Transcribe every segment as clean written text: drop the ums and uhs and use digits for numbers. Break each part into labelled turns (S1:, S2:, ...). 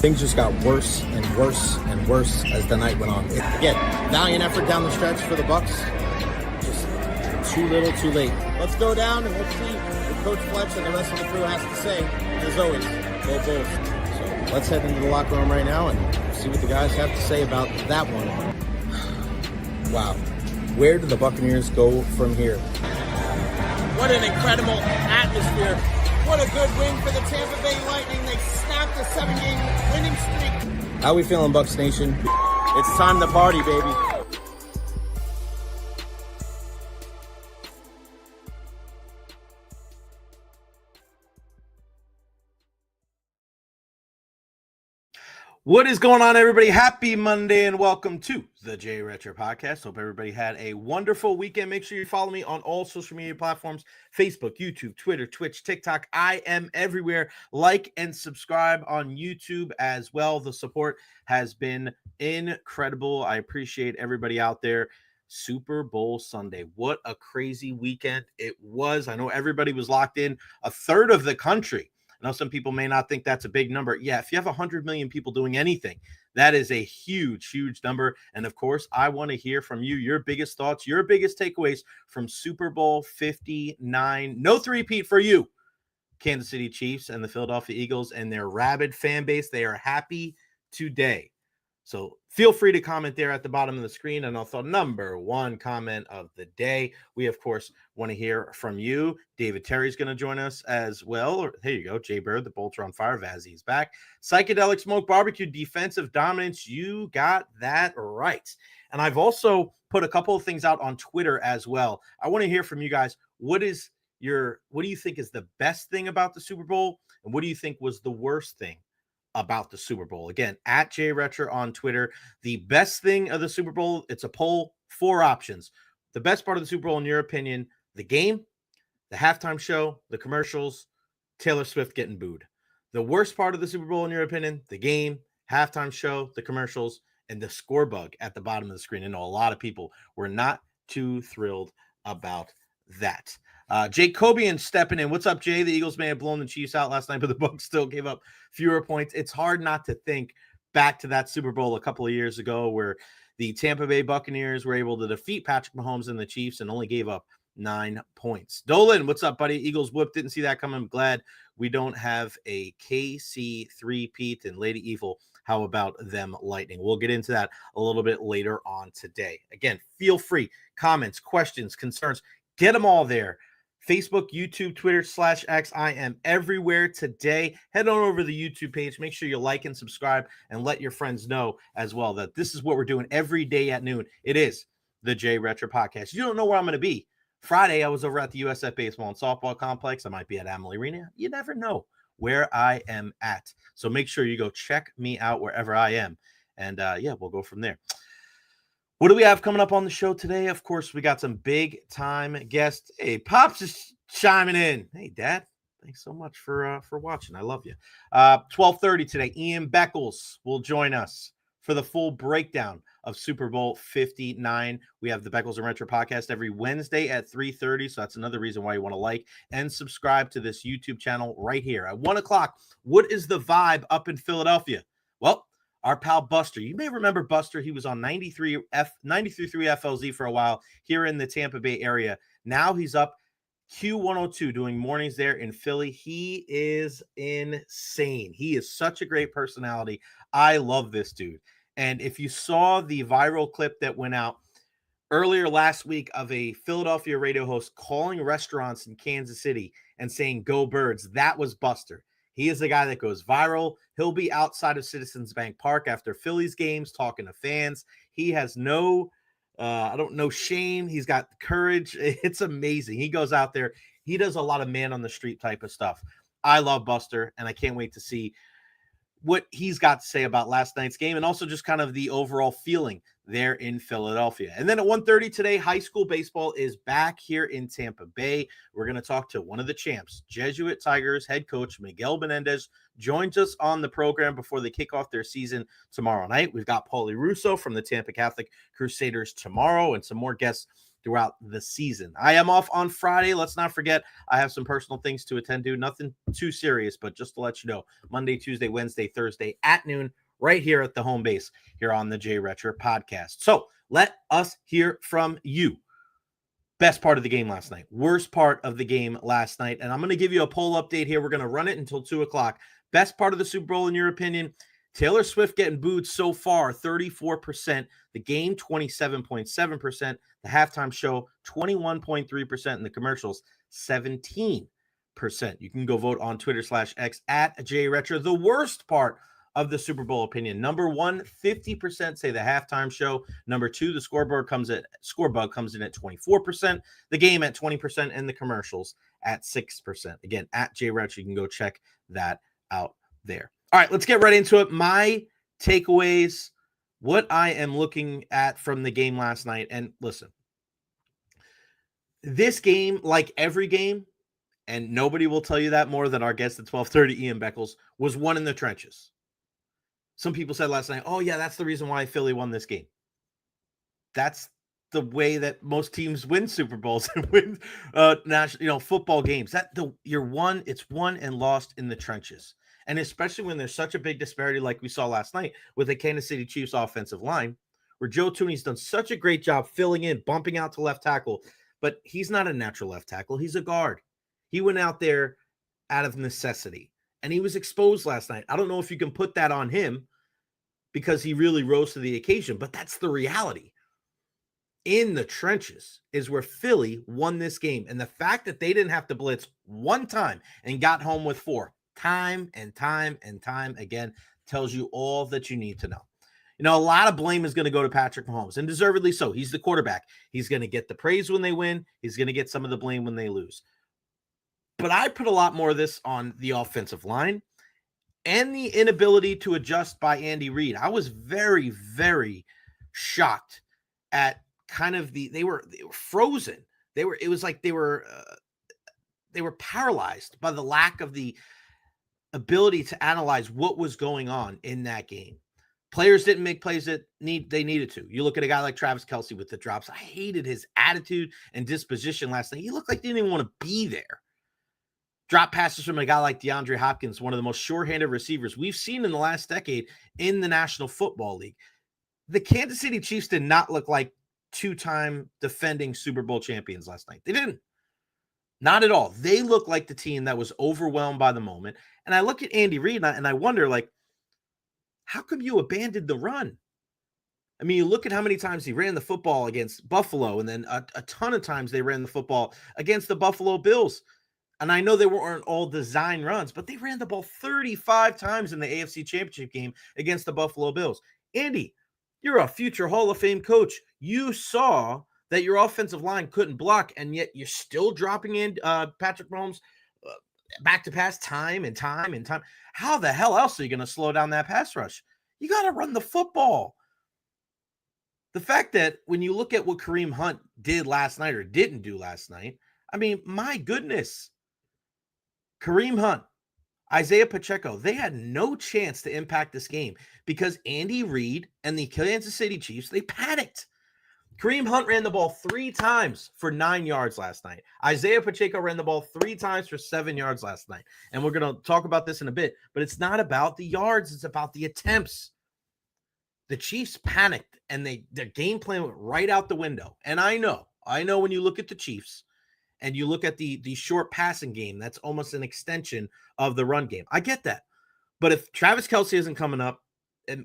S1: Things just got worse and worse and worse as the night went on. Again, valiant effort down the stretch for the Bucks. Just too little, too late. Let's go down and let's see what Coach Fletch and the rest of the crew has to say. As always, go Bulls. So let's head into the locker room right now and see what the guys have to say about that one. Wow. Where do the Buccaneers go from here? What an incredible atmosphere. What a good win for the Tampa Bay Lightning. They snapped a 7-game winning streak. How we feeling, Bucs Nation? It's time to party, baby.
S2: What is going on, everybody? Happy Monday and welcome to the Recher podcast. Hope everybody had a wonderful weekend. Make sure you follow me on all social media platforms: Facebook, YouTube, Twitter, Twitch, TikTok. I am everywhere. Like and subscribe on YouTube as well. The support has been incredible. I appreciate everybody out there. Super Bowl Sunday. What a crazy weekend it was. I know everybody was locked in. A third of the country. I know some people may not think that's a big number. Yeah, if you have 100 million people doing anything, that is a huge, huge number. And of course, I want to hear from you, your biggest thoughts, your biggest takeaways from Super Bowl 59. No three-peat for you, Kansas City Chiefs and the Philadelphia Eagles and their rabid fan base. They are happy today. So feel free to comment there at the bottom of the screen, and I'll throw number one comment of the day. We, of course, want to hear from you. David Terry's going to join us as well. Here you go. Jay Bird, the Bolts are on fire. Vazzy's back. Psychedelic Smoke Barbecue, defensive dominance. You got that right. And I've also put a couple of things out on Twitter as well. I want to hear from you guys. What do you think is the best thing about the Super Bowl? And what do you think was the worst thing about the Super Bowl? Again, at Recher on Twitter. The best thing of the Super Bowl, it's a poll, 4 options. The best part of the Super Bowl, in your opinion: the game, the halftime show, the commercials, Taylor Swift getting booed. The worst part of the Super Bowl, in your opinion: the game, halftime show, the commercials, and the score bug at the bottom of the screen. I know a lot of people were not too thrilled about that. Jacobian stepping in. What's up, Jay? The Eagles may have blown the Chiefs out last night, but the Bucs still gave up fewer points. It's hard not to think back to that Super Bowl a couple of years ago where the Tampa Bay Buccaneers were able to defeat Patrick Mahomes and the Chiefs and only gave up 9 points. Dolan, what's up, buddy? Eagles whoop. Didn't see that coming. I'm glad we don't have a KC 3-peat and Lady Evil. How about them Lightning? We'll get into that a little bit later on today. Again, feel free. Comments, questions, concerns, get them all there. Facebook, YouTube, Twitter, /X. I am everywhere today. Head on over to the YouTube page. Make sure you like and subscribe and let your friends know as well that this is what we're doing every day at noon. It is the Recher podcast. You don't know where I'm going to be. Friday, I was over at the USF Baseball and Softball Complex. I might be at Amalie Arena. You never know where I am at. So make sure you go check me out wherever I am. And yeah, we'll go from there. What do we have coming up on the show today? Of course, we got some big time guests. Hey, Pops is chiming in. Hey, Dad, thanks so much for watching. I love you. 12:30 today, Ian Beckles will join us for the full breakdown of Super Bowl 59. We have the Beckles and Recher podcast every Wednesday at 3:30. So that's another reason why you want to like and subscribe to this YouTube channel right here. At 1 o'clock, what is the vibe up in Philadelphia? Well, our pal Buster. You may remember Buster. He was on 93.3 FLZ for a while here in the Tampa Bay area. Now he's up Q102 doing mornings there in Philly. He is insane. He is such a great personality. I love this dude. And if you saw the viral clip that went out earlier last week of a Philadelphia radio host calling restaurants in Kansas City and saying, "Go Birds," that was Buster. He is the guy that goes viral. He'll be outside of Citizens Bank Park after Phillies games talking to fans. He has no shame. He's got courage. It's amazing. He goes out there. He does a lot of man on the street type of stuff. I love Buster, and I can't wait to see what he's got to say about last night's game and also just kind of the overall feeling there in Philadelphia. And then at 1:30 today, high school baseball is back here in Tampa Bay. We're going to talk to one of the champs. Jesuit Tigers head coach Miguel Menendez joins us on the program before they kick off their season tomorrow night. We've got Paulie Russo from the Tampa Catholic Crusaders tomorrow and some more guests throughout the season. I am off on Friday. Let's not forget, I have some personal things to attend to. Nothing too serious, but just to let you know, Monday, Tuesday, Wednesday, Thursday at noon, right here at the home base here on the Jay Recher podcast. So let us hear from you. Best part of the game last night, worst part of the game last night. And I'm going to give you a poll update here. We're going to run it until 2 o'clock. Best part of the Super Bowl, in your opinion? Taylor Swift getting booed so far, 34%. The game, 27.7%. The halftime show, 21.3%. And the commercials, 17%. You can go vote on Twitter/X at JRetro. The worst part of the Super Bowl opinion. Number one, 50% say the halftime show. Number two, the scoreboard comes in at 24%. The game at 20%, and the commercials at 6%. Again, at JRetro, you can go check that out there. All right, let's get right into it. My takeaways, what I am looking at from the game last night. And listen, this game, like every game, and nobody will tell you that more than our guest at 12:30, Ian Beckles, was won in the trenches. Some people said last night, oh, yeah, that's the reason why Philly won this game. That's the way that most teams win Super Bowls and win national, football games. It's won and lost in the trenches. And especially when there's such a big disparity like we saw last night with the Kansas City Chiefs offensive line, where Joe Thuney's done such a great job filling in, bumping out to left tackle. But he's not a natural left tackle. He's a guard. He went out there out of necessity. And he was exposed last night. I don't know if you can put that on him because he really rose to the occasion, but that's the reality. In the trenches is where Philly won this game. And the fact that they didn't have to blitz one time and got home with 4, time and time and time again, tells you all that you need to know. A lot of blame is going to go to Patrick Mahomes, and deservedly so. He's the quarterback. He's going to get the praise when they win. He's going to get some of the blame when they lose. But I put a lot more of this on the offensive line and the inability to adjust by Andy Reid. I was very, very shocked at kind of they were frozen. It was like they were paralyzed by the lack of the ability to analyze what was going on in that game. Players didn't make plays that they needed to. You look at a guy like Travis Kelce with the drops. I hated his attitude and disposition last night. He looked like he didn't even want to be there. Drop passes from a guy like DeAndre Hopkins, one of the most sure-handed receivers we've seen in the last decade in the National Football League. The Kansas City Chiefs did not look like two-time defending Super Bowl champions last night. They didn't. Not at all. They looked like the team that was overwhelmed by the moment. And I look at Andy Reid and I wonder, how come you abandoned the run? I mean, you look at how many times he ran the football against Buffalo, and then a ton of times they ran the football against the Buffalo Bills. And I know they weren't all design runs, but they ran the ball 35 times in the AFC Championship game against the Buffalo Bills. Andy, you're a future Hall of Fame coach. You saw that your offensive line couldn't block, and yet you're still dropping in Patrick Mahomes back to pass time and time and time. How the hell else are you going to slow down that pass rush? You got to run the football. The fact that when you look at what Kareem Hunt did last night or didn't do last night, I mean, my goodness. Kareem Hunt, Isaiah Pacheco, they had no chance to impact this game because Andy Reid and the Kansas City Chiefs, they panicked. Kareem Hunt ran the ball 3 times for 9 yards last night. Isaiah Pacheco ran the ball 3 times for 7 yards last night. And we're going to talk about this in a bit, but it's not about the yards. It's about the attempts. The Chiefs panicked and their game plan went right out the window. And I know when you look at the Chiefs, and you look at the short passing game, that's almost an extension of the run game. I get that. But if Travis Kelce isn't coming up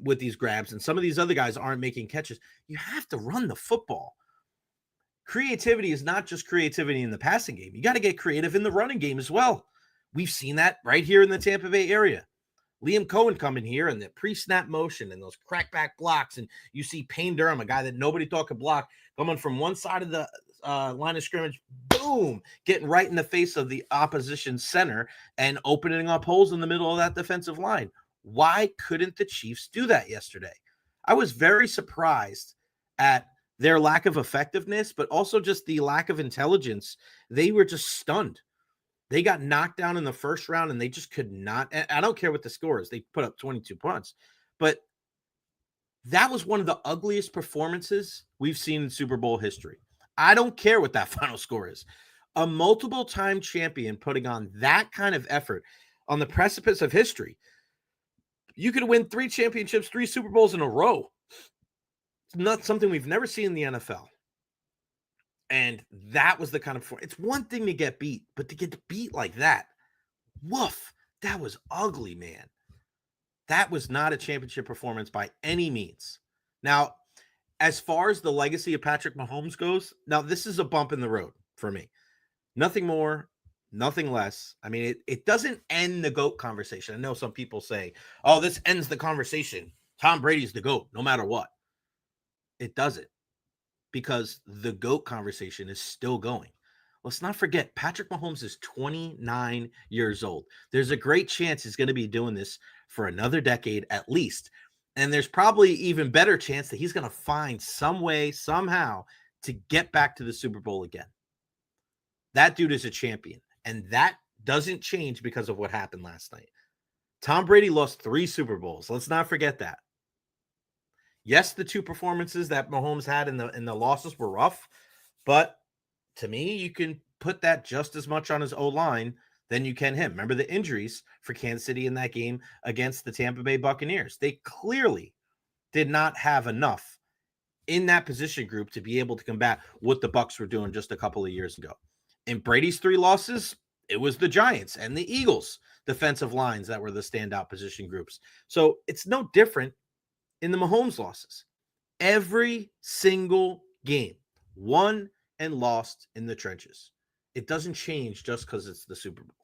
S2: with these grabs and some of these other guys aren't making catches, you have to run the football. Creativity is not just creativity in the passing game. You got to get creative in the running game as well. We've seen that right here in the Tampa Bay area. Liam Cohen coming here and the pre-snap motion and those crackback blocks. And you see Payne Durham, a guy that nobody thought could block, coming from one side of the line of scrimmage, boom, getting right in the face of the opposition center and opening up holes in the middle of that defensive line. Why couldn't the Chiefs do that yesterday? I was very surprised at their lack of effectiveness, but also just the lack of intelligence. They were just stunned. They got knocked down in the first round and they just could not. I don't care what the score is. They put up 22 points, but that was one of the ugliest performances we've seen in Super Bowl history. I don't care what that final score is. A multiple-time champion putting on that kind of effort on the precipice of history. You could win 3 championships, 3 Super Bowls in a row. It's not something we've never seen in the NFL. And that was the kind of, it's one thing to get beat, but to get beat like that, woof, that was ugly, man. That was not a championship performance by any means. Now, as far as the legacy of Patrick Mahomes goes, now this is a bump in the road for me. Nothing more, nothing less. I mean, it doesn't end the GOAT conversation. I know some people say, oh, this ends the conversation. Tom Brady's the GOAT, no matter what. It doesn't, because the GOAT conversation is still going. Let's not forget, Patrick Mahomes is 29 years old. There's a great chance he's going to be doing this for another decade at least. And there's probably even better chance that he's going to find some way, somehow, to get back to the Super Bowl again. That dude is a champion, and that doesn't change because of what happened last night. Tom Brady lost 3 Super Bowls. Let's not forget that. Yes, the 2 performances that Mahomes had in the losses were rough, but to me, you can put that just as much on his O-line than you can him. Remember the injuries for Kansas City in that game against the Tampa Bay Buccaneers. They clearly did not have enough in that position group to be able to combat what the Bucs were doing just a couple of years ago. In Brady's 3 losses, it was the Giants and the Eagles defensive lines that were the standout position groups. So it's no different in the Mahomes losses. Every single game, won and lost in the trenches. It doesn't change just because it's the Super Bowl.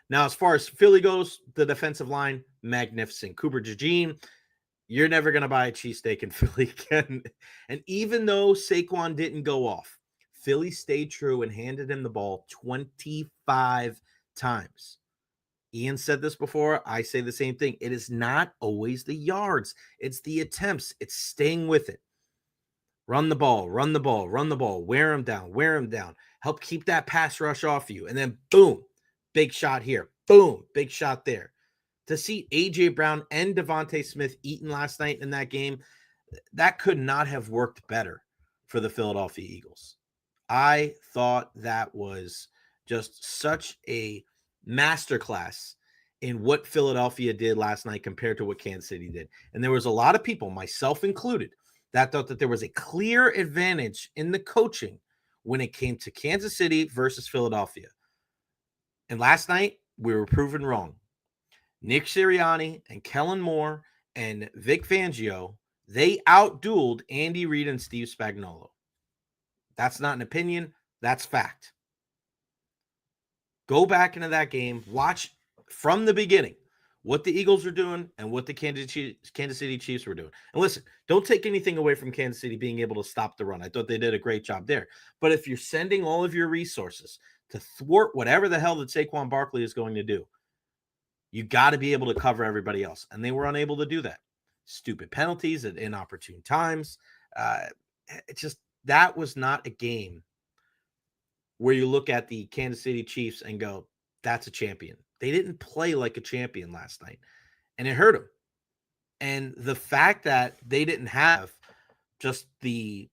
S2: Now, as far as Philly goes, the defensive line, magnificent. Cooper DeJean, you're never going to buy a cheesesteak in Philly again. And even though Saquon didn't go off, Philly stayed true and handed him the ball 25 times. Ian said this before. I say the same thing. It is not always the yards. It's the attempts. It's staying with it. Run the ball, run the ball, run the ball. Wear him down. Help keep that pass rush off you. And then boom, big shot here. Boom, big shot there. To see A.J. Brown and Devontae Smith eaten last night in that game, that could not have worked better for the Philadelphia Eagles. I thought that was just such a masterclass in what Philadelphia did last night compared to what Kansas City did. And there was a lot of people, myself included, that thought that there was a clear advantage in the coaching when it came to Kansas City versus Philadelphia. And last night, we were proven wrong. Nick Sirianni and Kellen Moore and Vic Fangio, they outdueled Andy Reid and Steve Spagnuolo. That's not an opinion. That's fact. Go back into that game. Watch from the beginning what the Eagles were doing and what the Kansas City Chiefs were doing. And listen, don't take anything away from Kansas City being able to stop the run. I thought they did a great job there. But if you're sending all of your resources to thwart whatever the hell that Saquon Barkley is going to do, you got to be able to cover everybody else. And they were unable to do that. Stupid penalties at inopportune times. That was not a game where you look at the Kansas City Chiefs and go, that's a champion. They didn't play like a champion last night, and it hurt them. And the fact that they didn't have just the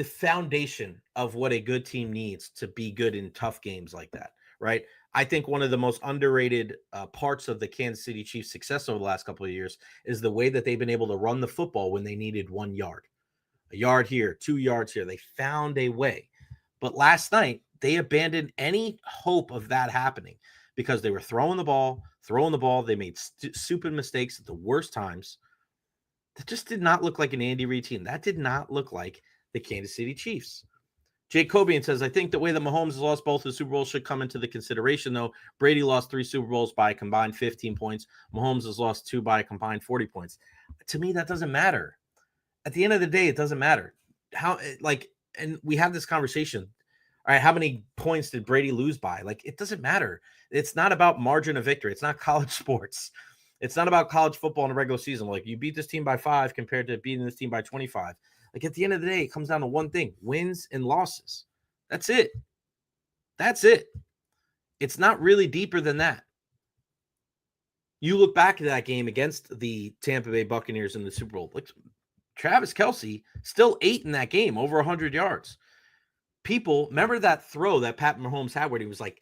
S2: foundation of what a good team needs to be good in tough games like that, right? I think one of the most underrated parts of the Kansas City Chiefs' success over the last couple of years is the way that they've been able to run the football when they needed 1 yard. A yard here, 2 yards here. They found a way. But last night, they abandoned any hope of that happening because they were throwing the ball. They made stupid mistakes at the worst times. That just did not look like an Andy Reid team. That did not look like the Kansas City Chiefs. Jake Cobian says, I think the way that Mahomes has lost both the Super Bowls should come into the consideration, though. Brady lost 3 Super Bowls by a combined 15 points. Mahomes has lost 2 by a combined 40 points. To me, that doesn't matter. At the end of the day, it doesn't matter. And we have this conversation. All right, how many points did Brady lose by? It doesn't matter. It's not about margin of victory. It's not college sports. It's not about college football in a regular season. You beat this team by 5 compared to beating this team by 25. At the end of the day, it comes down to one thing: wins and losses. That's it. It's not really deeper than that. You look back at that game against the Tampa Bay Buccaneers in the Super Bowl. Travis Kelce still 8 in that game, over 100 yards. People, remember that throw that Pat Mahomes had where he was like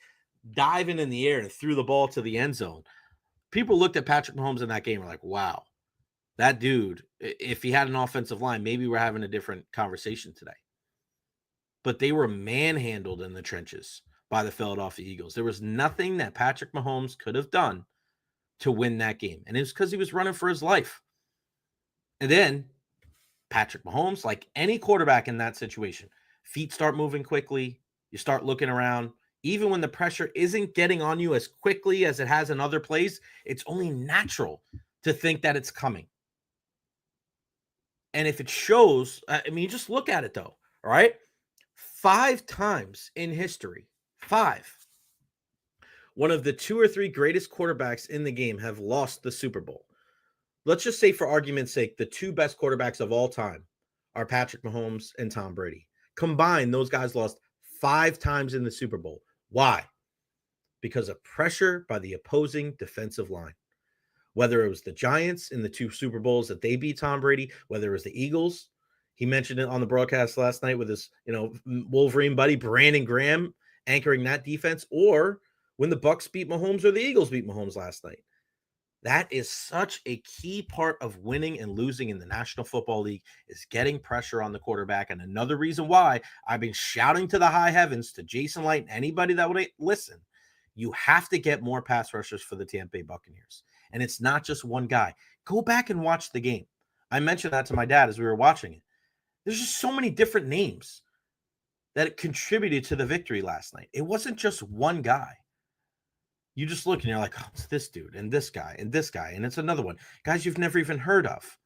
S2: diving in the air and threw the ball to the end zone? People looked at Patrick Mahomes in that game and were like, wow, that dude, if he had an offensive line, maybe we're having a different conversation today. But they were manhandled in the trenches by the Philadelphia Eagles. There was nothing that Patrick Mahomes could have done to win that game. And it was because he was running for his life. And then Patrick Mahomes, like any quarterback in that situation, feet start moving quickly. You start looking around. Even when the pressure isn't getting on you as quickly as it has in other plays, it's only natural to think that it's coming. And if it shows, I mean, just look at it though, all right? 5 times in history, 5, one of the 2 or 3 greatest quarterbacks in the game have lost the Super Bowl. Let's just say, for argument's sake, the 2 best quarterbacks of all time are Patrick Mahomes and Tom Brady. Combined, those guys lost 5 times in the Super Bowl. Why? Because of pressure by the opposing defensive line. Whether it was the Giants in the 2 Super Bowls that they beat Tom Brady, whether it was the Eagles, he mentioned it on the broadcast last night with his, Wolverine buddy Brandon Graham anchoring that defense, or when the Bucs beat Mahomes or the Eagles beat Mahomes last night. That is such a key part of winning and losing in the National Football League, is getting pressure on the quarterback. And another reason why I've been shouting to the high heavens to Jason Light and anybody that would listen, you have to get more pass rushers for the Tampa Bay Buccaneers. And it's not just one guy. Go back and watch the game. I mentioned that to my dad as we were watching it. There's just so many different names that contributed to the victory last night. It wasn't just one guy. You just look and you're like, oh, it's this dude and this guy and this guy. And it's another one. Guys you've never even heard of.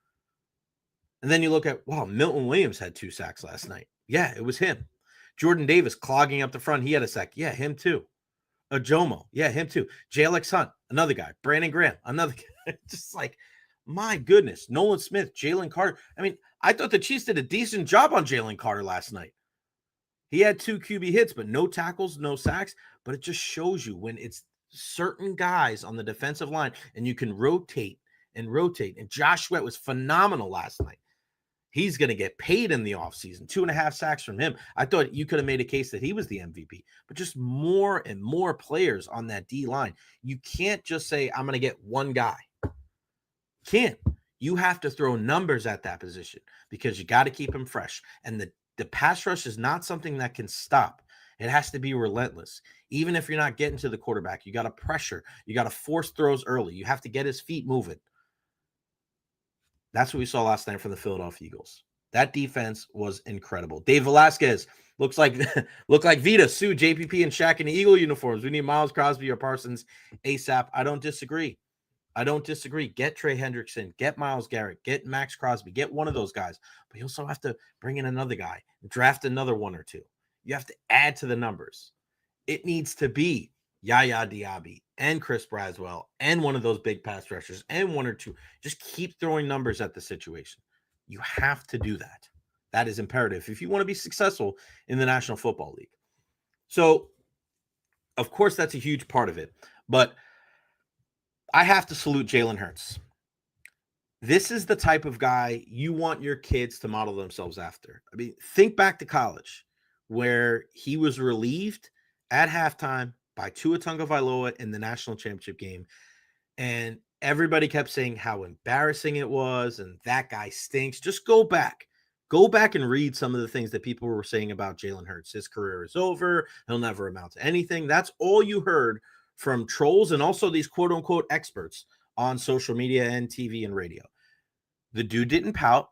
S2: And then you look at, wow, Milton Williams had 2 sacks last night. Yeah, it was him. Jordan Davis clogging up the front. He had a sack. Yeah, him too. Ajomo. Yeah, him too. J.L.X. Hunt, another guy. Brandon Graham, another guy. Just like, my goodness. Nolan Smith, Jalen Carter. I mean, I thought the Chiefs did a decent job on Jalen Carter last night. He had 2 QB hits, but no tackles, no sacks. But it just shows you when it's certain guys on the defensive line and you can rotate and rotate. And Josh Sweat was phenomenal last night. He's going to get paid in the offseason. 2.5 sacks from him. I thought you could have made a case that he was the MVP, but just more and more players on that D line. You can't just say, I'm going to get one guy. Can't. You have to throw numbers at that position because you got to keep him fresh. And the pass rush is not something that can stop. It has to be relentless. Even if you're not getting to the quarterback, you got to pressure. You got to force throws early. You have to get his feet moving. That's what we saw last night from the Philadelphia Eagles. That defense was incredible. Dave Velasquez looked like Vita, Sue, JPP, and Shaq in the Eagle uniforms. We need Miles Crosby or Parsons ASAP. I don't disagree. Get Trey Hendrickson, get Myles Garrett, get Max Crosby, get one of those guys. But you also have to bring in another guy, draft another 1 or 2. You have to add to the numbers. It needs to be Yaya Diaby and Chris Braswell and one of those big pass rushers and 1 or 2. Just keep throwing numbers at the situation. You have to do that. That is imperative if you want to be successful in the National Football League. So, of course, that's a huge part of it. But I have to salute Jalen Hurts. This is the type of guy you want your kids to model themselves after. I mean, think back to college where he was relieved at halftime by Tua Tagovailoa in the national championship game. And everybody kept saying how embarrassing it was and that guy stinks. Just go back. Go back and read some of the things that people were saying about Jalen Hurts. His career is over. He'll never amount to anything. That's all you heard from trolls and also these quote-unquote experts on social media and TV and radio. The dude didn't pout.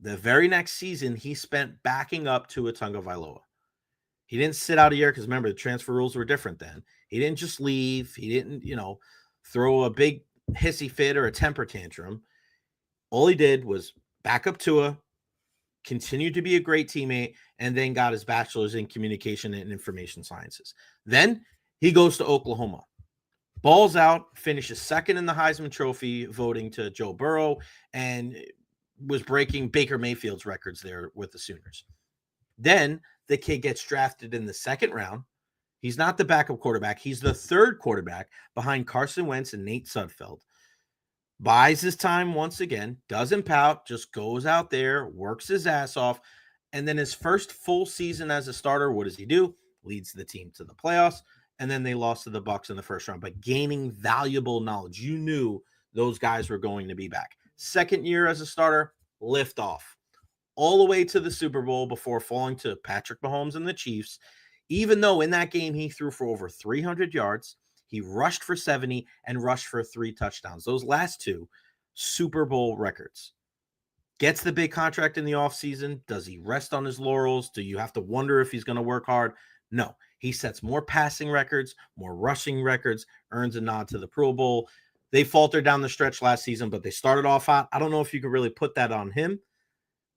S2: The very next season, he spent backing up Tua Tagovailoa. He didn't sit out a year because, remember, the transfer rules were different then. He didn't just leave. He didn't, throw a big hissy fit or a temper tantrum. All he did was back up Tua, continued to be a great teammate, and then got his bachelor's in communication and information sciences. Then he goes to Oklahoma. Balls out, finishes second in the Heisman Trophy voting to Joe Burrow, and was breaking Baker Mayfield's records there with the Sooners. Then the kid gets drafted in the 2nd round. He's not the backup quarterback. He's the 3rd quarterback behind Carson Wentz and Nate Sudfeld. buys his time once again, doesn't pout, just goes out there, works his ass off. And then his first full season as a starter, what does he do? Leads the team to the playoffs. And then they lost to the Bucs in the first round, but gaining valuable knowledge. You knew those guys were going to be back. Second year as a starter, lift off all the way to the Super Bowl before falling to Patrick Mahomes and the Chiefs. Even though in that game he threw for over 300 yards, he rushed for 70 and rushed for 3 touchdowns. Those last two Super Bowl records. Gets the big contract in the offseason. Does he rest on his laurels? Do you have to wonder if he's going to work hard? No. He sets more passing records, more rushing records, earns a nod to the Pro Bowl. They faltered down the stretch last season, but they started off hot. I don't know if you could really put that on him.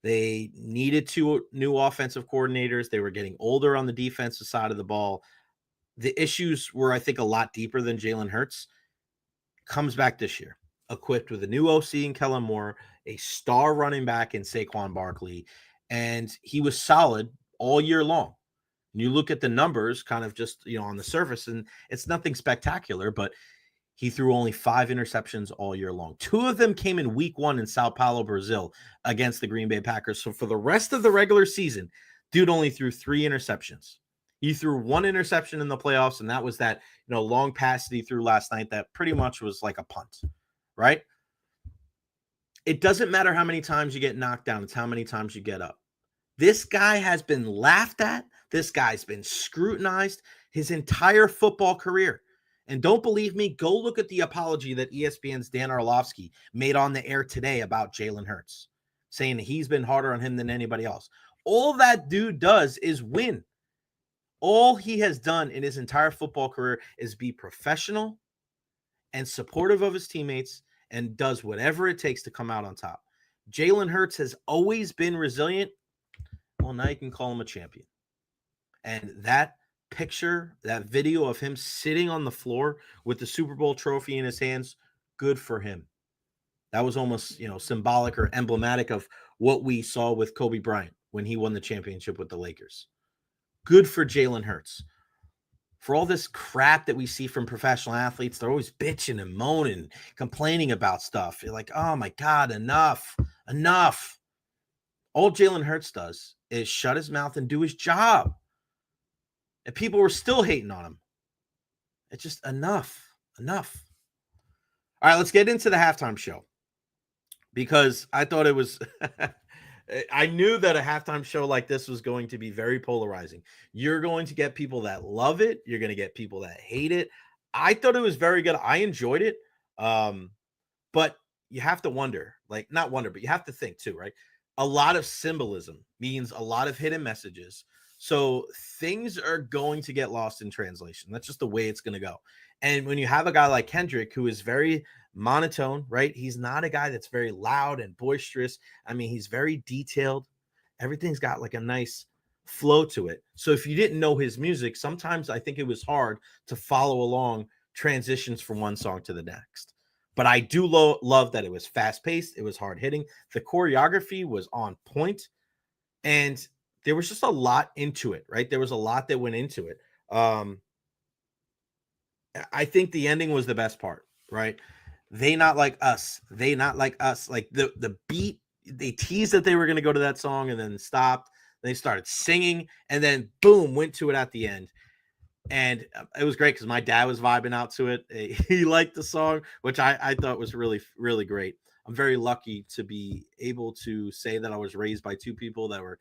S2: They needed 2 new offensive coordinators. They were getting older on the defensive side of the ball. The issues were, I think, a lot deeper than Jalen Hurts. Comes back this year, equipped with a new OC in Kellen Moore, a star running back in Saquon Barkley, and he was solid all year long. And you look at the numbers kind of just, on the surface, and it's nothing spectacular, but he threw only 5 interceptions all year long. 2 of them came in week 1 in Sao Paulo, Brazil against the Green Bay Packers. So for the rest of the regular season, dude only threw 3 interceptions. He threw 1 interception in the playoffs, and that was that, long pass that he threw last night that pretty much was like a punt, right? It doesn't matter how many times you get knocked down. It's how many times you get up. This guy has been laughed at. This guy's been scrutinized his entire football career. And don't believe me, go look at the apology that ESPN's Dan Orlovsky made on the air today about Jalen Hurts, saying that he's been harder on him than anybody else. All that dude does is win. All he has done in his entire football career is be professional and supportive of his teammates and does whatever it takes to come out on top. Jalen Hurts has always been resilient. Well, now you can call him a champion. And that picture, that video of him sitting on the floor with the Super Bowl trophy in his hands, good for him. That was almost, symbolic or emblematic of what we saw with Kobe Bryant when he won the championship with the Lakers. Good for Jalen Hurts. For all this crap that we see from professional athletes, they're always bitching and moaning, complaining about stuff. You're like, oh my God, enough. All Jalen Hurts does is shut his mouth and do his job. And people were still hating on him. It's just enough. All right, let's get into the halftime show. Because I thought it was I knew that a halftime show like this was going to be very polarizing. You're going to get people that love it. You're going to get people that hate it. I thought it was very good. I enjoyed it. But you have to wonder, not wonder, but you have to think too, right? A lot of symbolism means a lot of hidden messages. So things are going to get lost in translation. That's just the way it's going to go. And when you have a guy like Kendrick, who is very monotone, right? He's not a guy that's very loud and boisterous. I mean, he's very detailed. Everything's got like a nice flow to it. So if you didn't know his music, sometimes I think it was hard to follow along transitions from one song to the next. But I do love that it was fast-paced. It was hard-hitting. The choreography was on point. And there was just a lot into it, right? There was a lot that went into it. I think the ending was the best part, right? They not like us. They not like us. Like the beat, they teased that they were going to go to that song and then stopped. They started singing and then boom, went to it at the end. And it was great because my dad was vibing out to it. He liked the song, which I thought was really, really great. I'm very lucky to be able to say that I was raised by 2 people that were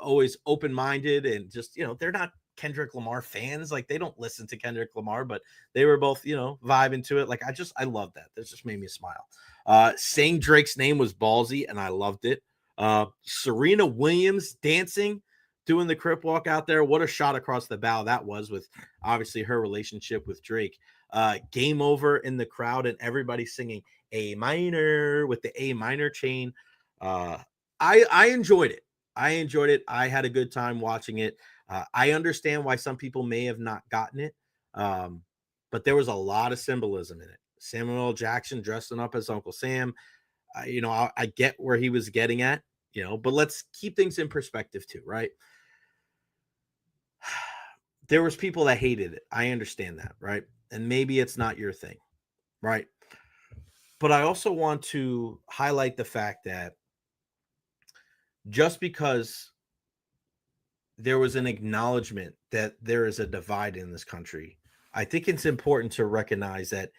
S2: always open-minded and just, they're not Kendrick Lamar fans. Like, they don't listen to Kendrick Lamar, but they were both, vibing to it. Like, I love that. That just made me smile. Saying Drake's name was ballsy, and I loved it. Serena Williams dancing, doing the crip walk out there. What a shot across the bow that was, with obviously her relationship with Drake. Game over in the crowd and everybody singing A minor with the A minor chain. I enjoyed it. I had a good time watching it. I understand why some people may have not gotten it. But there was a lot of symbolism in it. Samuel L. Jackson dressing up as Uncle Sam. I get where he was getting at, but let's keep things in perspective too, right? There was people that hated it. I understand that, right? And maybe it's not your thing, right? But I also want to highlight the fact that just because there was an acknowledgement that there is a divide in this country, I think it's important to recognize that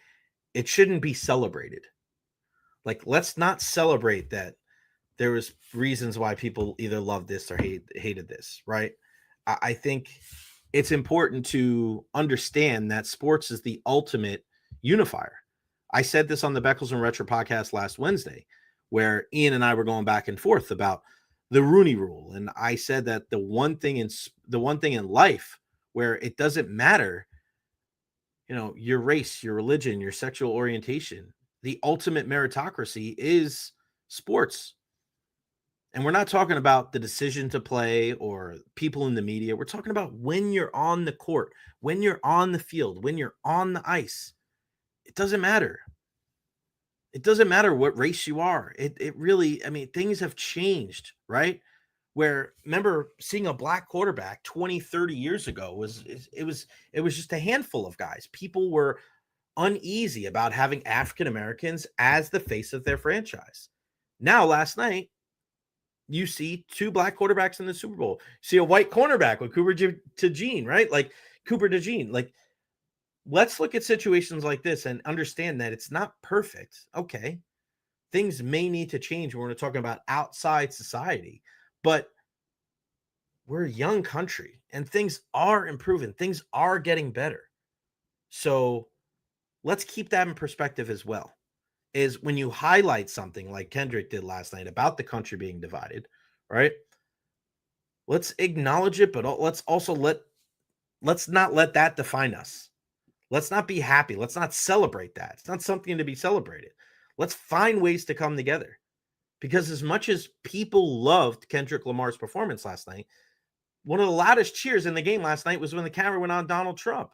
S2: it shouldn't be celebrated. Like, let's not celebrate that there was reasons why people either loved this or hated this, right? I think it's important to understand that sports is the ultimate unifier. I said this on the Beckles and Recher podcast last Wednesday, where Ian and I were going back and forth about the Rooney Rule, and I said that the one thing in life where it doesn't matter, your race, your religion, your sexual orientation, the ultimate meritocracy is sports. And we're not talking about the decision to play or people in the media. We're talking about when you're on the court, when you're on the field, when you're on the ice. It doesn't matter. It doesn't matter what race you are. It really, things have changed, right? Where, remember, seeing a black quarterback 20, 30 years ago was just a handful of guys. People were uneasy about having African Americans as the face of their franchise. Now, last night, you see two black quarterbacks in the Super Bowl. You see a white cornerback with Cooper DeJean, right? Like Cooper DeJean. Like, let's look at situations like this and understand that it's not perfect. Okay. Things may need to change when we're talking about outside society, but we're a young country and things are improving. Things are getting better. So let's keep that in perspective as well. Is when you highlight something like Kendrick did last night about the country being divided, right? Let's acknowledge it, but let's not let that define us. Let's not be happy. Let's not celebrate that. It's not something to be celebrated. Let's find ways to come together. Because as much as people loved Kendrick Lamar's performance last night, one of the loudest cheers in the game last night was when the camera went on Donald Trump.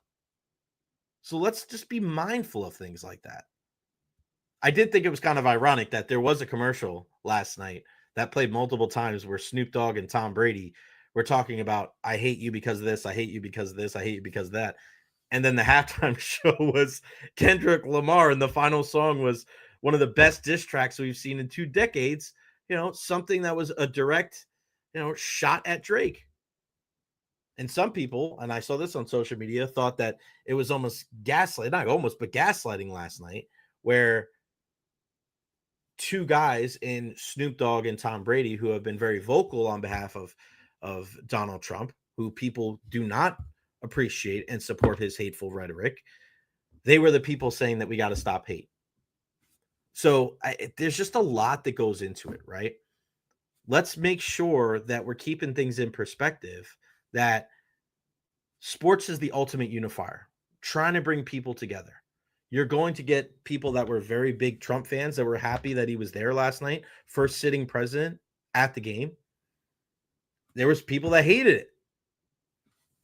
S2: So let's just be mindful of things like that. I did think it was kind of ironic that there was a commercial last night that played multiple times where Snoop Dogg and Tom Brady were talking about, I hate you because of this, I hate you because of this, I hate you because of that. And then the halftime show was Kendrick Lamar, and the final song was one of the best diss tracks we've seen in 2 decades, something that was a direct, shot at Drake. And some people, and I saw this on social media, thought that it was almost gaslighting last night, where two guys in Snoop Dogg and Tom Brady, who have been very vocal on behalf of Donald Trump, who people do not appreciate and support his hateful rhetoric, they were the people saying that we got to stop hate. So there's just a lot that goes into it, right? Let's make sure that we're keeping things in perspective, that sports is the ultimate unifier, trying to bring people together. You're going to get people that were very big Trump fans that were happy that he was there last night, first sitting president at the game. There was people that hated it.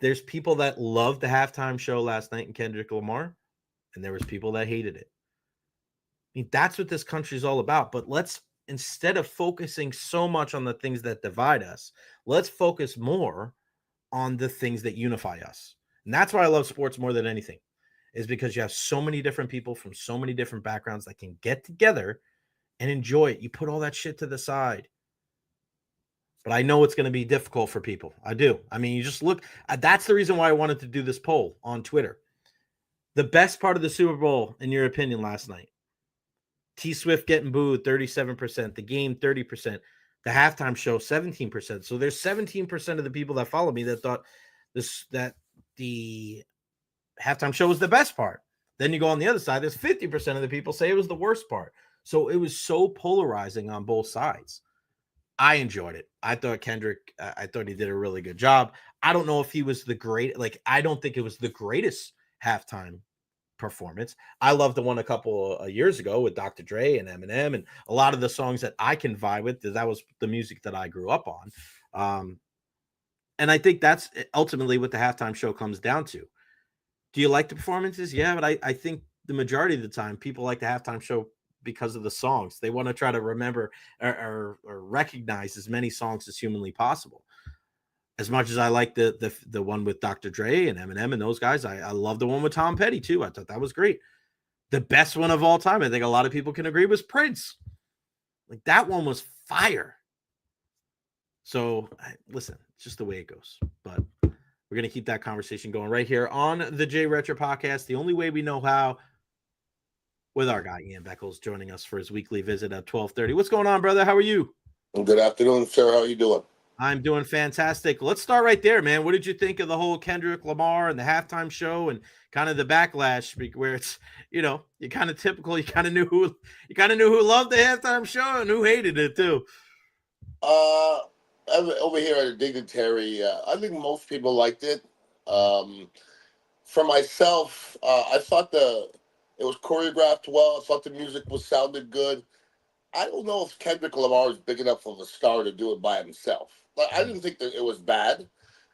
S2: There's people that loved the halftime show last night in Kendrick Lamar, and there was people that hated it. That's what this country is all about. But let's, instead of focusing so much on the things that divide us, let's focus more on the things that unify us. And that's why I love sports more than anything, is because you have so many different people from so many different backgrounds that can get together and enjoy it. You put all that shit to the side. But I know it's going to be difficult for people. I do. You just look. That's the reason why I wanted to do this poll on Twitter. The best part of the Super Bowl, in your opinion, last night? T Swift getting booed, 37%. The game, 30%. The halftime show, 17%. So there's 17% of the people that follow me that thought that the halftime show was the best part. Then you go on the other side, there's 50% of the people say it was the worst part. So it was so polarizing on both sides. I enjoyed it. I thought Kendrick, I thought he did a really good job. I don't know if he was I don't think it was the greatest halftime performance. I loved the one a couple of years ago with Dr. Dre and Eminem and a lot of the songs that I can vibe with. That was the music that I grew up on. And I think that's ultimately what the halftime show comes down to. Do you like the performances? Yeah, but I think the majority of the time people like the halftime show because of the songs. They want to try to remember or recognize as many songs as humanly possible. As much as I like the one with Dr. Dre and Eminem and those guys, I love the one with Tom Petty too. I thought that was great. The best one of all time, I think a lot of people can agree, was Prince. Like, that one was fire. So, listen, it's just the way it goes. But we're going to keep that conversation going right here on the Jay Recher podcast. The only way we know how, with our guy Ian Beckles joining us for his weekly visit at 12:30. What's going on, brother? How are you?
S3: Good afternoon, sir. How are you doing?
S2: I'm doing fantastic. Let's start right there, man. What did you think of the whole Kendrick Lamar and the halftime show and kind of the backlash where it's, you kind of typical. You kind of knew who loved the halftime show and who hated it too.
S3: Over here at a Dignitary, I think most people liked it. For myself, I thought it was choreographed well. I thought the music sounded good. I don't know if Kendrick Lamar is big enough of a star to do it by himself. Like, I didn't think that it was bad,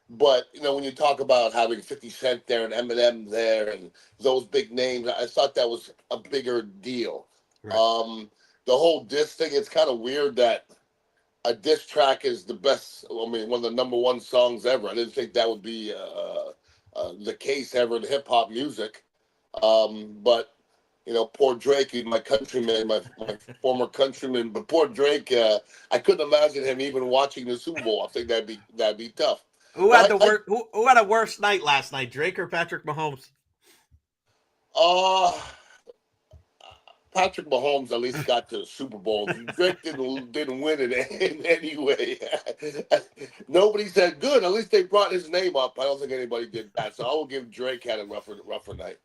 S3: but when you talk about having 50 Cent there and Eminem there and those big names, I thought that was a bigger deal. Right. The whole diss thing, it's kind of weird that a diss track is the best. One of the number one songs ever. I didn't think that would be the case ever in hip hop music. But poor Drake, he's my countryman, my former countryman. But poor Drake, I couldn't imagine him even watching the Super Bowl. I think that'd be tough.
S2: Who had who had a worse night last night, Drake or Patrick Mahomes?
S3: Patrick Mahomes at least got to the Super Bowl. Drake didn't win it in any way. Nobody said good. At least they brought his name up. I don't think anybody did that. So I will give Drake had a rougher night.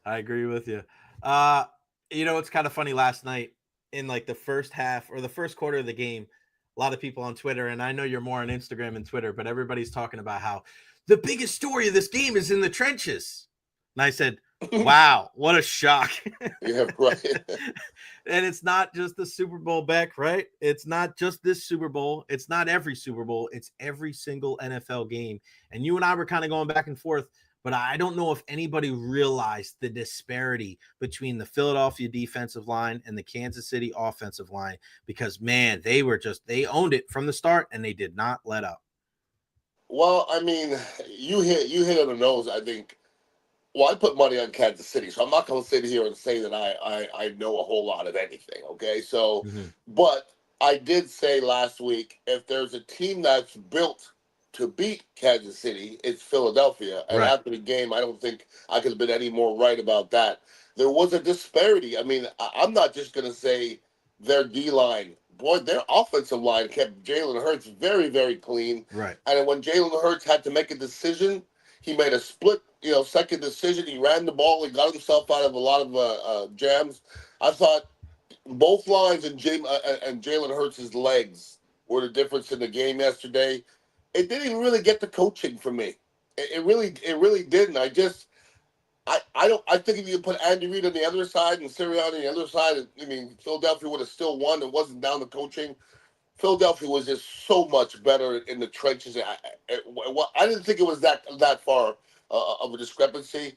S2: I agree with you. It's kind of funny. Last night in like the first half or the first quarter of the game, a lot of people on Twitter, and I know you're more on Instagram and Twitter, but everybody's talking about how the biggest story of this game is in the trenches. And I said, wow, what a shock.
S3: Yeah, right.
S2: And it's not just the Super Bowl, Beck, right? It's not just this Super Bowl. It's not every Super Bowl. It's every single NFL game. And you and I were kind of going back and forth, but I don't know if anybody realized the disparity between the Philadelphia defensive line and the Kansas City offensive line, because, man, they owned it from the start and they did not let up.
S3: Well, you hit on the nose, I think. Well, I put money on Kansas City, so I'm not going to sit here and say that I know a whole lot of anything, okay? So, But I did say last week, if there's a team that's built to beat Kansas City, it's Philadelphia. And after the game, I don't think I could have been any more right about that. There was a disparity. I'm not just going to say their D-line. Boy, their offensive line kept Jalen Hurts very, very clean.
S2: Right.
S3: And when Jalen Hurts had to make a decision, he made a split, second decision. He ran the ball. He got himself out of a lot of jams. I thought both lines and Jalen Hurts' legs were the difference in the game yesterday. It didn't really get the coaching for me. It really didn't. I think if you put Andy Reid on the other side and Sirianni on the other side, Philadelphia would have still won. It wasn't down to coaching. Philadelphia was just so much better in the trenches. I didn't think it was that far of a discrepancy,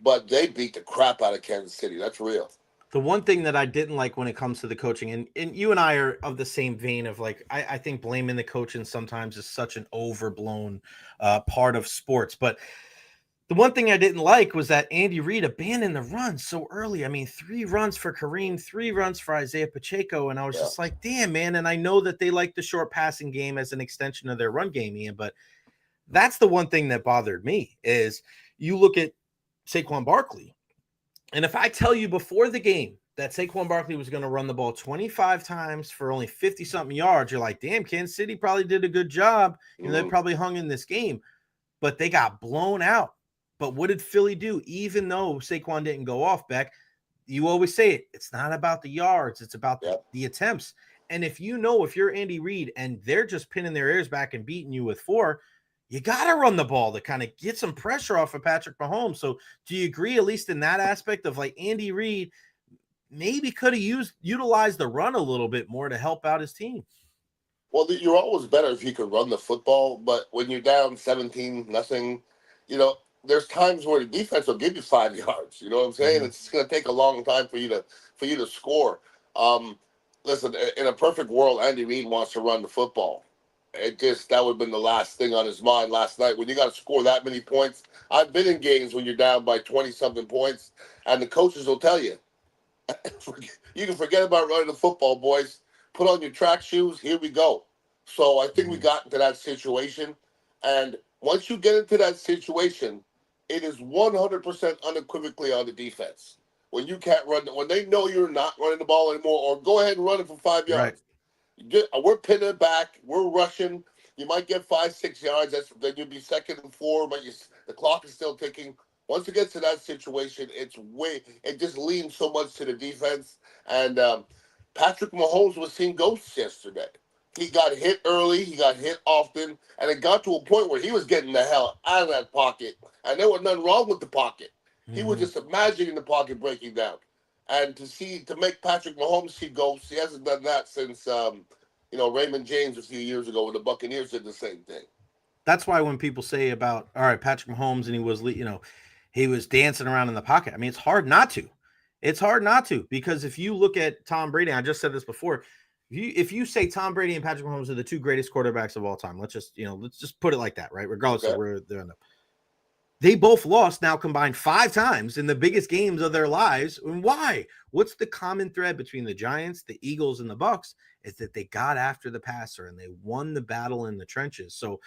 S3: but they beat the crap out of Kansas City. That's real.
S2: The one thing that I didn't like when it comes to the coaching, and you and I are of the same vein of like, I think blaming the coaching sometimes is such an overblown part of sports. But the one thing I didn't like was that Andy Reid abandoned the run so early. 3 runs for Kareem, 3 runs for Isaiah Pacheco. And I was just like, damn, man. And I know that they like the short passing game as an extension of their run game, Ian, but that's the one thing that bothered me is you look at Saquon Barkley. And if I tell you before the game that Saquon Barkley was going to run the ball 25 times for only 50-something yards, you're like, damn, Kansas City probably did a good job. They probably hung in this game, but they got blown out. But what did Philly do? Even though Saquon didn't go off, Beck, you always say it. It's not about the yards. It's about the attempts. And if you're Andy Reid and they're just pinning their ears back and beating you with 4, you got to run the ball to kind of get some pressure off of Patrick Mahomes. So do you agree, at least in that aspect of like Andy Reid maybe could have utilized the run a little bit more to help out his team?
S3: Well, you're always better if you could run the football, but when you're down 17-0, there's times where the defense will give you 5 yards. You know what I'm saying? It's going to take a long time for you to score. Listen, in a perfect world, Andy Reid wants to run the football. that would have been the last thing on his mind last night. When you got to score that many points, I've been in games when you're down by 20-something points, and the coaches will tell you, you can forget about running the football, boys. Put on your track shoes. Here we go. So I think we got into that situation, and once you get into that situation, it is 100% unequivocally on the defense. When you can't run, when they know you're not running the ball anymore, or go ahead and run it for 5 yards. We're pinning it back. We're rushing. You might get 5-6 yards. Then you'll be 2nd and 4, but the clock is still ticking. Once it gets to that situation, it just leans so much to the defense. And Patrick Mahomes was seeing ghosts yesterday. He got hit early. He got hit often. And it got to a point where he was getting the hell out of that pocket. And there was nothing wrong with the pocket. He was just imagining the pocket breaking down. And to make Patrick Mahomes see ghosts, he hasn't done that since Raymond James a few years ago when the Buccaneers did the same thing.
S2: That's why when people say about, all right, Patrick Mahomes and he was dancing around in the pocket. I mean, it's hard not to. It's hard not to, because if you look at Tom Brady, I just said this before, if you say Tom Brady and Patrick Mahomes are the 2 greatest quarterbacks of all time, let's just put it like that, right? Regardless of where they're in. They both lost now combined 5 times in the biggest games of their lives. And why? What's the common thread between the Giants, the Eagles, and the Bucs is that they got after the passer and they won the battle in the trenches. So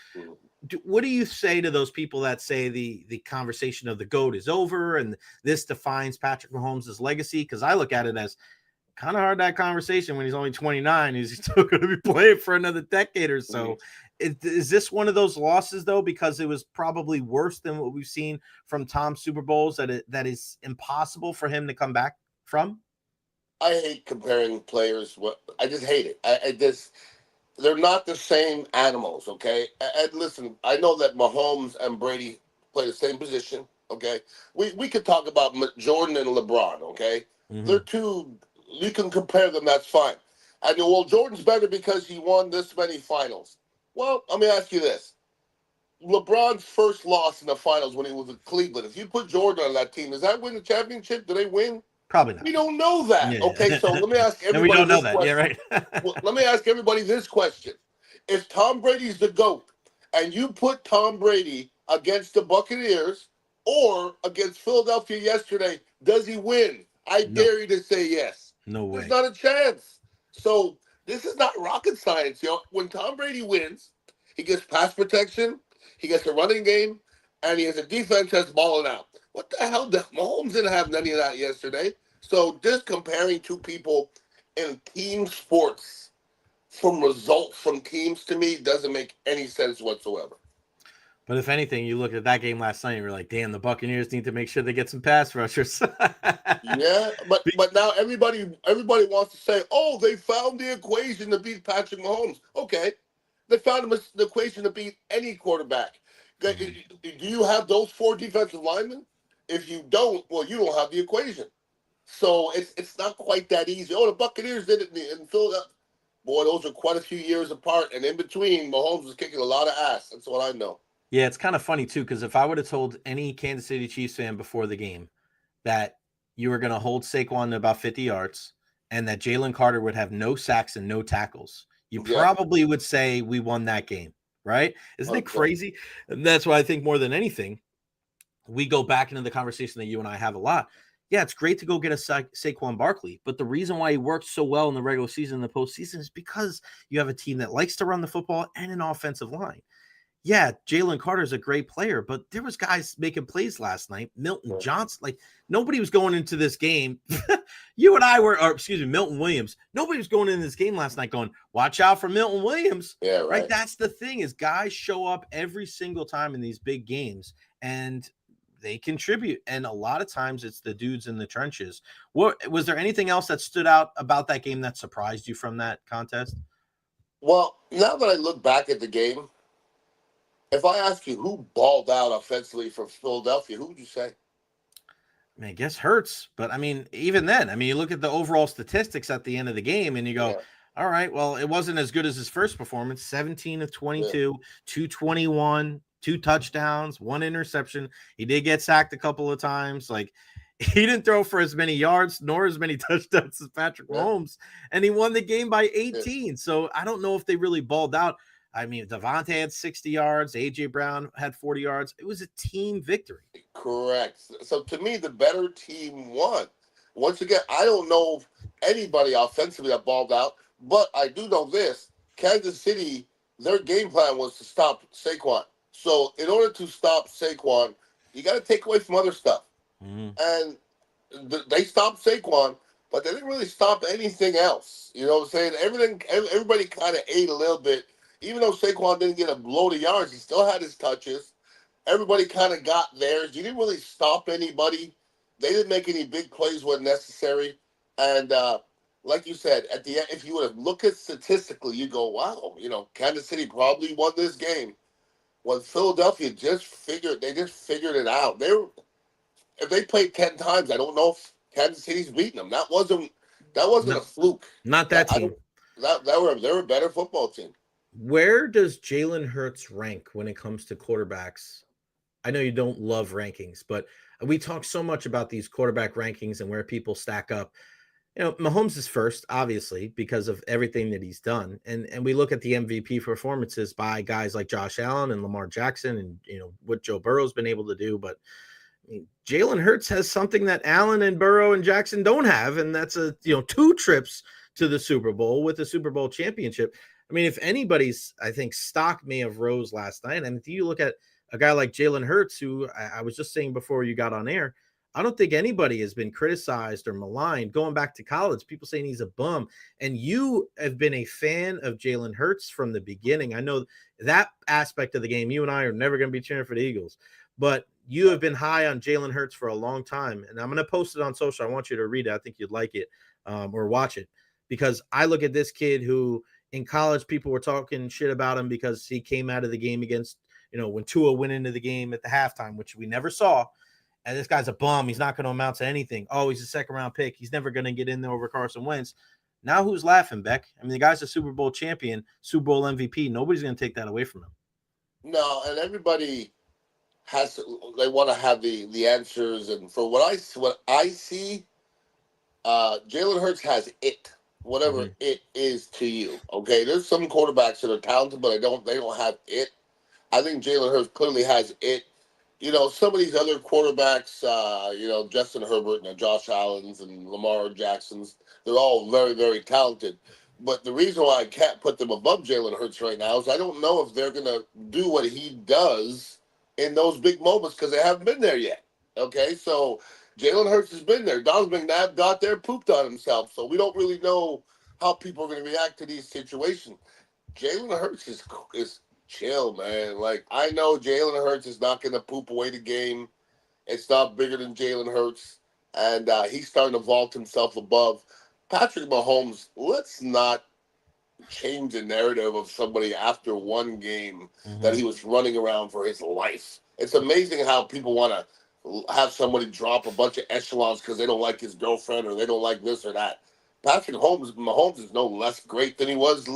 S2: what do you say to those people that say the conversation of the GOAT is over and this defines Patrick Mahomes' legacy? Because I look at it as kind of hard, that conversation, when he's only 29. He's still going to be playing for another decade or so. Is this one of those losses, though, because it was probably worse than what we've seen from Tom's Super Bowls that is impossible for him to come back from?
S3: I hate comparing players. I just hate it. They're not the same animals, okay? And listen, I know that Mahomes and Brady play the same position, okay? We could talk about Jordan and LeBron, okay? They're two, you can compare them, that's fine. And well, Jordan's better because he won this many finals. Well, let me ask you this. LeBron's first loss in the finals when he was with Cleveland, if you put Jordan on that team, does that win the championship? Do they win?
S2: Probably not.
S3: We don't know that. Yeah. Okay, so let me ask everybody.
S2: And we don't know that.
S3: Question.
S2: Yeah, right.
S3: Well, let me ask everybody this question. If Tom Brady's the GOAT and you put Tom Brady against the Buccaneers or against Philadelphia yesterday, does he win? I dare you to say yes.
S2: No way.
S3: There's not a chance. So this is not rocket science. When Tom Brady wins, he gets pass protection, he gets a running game, and he has a defense that's balling out. What the hell? Mahomes didn't have any of that yesterday. So just comparing two people in team sports from results from teams, to me, doesn't make any sense whatsoever.
S2: But if anything, you look at that game last night and you're like, damn, the Buccaneers need to make sure they get some pass rushers.
S3: Yeah, but now everybody wants to say, oh, they found the equation to beat Patrick Mahomes. Okay. They found the equation to beat any quarterback. Do you have those 4 defensive linemen? If you don't, well, you don't have the equation. So it's not quite that easy. Oh, the Buccaneers did it in Philadelphia. Boy, those are quite a few years apart. And in between, Mahomes was kicking a lot of ass. That's what I know.
S2: Yeah, it's kind of funny, too, because if I would have told any Kansas City Chiefs fan before the game that you were going to hold Saquon to about 50 yards and that Jalen Carter would have no sacks and no tackles, you probably would say we won that game, right? Isn't it crazy? And that's why I think more than anything, we go back into the conversation that you and I have a lot. Yeah, it's great to go get a Saquon Barkley, but the reason why he worked so well in the regular season and the postseason is because you have a team that likes to run the football and an offensive line. Yeah, Jalen Carter's a great player, but there was guys making plays last night. Milton Johnson, like nobody was going into this game. You and I were, or excuse me, Milton Williams. Nobody was going into this game last night going, watch out for Milton Williams.
S3: Yeah, right.
S2: That's the thing is guys show up every single time in these big games and they contribute. And a lot of times it's the dudes in the trenches. What was there anything else that stood out about that game that surprised you from that contest?
S3: Well, now that I look back at the game, if I ask you who balled out offensively for Philadelphia, who would you say?
S2: I mean, I guess Hurts, but I mean, even then, I mean, you look at the overall statistics at the end of the game and you go, all right, well, it wasn't as good as his first performance. 17 of 22, 221, 2 touchdowns, 1 interception. He did get sacked a couple of times. Like, he didn't throw for as many yards nor as many touchdowns as Patrick Mahomes, and he won the game by 18. So I don't know if they really balled out. I mean, Devontae had 60 yards. A.J. Brown had 40 yards. It was a team victory.
S3: Correct. So to me, the better team won. Once again, I don't know if anybody offensively that balled out, but I do know this. Kansas City, their game plan was to stop Saquon. So in order to stop Saquon, you got to take away from other stuff. And they stopped Saquon, but they didn't really stop anything else. You know what I'm saying? Everybody kind of ate a little bit. Even though Saquon didn't get a load of yards, he still had his touches. Everybody kind of got theirs. You didn't really stop anybody. They didn't make any big plays when necessary. And like you said, at the end, if you would have looked at statistically, you go, wow, Kansas City probably won this game. When Philadelphia just figured it out. If they played 10 times, I don't know if Kansas City's beating them. That wasn't a fluke.
S2: Not that team.
S3: They were a better football team.
S2: Where does Jalen Hurts rank when it comes to quarterbacks? I know you don't love rankings, but we talk so much about these quarterback rankings and where people stack up. Mahomes is first, obviously, because of everything that he's done. And we look at the MVP performances by guys like Josh Allen and Lamar Jackson and, what Joe Burrow's been able to do. But Jalen Hurts has something that Allen and Burrow and Jackson don't have, and that's 2 trips to the Super Bowl with a Super Bowl championship. I mean, if anybody's, I think, stock may have rose last night. And if you look at a guy like Jalen Hurts, who I was just saying before you got on air, I don't think anybody has been criticized or maligned going back to college. People saying he's a bum. And you have been a fan of Jalen Hurts from the beginning. I know that aspect of the game, you and I are never going to be cheering for the Eagles. But you have been high on Jalen Hurts for a long time. And I'm going to post it on social. I want you to read it. I think you'd like it or watch it. Because I look at this kid who in college people were talking shit about him because he came out of the game against, when Tua went into the game at the halftime, which we never saw. And this guy's a bum. He's not going to amount to anything. Oh, he's a second-round pick. He's never going to get in there over Carson Wentz. Now who's laughing, Beck? I mean, the guy's a Super Bowl champion, Super Bowl MVP. Nobody's going to take that away from him.
S3: No, and everybody they want to have the answers. And for what I see, Jalen Hurts has it, whatever it is to you. Okay, there's some quarterbacks that are talented, but they don't have it. I think Jalen Hurts clearly has it. Some of these other quarterbacks, Justin Herbert and Josh Allen's and Lamar Jackson's, they're all very, very talented. But the reason why I can't put them above Jalen Hurts right now is I don't know if they're going to do what he does in those big moments because they haven't been there yet. Okay, so Jalen Hurts has been there. Donovan McNabb got there, pooped on himself. So we don't really know how people are going to react to these situations. Jalen Hurts is chill, man. Like, I know Jalen Hurts is not going to poop away the game. It's not bigger than Jalen Hurts. And he's starting to vault himself above Patrick Mahomes. Let's not change the narrative of somebody after one game that he was running around for his life. It's amazing how people want to have somebody drop a bunch of echelons because they don't like his girlfriend or they don't like this or that. Patrick Mahomes is no less great than he was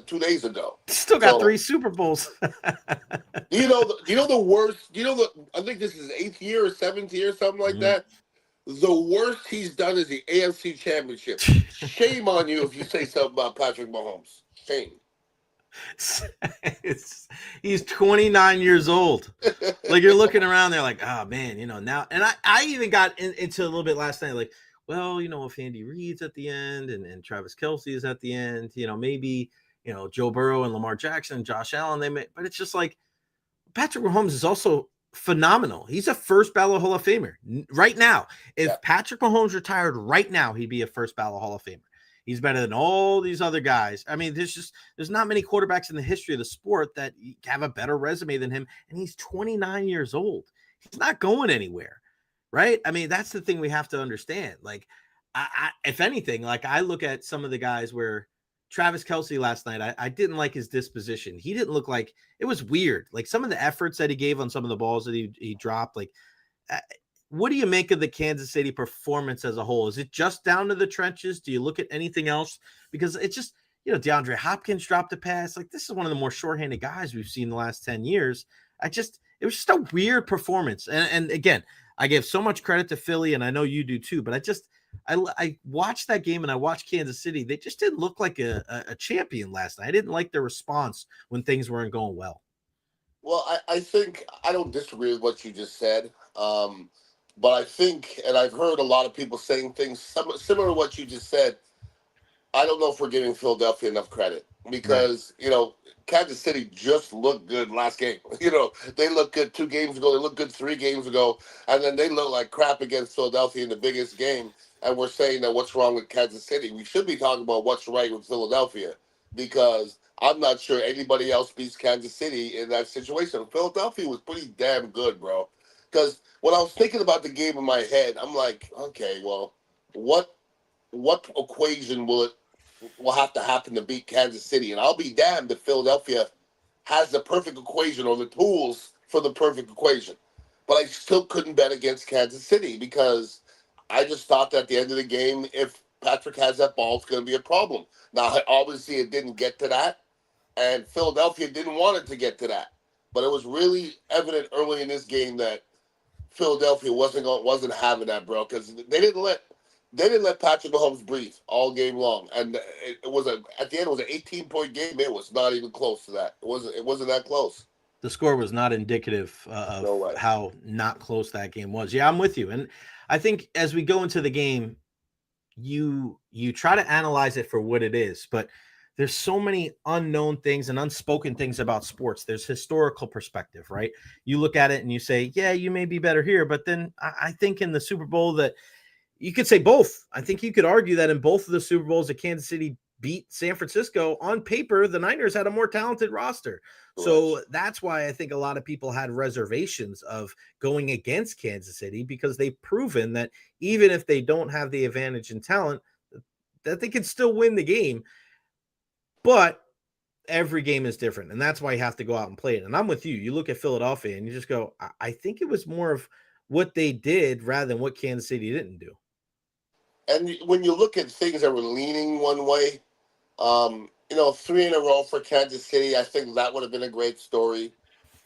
S3: 2 days ago.
S2: Still got 3 Super Bowls.
S3: The worst? I think this is 8th year or 7th year, something like that. The worst he's done is the AFC Championship. Shame on you if you say something about Patrick Mahomes. Shame.
S2: He's 29 years old. Like, you're looking around there like, oh, man, now. And I even got into a little bit last night, like, well, if Andy Reid's at the end and Travis Kelce is at the end, maybe, Joe Burrow and Lamar Jackson, Josh Allen, but it's just like Patrick Mahomes is also phenomenal. He's a first ballot Hall of Famer right now. If Patrick Mahomes retired right now, he'd be a first ballot Hall of Famer. He's better than all these other guys. I mean, there's not many quarterbacks in the history of the sport that have a better resume than him. And he's 29 years old. He's not going anywhere. Right. I mean, that's the thing we have to understand. Like, I if anything, like I look at some of the guys where Travis Kelce last night, I didn't like his disposition. He didn't look like it was weird. Like some of the efforts that he gave on some of the balls that he dropped. Like, what do you make of the Kansas City performance as a whole? Is it just down to the trenches? Do you look at anything else? Because it's just, DeAndre Hopkins dropped a pass. Like, this is one of the more shorthanded guys we've seen in the last 10 years. It was just a weird performance. And again, I give so much credit to Philly, and I know you do too, but I watched that game and I watched Kansas City. They just didn't look like a champion last night. I didn't like their response when things weren't going well.
S3: Well, I think I don't disagree with what you just said. But I think, and I've heard a lot of people saying things similar to what you just said. I don't know if we're giving Philadelphia enough credit because, Kansas City just looked good last game. They looked good 2 games ago. They looked good 3 games ago. And then they looked like crap against Philadelphia in the biggest game. And we're saying that what's wrong with Kansas City? We should be talking about what's right with Philadelphia because I'm not sure anybody else beats Kansas City in that situation. Philadelphia was pretty damn good, bro. Because when I was thinking about the game in my head, I'm like, okay, well, what equation will have to happen to beat Kansas City? And I'll be damned if Philadelphia has the perfect equation or the tools for the perfect equation. But I still couldn't bet against Kansas City because I just thought that at the end of the game, if Patrick has that ball, it's going to be a problem. Now, obviously, it didn't get to that, and Philadelphia didn't want it to get to that. But it was really evident early in this game that Philadelphia wasn't having that, bro, because they didn't let Patrick Mahomes breathe all game long, and at the end it was an 18-point game. It was not even close to that. It wasn't that close.
S2: The score was not indicative of how not close that game was. Yeah, I'm with you, and I think as we go into the game, you try to analyze it for what it is, but there's so many unknown things and unspoken things about sports. There's historical perspective, right? You look at it and you say, yeah, you may be better here, but then I think in the Super Bowl that you could say both. I think you could argue that in both of the Super Bowls that Kansas City beat San Francisco, on paper, the Niners had a more talented roster. So that's why I think a lot of people had reservations of going against Kansas City because they've proven that even if they don't have the advantage in talent, that they can still win the game. But every game is different, and that's why you have to go out and play it. And I'm with you. You look at Philadelphia and you just go, I think it was more of what they did rather than what Kansas City didn't do.
S3: And when you look at things that were leaning one way, 3 in a row for Kansas City, I think that would have been a great story.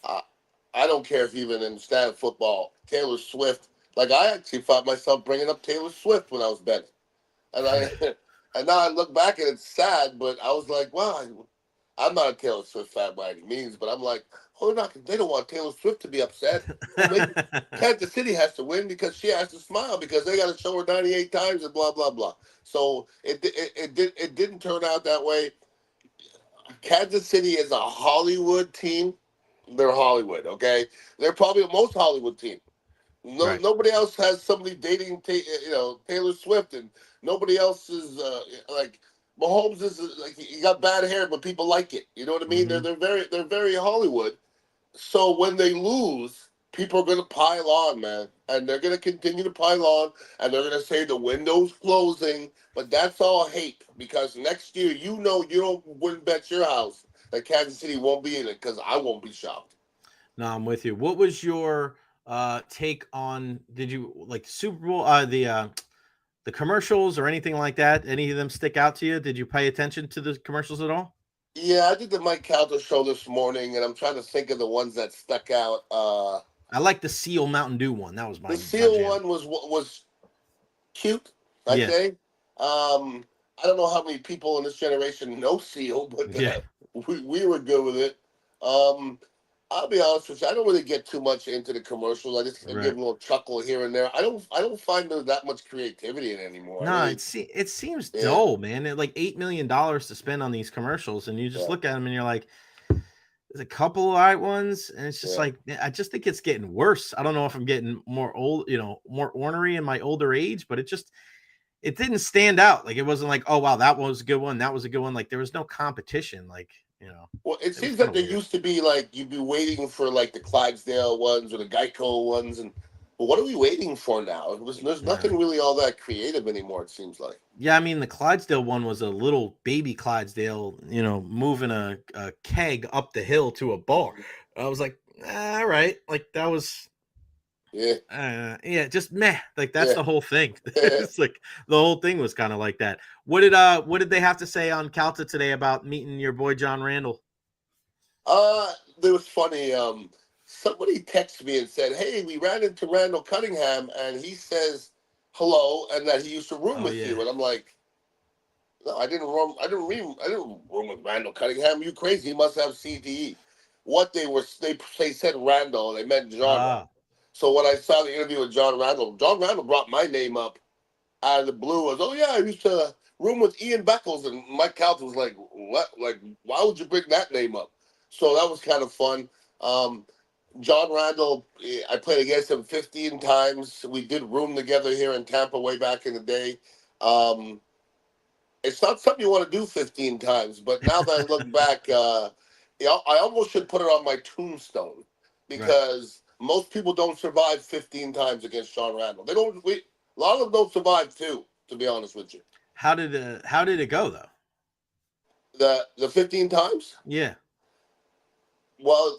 S3: I don't care if you even understand football. Taylor Swift, I actually found myself bringing up Taylor Swift when I was betting. And and now I look back and it's sad, but I was like, wow, I'm not a Taylor Swift fan by any means, but I'm like, they don't want Taylor Swift to be upset. Kansas City has to win because she has to smile because they got to show her 98 times and blah, blah, blah. So it didn't turn out that way. Kansas City is a Hollywood team. They're Hollywood, okay? They're probably the most Hollywood team. Nobody else has somebody dating, Taylor Swift, and nobody else is Mahomes is he got bad hair, but people like it. You know what I mean?
S2: Mm-hmm.
S3: They're very Hollywood. So when they lose, people are going to pile on, man, and they're going to continue to pile on, and they're going to say the window's closing. But that's all hate because next year, you wouldn't bet your house that Kansas City won't be in it because I won't be shocked.
S2: No, I'm with you. What was your take on? Did you like Super Bowl? The commercials or anything like that? Any of them stick out to you? Did you pay attention to the commercials at all?
S3: Yeah, I did the Mike Calter show this morning, and I'm trying to think of the ones that stuck out.
S2: I like the Seal Mountain Dew one. That was
S3: the Seal one was cute, I'd say. I don't know how many people in this generation know Seal, but we were good with it. I'll be honest with you. I don't really get too much into the commercials. I just give a little chuckle here and there. I don't find there's that much creativity in it anymore.
S2: No, it seems dull, man. Like $8 million to spend on these commercials, and you just look at them and you're like, there's a couple of right ones, and it's just like I just think it's getting worse. I don't know if I'm getting more more ornery in my older age, but it didn't stand out. Like it wasn't like, oh wow, that was a good one. That was a good one. Like there was no competition. Like.
S3: Well, it seems like there used to be you'd be waiting for the Clydesdale ones or the Geico ones, but what are we waiting for now? There's nothing really all that creative anymore. It seems like.
S2: Yeah, I mean the Clydesdale one was a little baby Clydesdale, moving a keg up the hill to a bar. I was like, all right, like that was. Just meh. Like that's the whole thing. It's like the whole thing was kind of like that. What did they have to say on Calta today about meeting your boy John Randall?
S3: It was funny. Somebody texted me and said, "Hey, we ran into Randall Cunningham, and he says hello, and that he used to room
S2: Oh
S3: with
S2: yeah.
S3: you. And I'm like, no, I didn't room. I didn't room with Randall Cunningham. You crazy? He must have CTE. What they said Randall. They meant John Randall.
S2: Ah.
S3: So when I saw the interview with John Randall brought my name up out of the blue. As, oh yeah, I used to room with Ian Beckles, and Mike Calton was like, what? Like, why would you bring that name up? So that was kind of fun. Um, John Randall, I played against him 15 times. We did room together here in Tampa way back in the day. Um, it's not something you want to do 15 times, but now that I look back, I almost should put it on my tombstone
S2: Right.
S3: because most people don't survive 15 times against John Randall. They don't. A lot of them don't survive too, to be honest with you.
S2: How did it go though?
S3: The 15 times.
S2: Yeah.
S3: Well,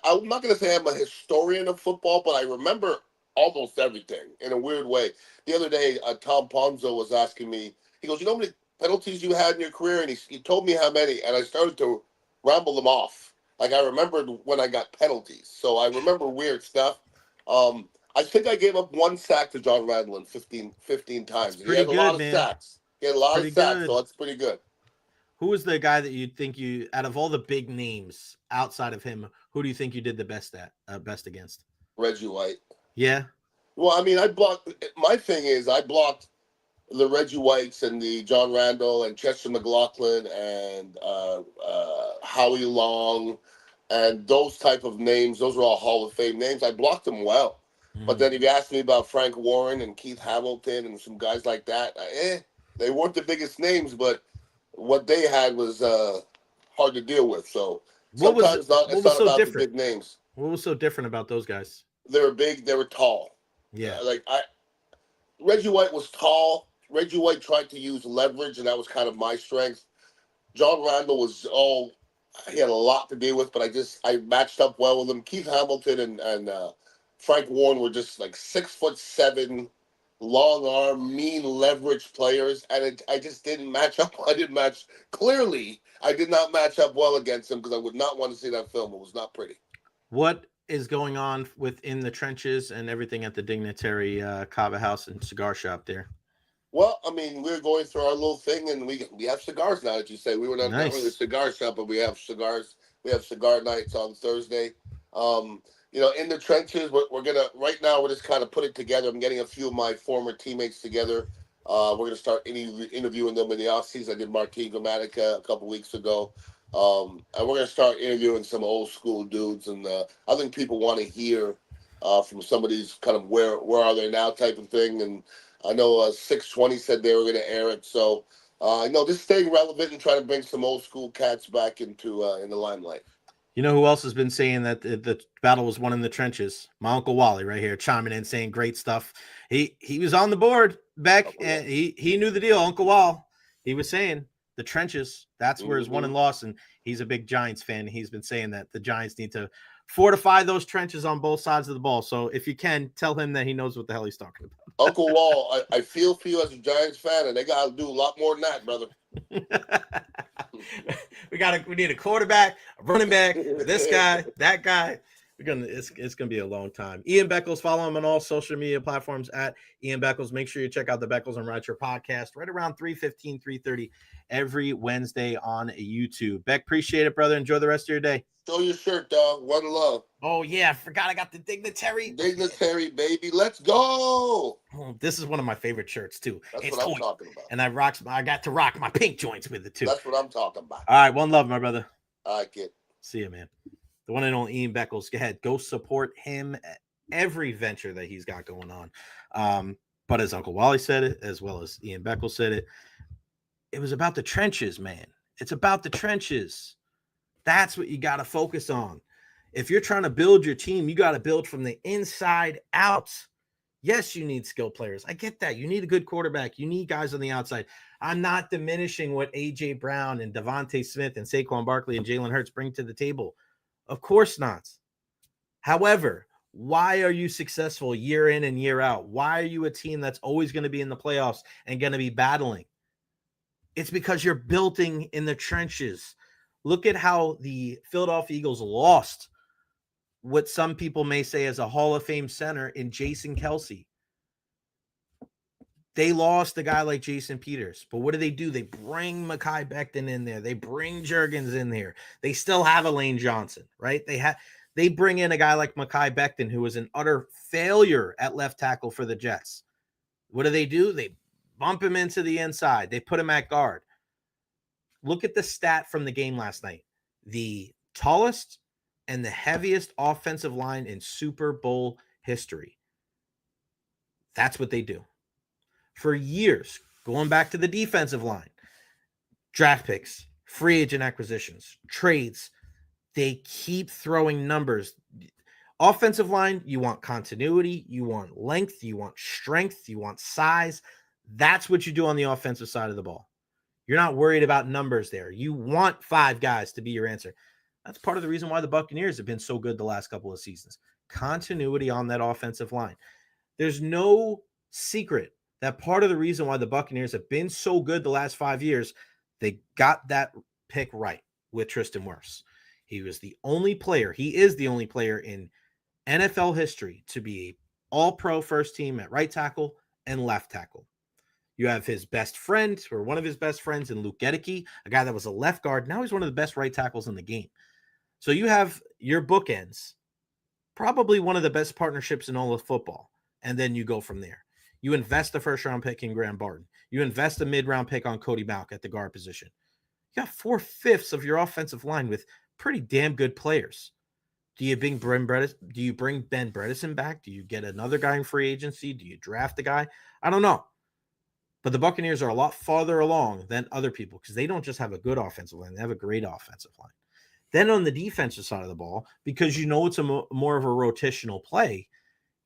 S3: I'm not going to say I'm a historian of football, but I remember almost everything in a weird way. The other day, Tom Ponzo was asking me, he goes, you know how many penalties you had in your career? And he told me how many, and I started to ramble them off. Like, I remembered when I got penalties. So I remember weird stuff. I think I gave up one sack to John Randall in 15
S2: That's
S3: times. He
S2: pretty
S3: had a lot
S2: good,
S3: of
S2: man.
S3: sacks. He had a lot of
S2: Pretty
S3: sacks, so
S2: good.
S3: that's pretty good.
S2: Who was the guy that you think out of all the big names outside of him, who do you think you did the best against?
S3: Reggie White.
S2: Yeah.
S3: Well, I mean, my thing is, I blocked the Reggie Whites and the John Randall and Chester McLaughlin and Howie Long and those type of names. Those are all Hall of Fame names. I blocked them well. But then if you ask me about Frank Warren and Keith Hamilton and some guys like that, they weren't the biggest names, but what they had was hard to deal with. So
S2: What was
S3: sometimes
S2: what
S3: it's
S2: was
S3: not
S2: so
S3: about the
S2: different?
S3: big names.
S2: What was so different about those guys?
S3: They were big. They were tall.
S2: Yeah.
S3: Reggie White was tall. Reggie White tried to use leverage, and that was kind of my strength. John Randall was he had a lot to deal with, but I matched up well with him. Keith Hamilton and Frank Warren were just like 6'7", long arm, mean leverage players, and I just didn't match up. I didn't match clearly. I did not match up well against them because I would not want to see that film. It was not pretty.
S2: What is going on within the trenches and everything at the Dignitary Kava House and Cigar Shop there?
S3: Well, I mean, we're going through our little thing, and we have cigars now. That you say we were not really a cigar shop, but we have cigars. We have cigar nights on Thursday. In the trenches, we're gonna right now. We're just kind of putting together. I'm getting a few of my former teammates together. We're gonna start interviewing them in the off season. I did Martin Gramatica a couple weeks ago, and we're gonna start interviewing some old school dudes. And I think people want to hear from some of these kind of where are they now type of thing. And I know 620 said they were going to air it. So, just staying relevant and trying to bring some old school cats back into in the limelight.
S2: You know who else has been saying that the battle was won in the trenches? My Uncle Wally right here chiming in saying great stuff. He was on the board, Beck, and he knew the deal. Uncle Wall, he was saying the trenches, that's where it's won and lost. And he's a big Giants fan. He's been saying that the Giants need to fortify those trenches on both sides of the ball. So if you can, tell him that he knows what the hell he's talking about.
S3: Uncle Wall, I feel for you as a Giants fan, and they got to do a lot more than that, brother.
S2: we need a quarterback, a running back, this guy, that guy. It's gonna be a long time. Ian Beckles, follow him on all social media platforms at Ian Beckles. Make sure you check out the Beckles and Recher podcast right around 3:15, 3:30 every Wednesday on YouTube. Beck, appreciate it, brother. Enjoy the rest of your day.
S3: Show your shirt, dog. One love.
S2: Oh yeah, I forgot I got the Dignitary.
S3: Dignitary, baby. Let's go.
S2: Oh, this is one of my favorite shirts too.
S3: That's what I'm talking about.
S2: And I got to rock my pink joints with it too.
S3: That's what I'm talking about.
S2: All right, one love, my brother.
S3: All right, kid.
S2: See you, man. The one and only Ian Beckles. Go ahead. Go support him every venture that he's got going on. But as Uncle Wally said it, as well as Ian Beckles said it, it was about the trenches, man. It's about the trenches. That's what you got to focus on. If you're trying to build your team, you got to build from the inside out. Yes, you need skill players. I get that. You need a good quarterback. You need guys on the outside. I'm not diminishing what A.J. Brown and Devontae Smith and Saquon Barkley and Jalen Hurts bring to the table. Of course not. However, why are you successful year in and year out? Why are you a team that's always going to be in the playoffs and going to be battling? It's because you're building in the trenches. Look at how the Philadelphia Eagles lost what some people may say is a Hall of Fame center in Jason Kelce. They lost a guy like Jason Peters, but what do? They bring Mekhi Becton in there. They bring Juergens in there. They still have a Lane Johnson, right? They bring in a guy like Mekhi Becton, who was an utter failure at left tackle for the Jets. What do? They bump him into the inside. They put him at guard. Look at the stat from the game last night. The tallest and the heaviest offensive line in Super Bowl history. That's what they do. For years, going back to the defensive line, draft picks, free agent acquisitions, trades, they keep throwing numbers. Offensive line, you want continuity, you want length, you want strength, you want size. That's what you do on the offensive side of the ball. You're not worried about numbers there. You want 5 guys to be your answer. That's part of the reason why the Buccaneers have been so good the last couple of seasons. Continuity on that offensive line. There's no secret that part of the reason why the Buccaneers have been so good the last 5 years, they got that pick right with Tristan Wirfs. He is the only player in NFL history to be an all-pro first team at right tackle and left tackle. You have his best friend, or one of his best friends, in Luke Gedeke, a guy that was a left guard. Now he's one of the best right tackles in the game. So you have your bookends, probably one of the best partnerships in all of football, and then you go from there. You invest a first-round pick in Graham Barton. You invest a mid-round pick on Cody Mauch at the guard position. You got 4/5 of your offensive line with pretty damn good players. Do you bring Ben Bredesen back? Do you get another guy in free agency? Do you draft a guy? I don't know. But the Buccaneers are a lot farther along than other people because they don't just have a good offensive line. They have a great offensive line. Then on the defensive side of the ball, because you know it's a more of a rotational play,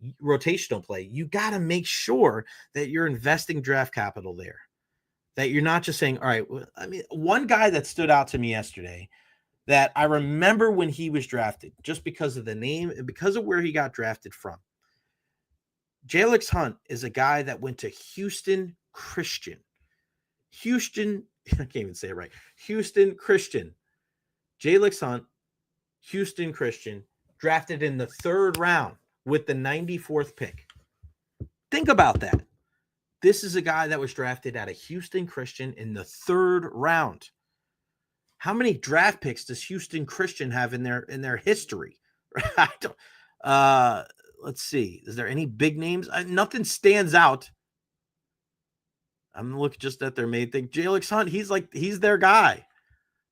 S2: you got to make sure that you're investing draft capital there. That you're not just saying, all right, I mean, one guy that stood out to me yesterday that I remember when he was drafted, just because of the name and because of where he got drafted from. Jalix Hunt is a guy that went to Houston Christian. I can't even say it right. Houston Christian. Jalix Hunt, Houston Christian, drafted in the 3rd round with the 94th pick. Think about that. This is a guy that was drafted out of Houston Christian in the 3rd round. How many draft picks does Houston Christian have in their history? I don't. Let's see. Is there any big names? Nothing stands out. I'm looking just at their main thing. Jalix Hunt, he's their guy,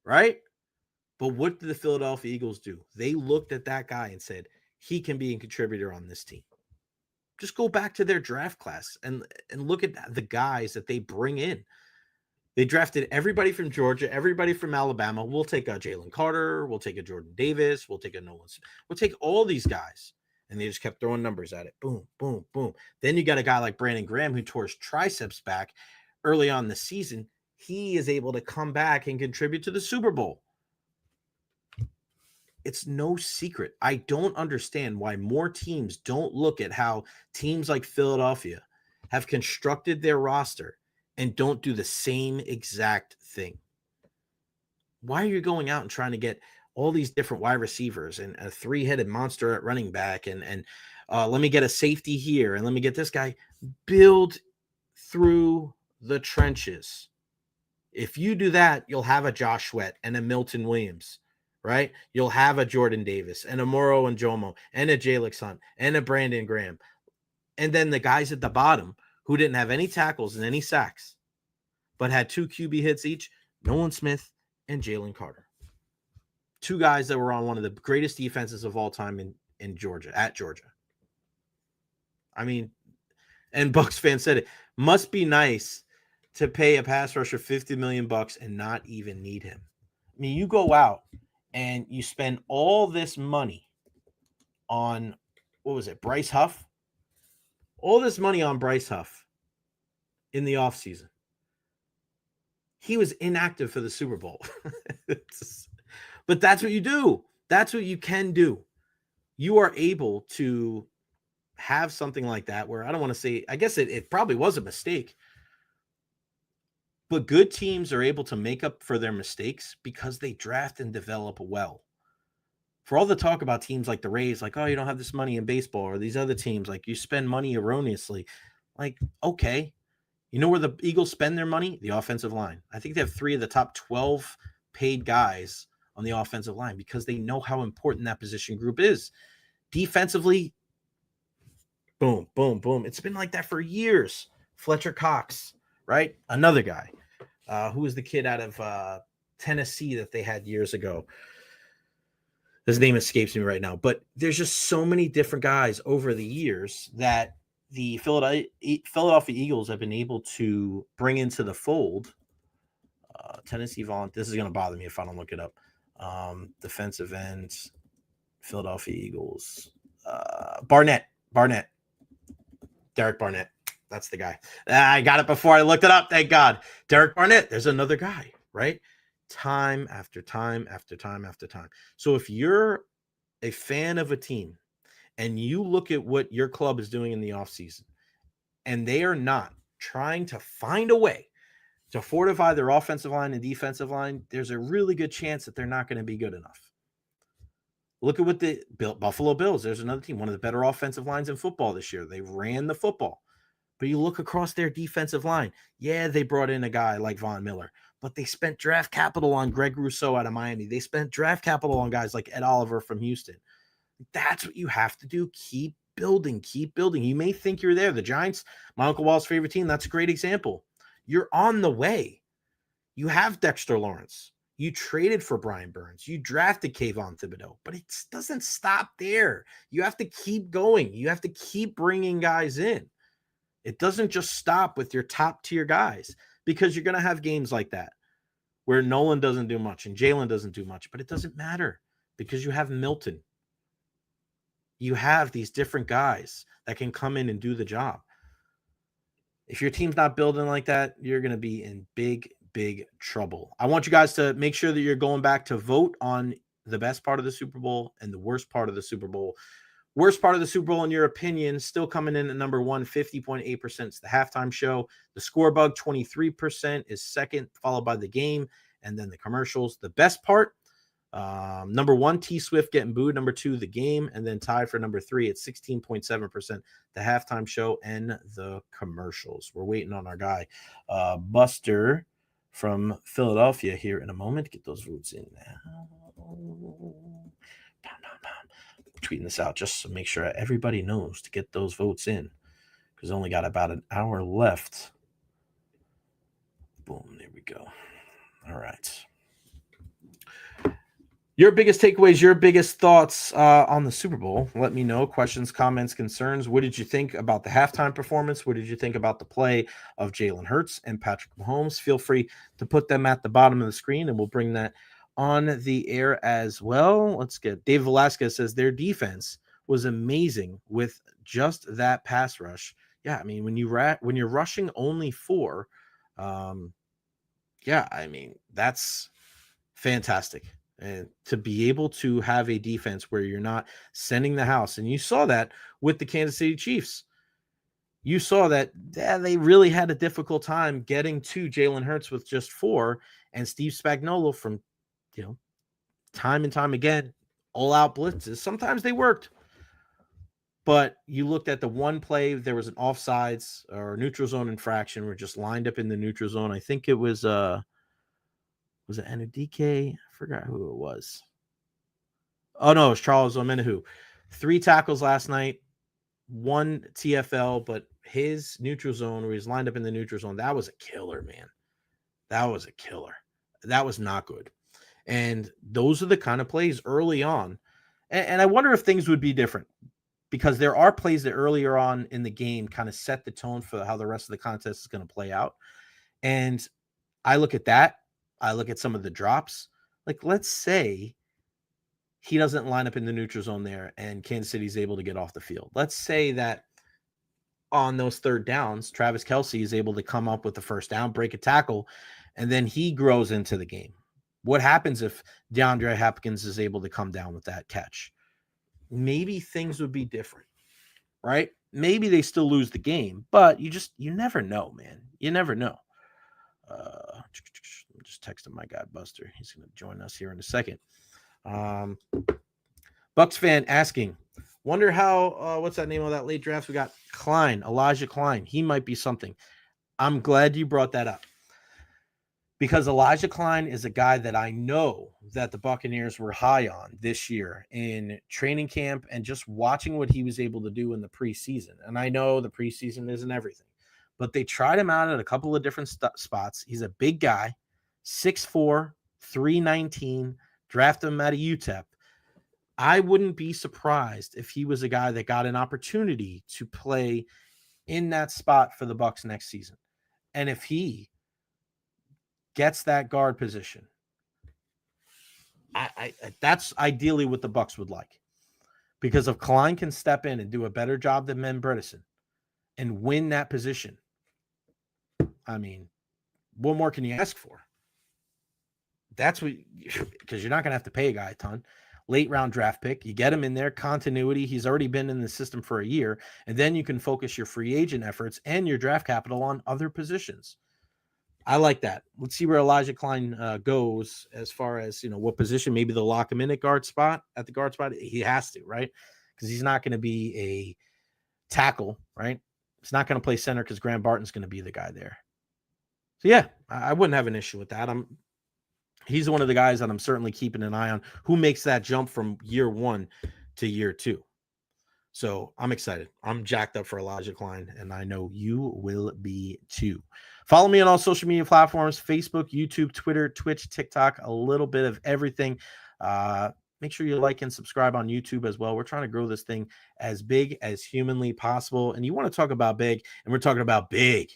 S2: right? But what did the Philadelphia Eagles do? They looked at that guy and said, he can be a contributor on this team. Just go back to their draft class and look at the guys that they bring in. They drafted everybody from Georgia, everybody from Alabama. We'll take a Jalen Carter. We'll take a Jordan Davis. We'll take a Nolan. We'll take all these guys. And they just kept throwing numbers at it. Boom, boom, boom. Then you got a guy like Brandon Graham who tore his triceps back early on in the season. He is able to come back and contribute to the Super Bowl. It's no secret. I don't understand why more teams don't look at how teams like Philadelphia have constructed their roster and don't do the same exact thing. Why are you going out and trying to get all these different wide receivers and a 3-headed monster at running back and let me get a safety here and let me get this guy? Build through the trenches. If you do that, you'll have a Josh Sweat and a Milton Williams, right? You'll have a Jordan Davis and a Moro and Jomo and a Jalix Hunt and a Brandon Graham. And then the guys at the bottom who didn't have any tackles and any sacks, but had 2 QB hits each, Nolan Smith and Jalen Carter. 2 guys that were on one of the greatest defenses of all time in Georgia, at Georgia. I mean, and Bucs fans said it, must be nice to pay a pass rusher $50 million and not even need him. I mean, you go out and you spend all this money on, Bryce Huff? All this money on Bryce Huff in the offseason. He was inactive for the Super Bowl. But that's what you do. That's what you can do. You are able to have something like that where I don't want to say, I guess it probably was a mistake. But good teams are able to make up for their mistakes because they draft and develop well. For all the talk about teams like the Rays, like, oh, you don't have this money in baseball, or these other teams, like you spend money erroneously. Like, okay, You know where the Eagles spend their money? The offensive line. I think they have 3 of the top 12 paid guys on the offensive line because they know how important that position group is. Defensively, boom, boom, boom. It's been like that for years. Fletcher Cox, right? Another guy. Who was the kid out of Tennessee that they had years ago? His name escapes me right now. But there's just so many different guys over the years that the Philadelphia Eagles have been able to bring into the fold. Tennessee Volunteers. This is going to bother me if I don't look it up. Defensive ends, Philadelphia Eagles. Barnett. Derek Barnett. That's the guy. I got it before I looked it up. Thank God. Derek Barnett. There's another guy, right? Time after time after time after time. So if you're a fan of a team and you look at what your club is doing in the offseason and they are not trying to find a way to fortify their offensive line and defensive line, there's a really good chance that they're not going to be good enough. Look at what the Buffalo Bills, there's another team, one of the better offensive lines in football this year. They ran the football. But you look across their defensive line. Yeah, they brought in a guy like Von Miller, but they spent draft capital on Greg Rousseau out of Miami. They spent draft capital on guys like Ed Oliver from Houston. That's what you have to do. Keep building, keep building. You may think you're there. The Giants, my Uncle Walt's favorite team, that's a great example. You're on the way. You have Dexter Lawrence. You traded for Brian Burns. You drafted Kayvon Thibodeau, but it doesn't stop there. You have to keep going. You have to keep bringing guys in. It doesn't just stop with your top tier guys because you're going to have games like that where Nolan doesn't do much and Jalen doesn't do much, but it doesn't matter because you have Milton. You have these different guys that can come in and do the job. If your team's not building like that, you're going to be in big trouble. I want you guys to make sure that you're going back to vote on the best part of the Super Bowl and the worst part of the Super Bowl. Worst part of the Super Bowl, in your opinion, still coming in at number 1, 50.8%. It's the halftime show. The score bug, 23%, is second, followed by the game, and then the commercials. The best part, number 1, T Swift getting booed. Number 2, the game, and then tied for number 3 at 16.7%. The halftime show and the commercials. We're waiting on our guy, Buster from Philadelphia here in a moment. Get those votes in now. Tweeting this out just to make sure everybody knows to get those votes in because only got about an hour left. Boom, there we go. All right. Your biggest takeaways, your biggest thoughts on the Super Bowl. Let me know. Questions, comments, concerns. What did you think about the halftime performance? What did you think about the play of Jalen Hurts and Patrick Mahomes? Feel free to put them at the bottom of the screen, and we'll bring that on the air as well. Let's get Dave Velasquez says their defense was amazing with just that pass rush. Yeah, I mean, when you're rushing only 4, yeah, I mean, that's fantastic. And to be able to have a defense where you're not sending the house, and you saw that with the Kansas City Chiefs. You saw that they really had a difficult time getting to Jalen Hurts with just 4, and Steve Spagnuolo from time and time again, all out blitzes. Sometimes they worked, but you looked at the one play, there was an offsides or neutral zone infraction. We're just lined up in the neutral zone. I think it was it Anudike? I forgot who it was. Oh no, it was Charles Omenihu. 3 tackles last night, 1 TFL, but his neutral zone where he's lined up in the neutral zone, that was a killer, man. That was a killer. That was not good. And those are the kind of plays early on. And I wonder if things would be different because there are plays that earlier on in the game kind of set the tone for how the rest of the contest is going to play out. And I look at that. I look at some of the drops. Like, let's say he doesn't line up in the neutral zone there and Kansas City's able to get off the field. Let's say that on those third downs, Travis Kelce is able to come up with the first down, break a tackle, and then he grows into the game. What happens if DeAndre Hopkins is able to come down with that catch? Maybe things would be different, right? Maybe they still lose the game, but you never know, man. You never know. I'm just texting my guy, Buster. He's going to join us here in a second. Bucks fan asking, wonder how, what's that name of that late draft? We got Elijah Klein. He might be something. I'm glad you brought that up because Elijah Klein is a guy that I know that the Buccaneers were high on this year in training camp and just watching what he was able to do in the preseason. And I know the preseason isn't everything, but they tried him out at a couple of different spots. He's a big guy, 6'4", 319, drafted him out of UTEP. I wouldn't be surprised if he was a guy that got an opportunity to play in that spot for the Bucs next season. And if he gets that guard position, I that's ideally what the Bucs would like. Because if Klein can step in and do a better job than Men Bredesen and win that position, I mean, what more can you ask for? That's what, because you're not going to have to pay a guy a ton. Late round draft pick, you get him in there, continuity. He's already been in the system for a year, and then you can focus your free agent efforts and your draft capital on other positions. I like that. Let's see where Elijah Klein goes as far as, what position. Maybe they'll lock him in at the guard spot. He has to, right? Because he's not going to be a tackle, right? He's not going to play center because Graham Barton's going to be the guy there. So, yeah, I wouldn't have an issue with that. He's one of the guys that I'm certainly keeping an eye on who makes that jump from year 1 to year 2. So I'm excited. I'm jacked up for Elijah Klein, and I know you will be too. Follow me on all social media platforms, Facebook, YouTube, Twitter, Twitch, TikTok, a little bit of everything. Make sure you like and subscribe on YouTube as well. We're trying to grow this thing as big as humanly possible. And you want to talk about big, and we're talking about big.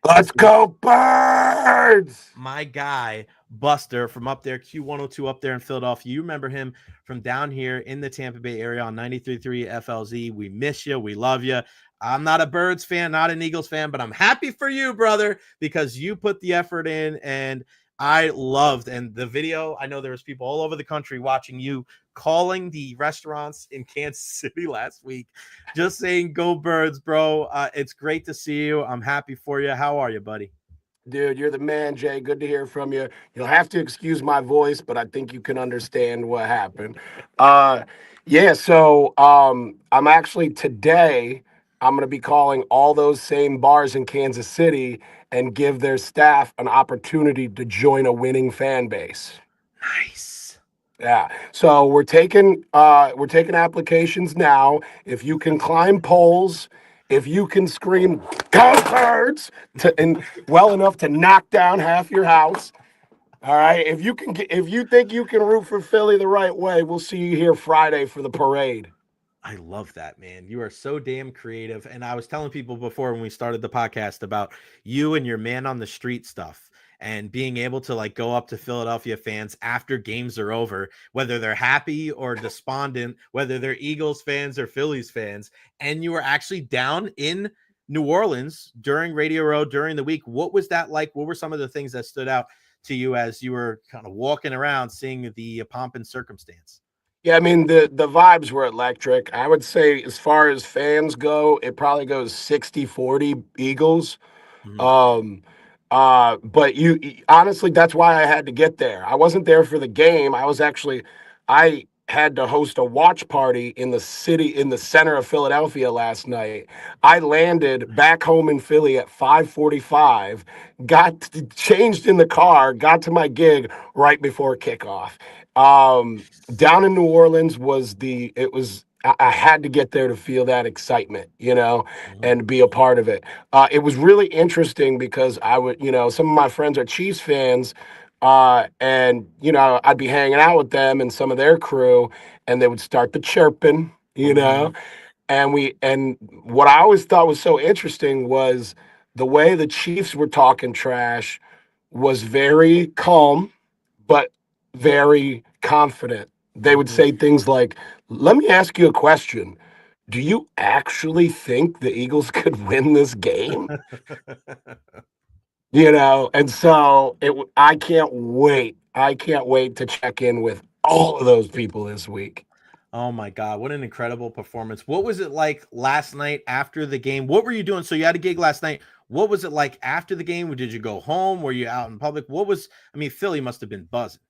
S4: Let's go, Birds!
S2: My guy, Buster, from up there, Q102 up there in Philadelphia. You remember him from down here in the Tampa Bay area on 93.3 FLZ. We miss you. We love you. I'm not a Birds fan, not an Eagles fan, but I'm happy for you, brother, because you put the effort in, and I loved. And the video, I know there was people all over the country watching you calling the restaurants in Kansas City last week, just saying, go Birds, bro. It's great to see you. I'm happy for you. How are you, buddy?
S4: Dude, you're the man, Jay. Good to hear from you. You'll have to excuse my voice, but I think you can understand what happened. I'm actually today, I'm going to be calling all those same bars in Kansas City and give their staff an opportunity to join a winning fan base.
S2: Nice.
S4: Yeah. So we're taking applications now. If you can climb poles, if you can scream "Go Birds" and well enough to knock down half your house. All right. If you think you can root for Philly the right way, we'll see you here Friday for the parade.
S2: I love that, man. You are so damn creative. And I was telling people before when we started the podcast about you and your man on the street stuff and being able to go up to Philadelphia fans after games are over, whether they're happy or despondent, whether they're Eagles fans or Phillies fans. And you were actually down in New Orleans during Radio Row during the week. What was that like? What were some of the things that stood out to you as you were kind of walking around seeing the pomp and circumstance?
S4: Yeah, I mean, the vibes were electric. I would say as far as fans go, it probably goes 60-40 Eagles.
S2: Mm-hmm.
S4: But honestly, that's why I had to get there. I wasn't there for the game. I had to host a watch party in the center of Philadelphia last night. I landed back home in Philly at 5:45, changed in the car, got to my gig right before kickoff. Down in New Orleans I had to get there to feel that excitement, and be a part of it. It was really interesting because some of my friends are Chiefs fans, and I'd be hanging out with them and some of their crew, and they would start the chirping, and what I always thought was so interesting was the way the Chiefs were talking trash was very calm, but very confident. They would say things like, "Let me ask you a question. Do you actually think the Eagles could win this game?" And so I can't wait. I can't wait to check in with all of those people this week.
S2: Oh my God, what an incredible performance. What was it like last night after the game? What were you doing? So you had a gig last night. What was it like after the game? Did you go home? Were you out in public? Philly must have been buzzing.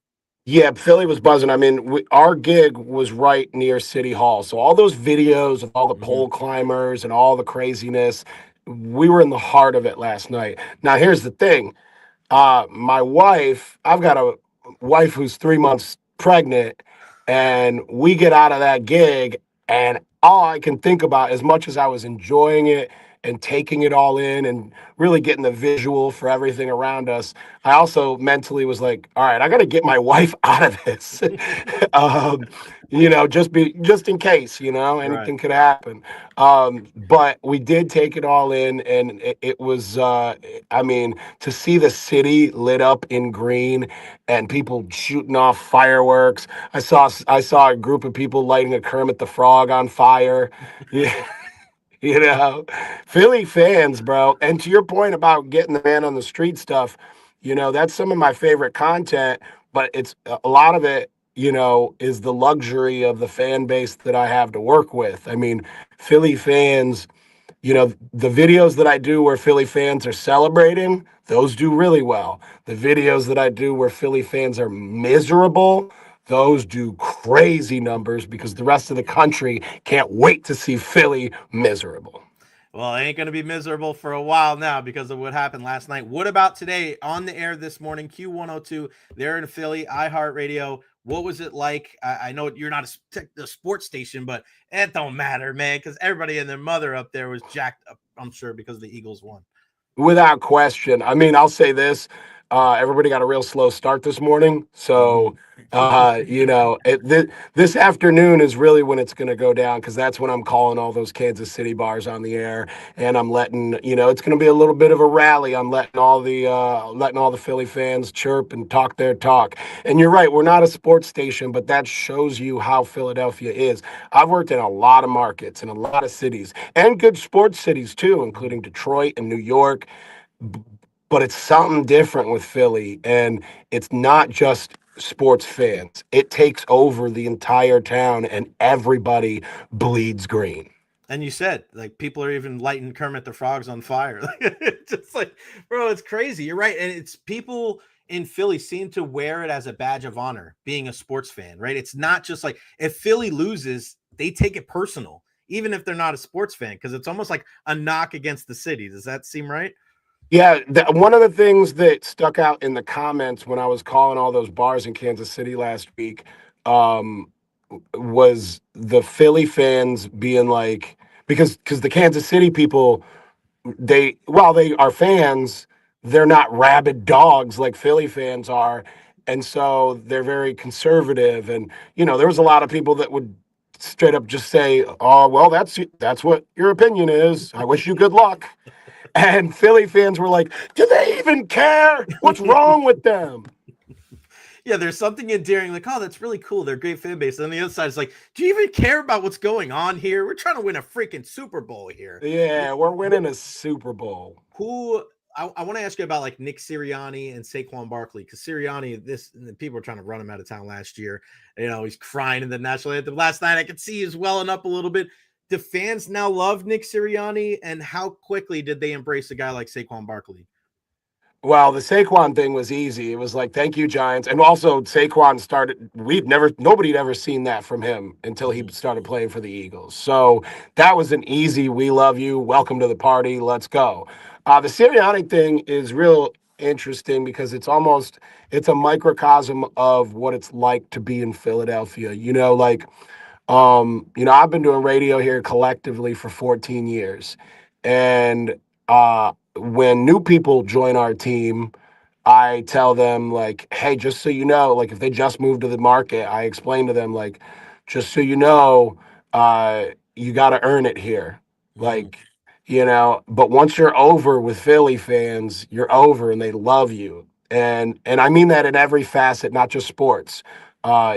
S4: Yeah, Philly was buzzing. I mean, our gig was right near City Hall. So all those videos of all the
S2: Mhm.
S4: pole climbers and all the craziness, we were in the heart of it last night. Now, here's the thing. My wife, I've got a wife who's 3 months pregnant, and we get out of that gig, and all I can think about, as much as I was enjoying it and taking it all in and really getting the visual for everything around us, I also mentally was like, all right, I got to get my wife out of this. um, just in case,
S2: Right.
S4: anything could happen. But we did take it all in, and it was, I mean, to see the city lit up in green and people shooting off fireworks. I saw a group of people lighting a Kermit the Frog on fire. Yeah. You know, Philly fans, bro. And to your point about getting the man on the street stuff, that's some of my favorite content, but it's a lot of it, is the luxury of the fan base that I have to work with. I mean, Philly fans, the videos that I do where Philly fans are celebrating, those do really well. The videos that I do where Philly fans are miserable, those do crazy numbers because the rest of the country can't wait to see Philly miserable.
S2: Well, it ain't going to be miserable for a while now because of what happened last night. What about today on the air this morning? Q102, they're in Philly, iHeartRadio. What was it like? I know you're not a sports station, but it don't matter, man, because everybody and their mother up there was jacked up, I'm sure, because the Eagles won.
S4: Without question. I mean, I'll say this. Everybody got a real slow start this morning. So, this afternoon is really when it's going to go down because that's when I'm calling all those Kansas City bars on the air, and I'm letting, it's going to be a little bit of a rally. I'm letting all the Philly fans chirp and talk their talk. And you're right, we're not a sports station, but that shows you how Philadelphia is. I've worked in a lot of markets in a lot of cities and good sports cities too, including Detroit and New York. But it's something different with Philly, and it's not just sports fans. It takes over the entire town, and everybody bleeds green.
S2: And you said, like, people are even lighting Kermit the Frogs on fire. It's just like, bro, it's crazy. You're right. And it's people in Philly seem to wear it as a badge of honor, being a sports fan, right? It's not just like if Philly loses, they take it personal, even if they're not a sports fan, because it's almost like a knock against the city. Does that seem right?
S4: Yeah, one of the things that stuck out in the comments when I was calling all those bars in Kansas City last week um, was the Philly fans being like, because the Kansas City people, while they are fans, they're not rabid dogs like Philly fans are, and so they're very conservative. And there was a lot of people that would straight up just say, "Oh, well, that's what your opinion is. I wish you good luck." And Philly fans were like, "Do they even care? What's wrong with them?"
S2: Yeah, there's something endearing, like, oh, that's really cool. They're a great fan base. And on the other side, it's like, do you even care about what's going on here? We're trying to win a freaking Super Bowl here.
S4: Yeah, we're winning a Super Bowl.
S2: Who I want to ask you about, like, Nick Sirianni and Saquon Barkley, because Sirianni, the people were trying to run him out of town last year. He's crying in the national anthem last night. I could see he's welling up a little bit. Do fans now love Nick Sirianni, and how quickly did they embrace a guy like Saquon Barkley?
S4: Well, the Saquon thing was easy. It was like, "Thank you, Giants." And also Saquon started, nobody'd ever seen that from him until he started playing for the Eagles. So that was an easy, "We love you. Welcome to the party. Let's go." The Sirianni thing is real interesting because it's a microcosm of what it's like to be in Philadelphia. I've been doing radio here collectively for 14 years. And when new people join our team, I tell them, like, "Hey, just so you know, like, if they just moved to the market, I explain to them, like, just so you know, you got to earn it here."
S2: Mm-hmm.
S4: Like, but once you're over with Philly fans, you're over and they love you. And I mean that in every facet, not just sports,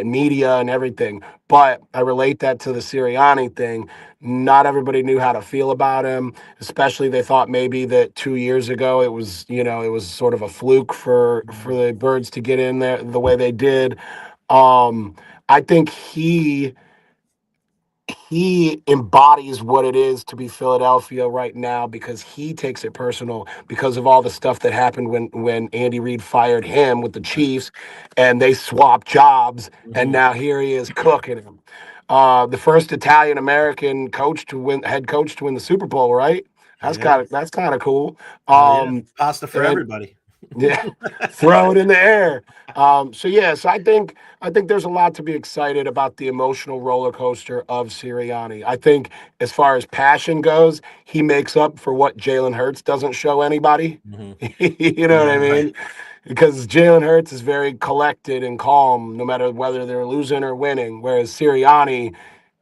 S4: media and everything. But I relate that to the Sirianni thing. Not everybody knew how to feel about him, especially they thought maybe that 2 years ago it was sort of a fluke for the Birds to get in there the way they did. I think he he embodies what it is to be Philadelphia right now because he takes it personal because of all the stuff that happened when Andy Reid fired him with the
S2: Right.
S4: Chiefs and they swapped jobs and
S2: Mhm.
S4: now here he is cooking him. The first Italian American head coach to win the Super Bowl, right?
S2: Yeah.
S4: That's kind of cool.
S2: Hell yeah.
S4: Um,
S2: Pasta for
S4: and
S2: everybody.
S4: yeah, throw it in the air. So I think there's a lot to be excited about the emotional roller coaster of Sirianni. I think as far as passion goes, he makes up for what Jalen Hurts doesn't show anybody.
S2: Mhm.
S4: You know what I
S2: Yeah, right.
S4: mean? Because Jalen Hurts is very collected and calm, no matter whether they're losing or winning. Whereas Sirianni,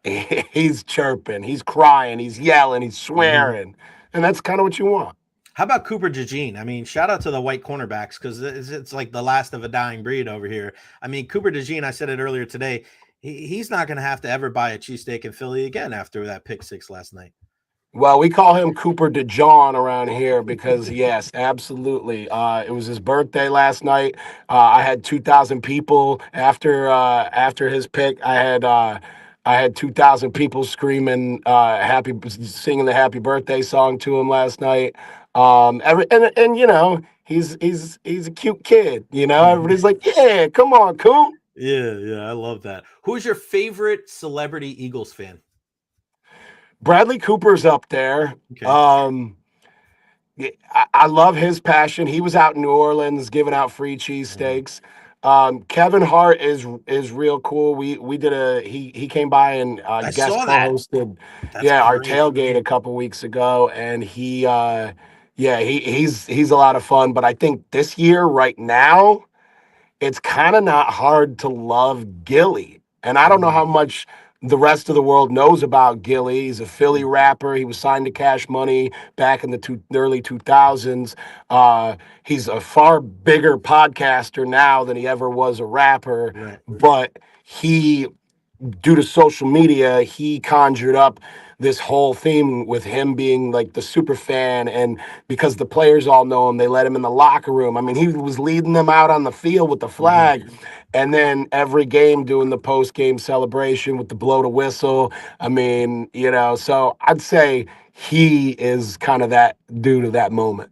S4: he's chirping, he's crying, he's yelling, he's
S2: Mhm.
S4: swearing, and that's kind of what you want.
S2: How about Cooper DeJean? I mean, shout out to the white cornerbacks because it's like the last of a dying breed over here. I mean, Cooper DeJean, I said it earlier today, he's not going to have to ever buy a cheesesteak in Philly again after that pick six last night.
S4: Well, we call him Cooper DeJohn around here because, yes, absolutely. It was his birthday last night. I had 2,000 people after his pick. I had 2,000 people screaming singing the happy birthday song to him last night. And you know he's a cute kid. You know
S2: Mhm.
S4: everybody's like, yeah, come on, Coop.
S2: Yeah, I love that. Who's your favorite celebrity Eagles fan?
S4: Bradley Cooper's up there.
S2: Okay.
S4: Um, Yeah, I love his passion. He was out in New Orleans giving out free
S2: Mhm.
S4: cheesesteaks. Kevin Hart is real cool. We did he came by and
S2: I
S4: guest
S2: saw that.
S4: co-hosted,
S2: That's
S4: yeah, our
S2: great.
S4: tailgate a couple weeks ago, and he's a lot of fun. But I think this year right now it's kind of not hard to love Gilly. And I don't know
S2: Mhm.
S4: how much the rest of the world knows about Gilly. He's a Philly rapper. He was signed to Cash Money back in the early 2000s. He's a far bigger podcaster now than he ever was a rapper.
S2: Right.
S4: But he due to social media, he conjured up this whole theme with him being like the super fan. And because the players all know him, they let him in the locker room. I mean, he was leading them out on the field with the
S2: Mhm.
S4: flag. And then every game doing the post game celebration with the blow to whistle. I mean, so I'd say he is kind of that due to that moment.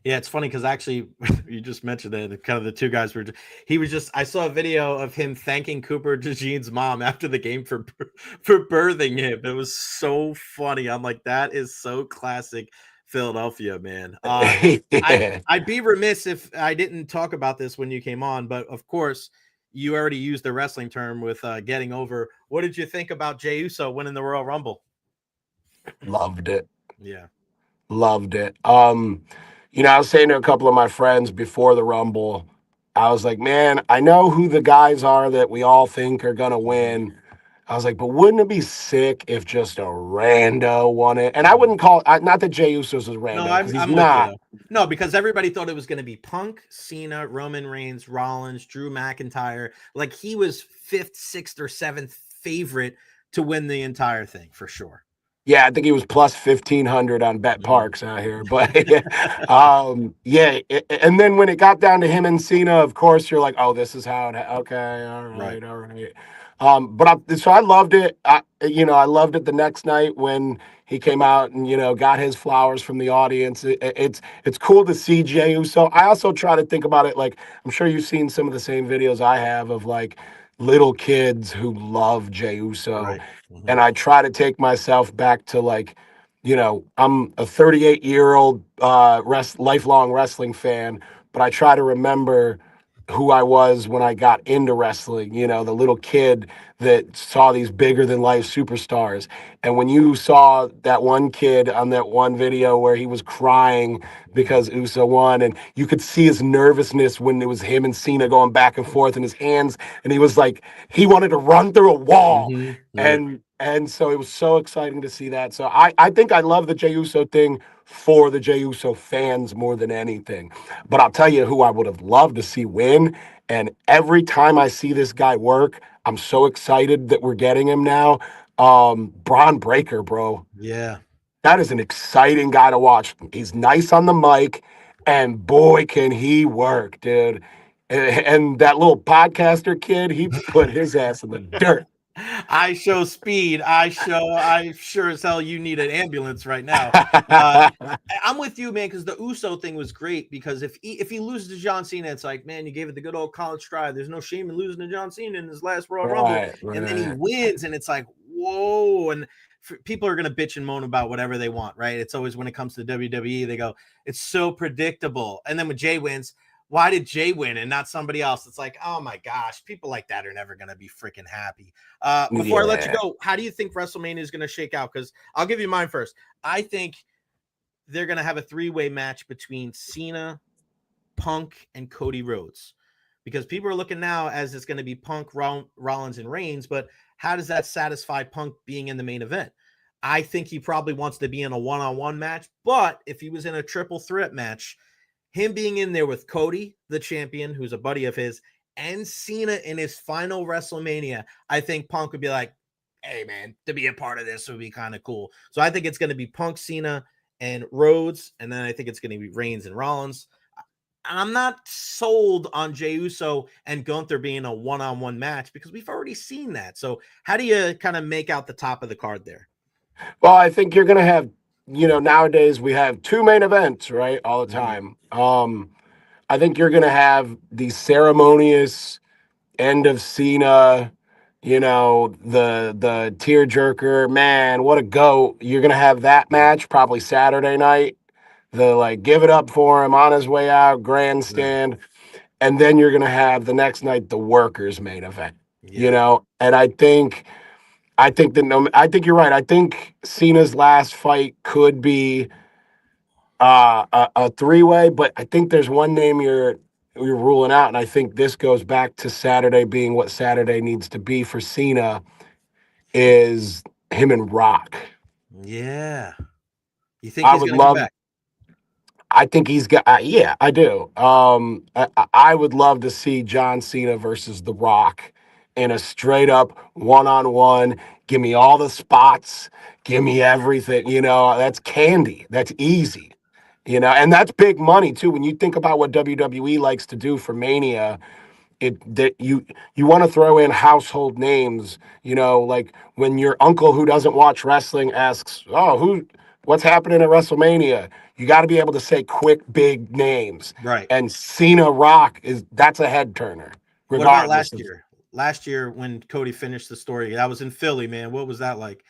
S2: Yeah, it's funny because actually you just mentioned it. Kind of the two guys were. He was just. I saw a video of him thanking Cooper DeJean's mom after the game for birthing him. It was so funny. I'm like, that is so classic Philadelphia, man.
S4: Yeah.
S2: I'd be remiss if I didn't talk about this when you came on, but of course you already used the wrestling term with getting over. What did you think about Jey Uso winning the Royal Rumble?
S4: Loved it.
S2: Yeah.
S4: Loved it. I was saying to a couple of my friends before the Rumble, I was like, man, I know who the guys are that we all think are gonna
S2: Mhm.
S4: win. I was like, but wouldn't it be sick if just a rando won it? And I
S2: Mhm.
S4: wouldn't call not that Jey Uso's a
S2: No,
S4: rando because
S2: I'm
S4: he's
S2: I'm with you
S4: not.
S2: though. No, because everybody thought it was going to be Punk, Cena, Roman Reigns, Rollins, Drew McIntyre. Like he was fifth, sixth, or seventh favorite to win the entire thing for sure.
S4: Yeah, I think he was plus 1,500 on Bet
S2: Mhm.
S4: Parks out here. But and then when it got down to him and Cena, of course, you're like, oh, this is how it. Okay, all
S2: Right.
S4: right, all right. So I loved it. I loved it the next night when he came out and got his flowers from the audience. It's cool to see Jey Uso. I also try to think about it like I'm sure you've seen some of the same videos I have of like little kids who love Jey Uso,
S2: Right. Mhm.
S4: and I try to take myself back to like, I'm a 38-year-old lifelong wrestling fan, but I try to remember who I was when I got into wrestling, the little kid that saw these bigger than life superstars. And when you saw that one kid on that one video where he was crying
S2: Mhm.
S4: because Uso won, and you could see his nervousness when it was him and Cena going back and forth in his hands, and he was like, he wanted to run through a wall.
S2: Mhm. Right.
S4: And so it was so exciting to see that. So I think I love the Jey Uso thing for the Jey Uso fans more than anything. But I'll tell you who I would have loved to see win. And every time I see this guy work, I'm so excited that we're getting him now. Braun Breaker, bro.
S2: Yeah.
S4: That is an exciting guy to watch. He's nice on the mic, and boy, can he work, dude. And that little podcaster kid, he put his ass in the dirt.
S2: I show speed. I sure as hell you need an ambulance right now. I'm with you, man, because the Uso thing was great. Because if he loses to John Cena, it's like, man, you gave it the good old college try. There's no shame in losing to John Cena in his last Royal Rumble, and then he wins, and it's like, whoa. And people are gonna bitch and moan about whatever they want, right? It's always when it comes to WWE, they go, it's so predictable. And then when Jay wins, why did Jay win and not somebody else? It's like, oh my gosh, people like that are never gonna be freaking happy. Before I let you go, how do you think WrestleMania is gonna shake out? Because I'll give you mine first. I think they're going to have a three-way match between Cena, Punk, and Cody Rhodes. Because people are looking now as it's going to be Punk, Rollins, and Reigns, but how does that satisfy Punk being in the main event? I think he probably wants to be in a one-on-one match, but if he was in a triple threat match, him being in there with Cody, the champion, who's a buddy of his, and Cena in his final WrestleMania, I think Punk would be like, hey, man, to be a part of this would be kind of cool. So I think it's going to be Punk, Cena, and Rhodes, and then I think it's going to be Reigns and Rollins. I'm not sold on Jey Uso and Gunther being a one-on-one match because we've already seen that. So how do you kind of make out the top of the card there?
S4: Well, I think you're going to have, nowadays we have two main events, right, all the time. I think you're going to have the ceremonious end of Cena, the tearjerker, man, what a goat. You're going to have that match probably Saturday night. The give it up for him on his way out, grandstand. And then you're going to have the next night the workers main event, and I think you're right. I think Cena's last fight could be a three-way, but I think there's one name you're ruling out, and I think this goes back to Saturday being what Saturday needs to be for Cena is him and Rock.
S2: Yeah. You think he's going to come back?
S4: I think he's got, yeah, I do. I would love to see John Cena versus The Rock in a straight up one-on-one. Give me all the spots. Give me everything. That's candy. That's easy. And that's big money too. When you think about what WWE likes to do for Mania, you want to throw in household names, like when your uncle who doesn't watch wrestling asks, what's happening at WrestleMania? You got to be able to say quick, big names.
S2: Right.
S4: And Cena Rock that's a head turner.
S2: What about last year? Last year when Cody finished the story, that was in Philly, man. What was that like?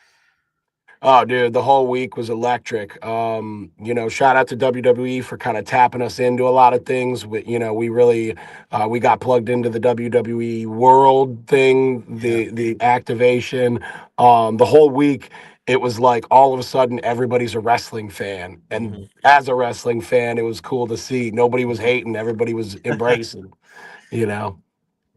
S4: Oh, dude, the whole week was electric. Shout out to WWE for kind of tapping us into a lot of things. We really we got plugged into the WWE World thing, the activation. The whole week, it was like all of a sudden everybody's a wrestling fan. And as a wrestling fan, it was cool to see. Nobody was hating. Everybody was embracing,
S2: Yeah,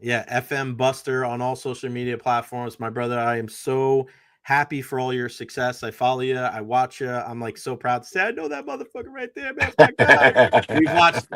S2: FM Buster on all social media platforms. My brother, I am so happy for all your success. I follow you. I watch you. I'm so proud to say I know that motherfucker right there, man. That's my guy.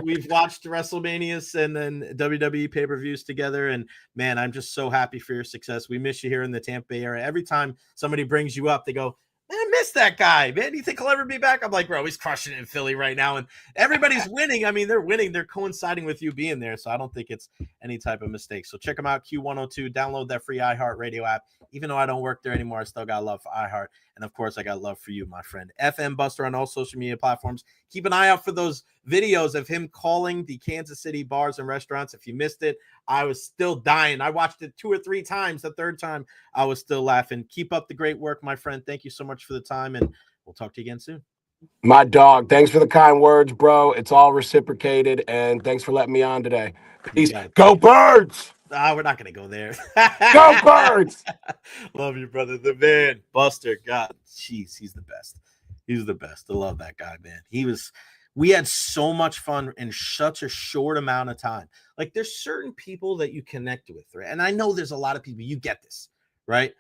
S2: We've watched WrestleManias and then WWE pay-per-views together. And man, I'm just so happy for your success. We miss you here in the Tampa Bay area. Every time somebody brings you up, they go, man, I miss that guy, man. Do you think he'll ever be back? I'm like, bro, he's crushing it in Philly right now. And everybody's winning. I mean, they're winning. They're coinciding with you being there. So I don't think it's any type of mistake. So check them out, Q102. Download that free iHeartRadio app. Even though I don't work there anymore, I still got love for iHeart. And of course, I got love for you, my friend. FM Buster on all social media platforms. Keep an eye out for those videos of him calling the Kansas City bars and restaurants. If you missed it, I was still dying. I watched it 2 or 3 times. The third time, I was still laughing. Keep up the great work, my friend. Thank you so much for the time, and we'll talk to you again soon.
S4: My dog, thanks for the kind words, bro. It's all reciprocated, and thanks for letting me on today. Peace. Go Birds!
S2: We're not going to go there.
S4: Go Birds!
S2: Love you, brother. The man, Buster. God, jeez, he's the best. He's the best. I love that guy, man. We had so much fun in such a short amount of time. Like, there's certain people that you connect with, right? And I know there's a lot of people, you get this, right?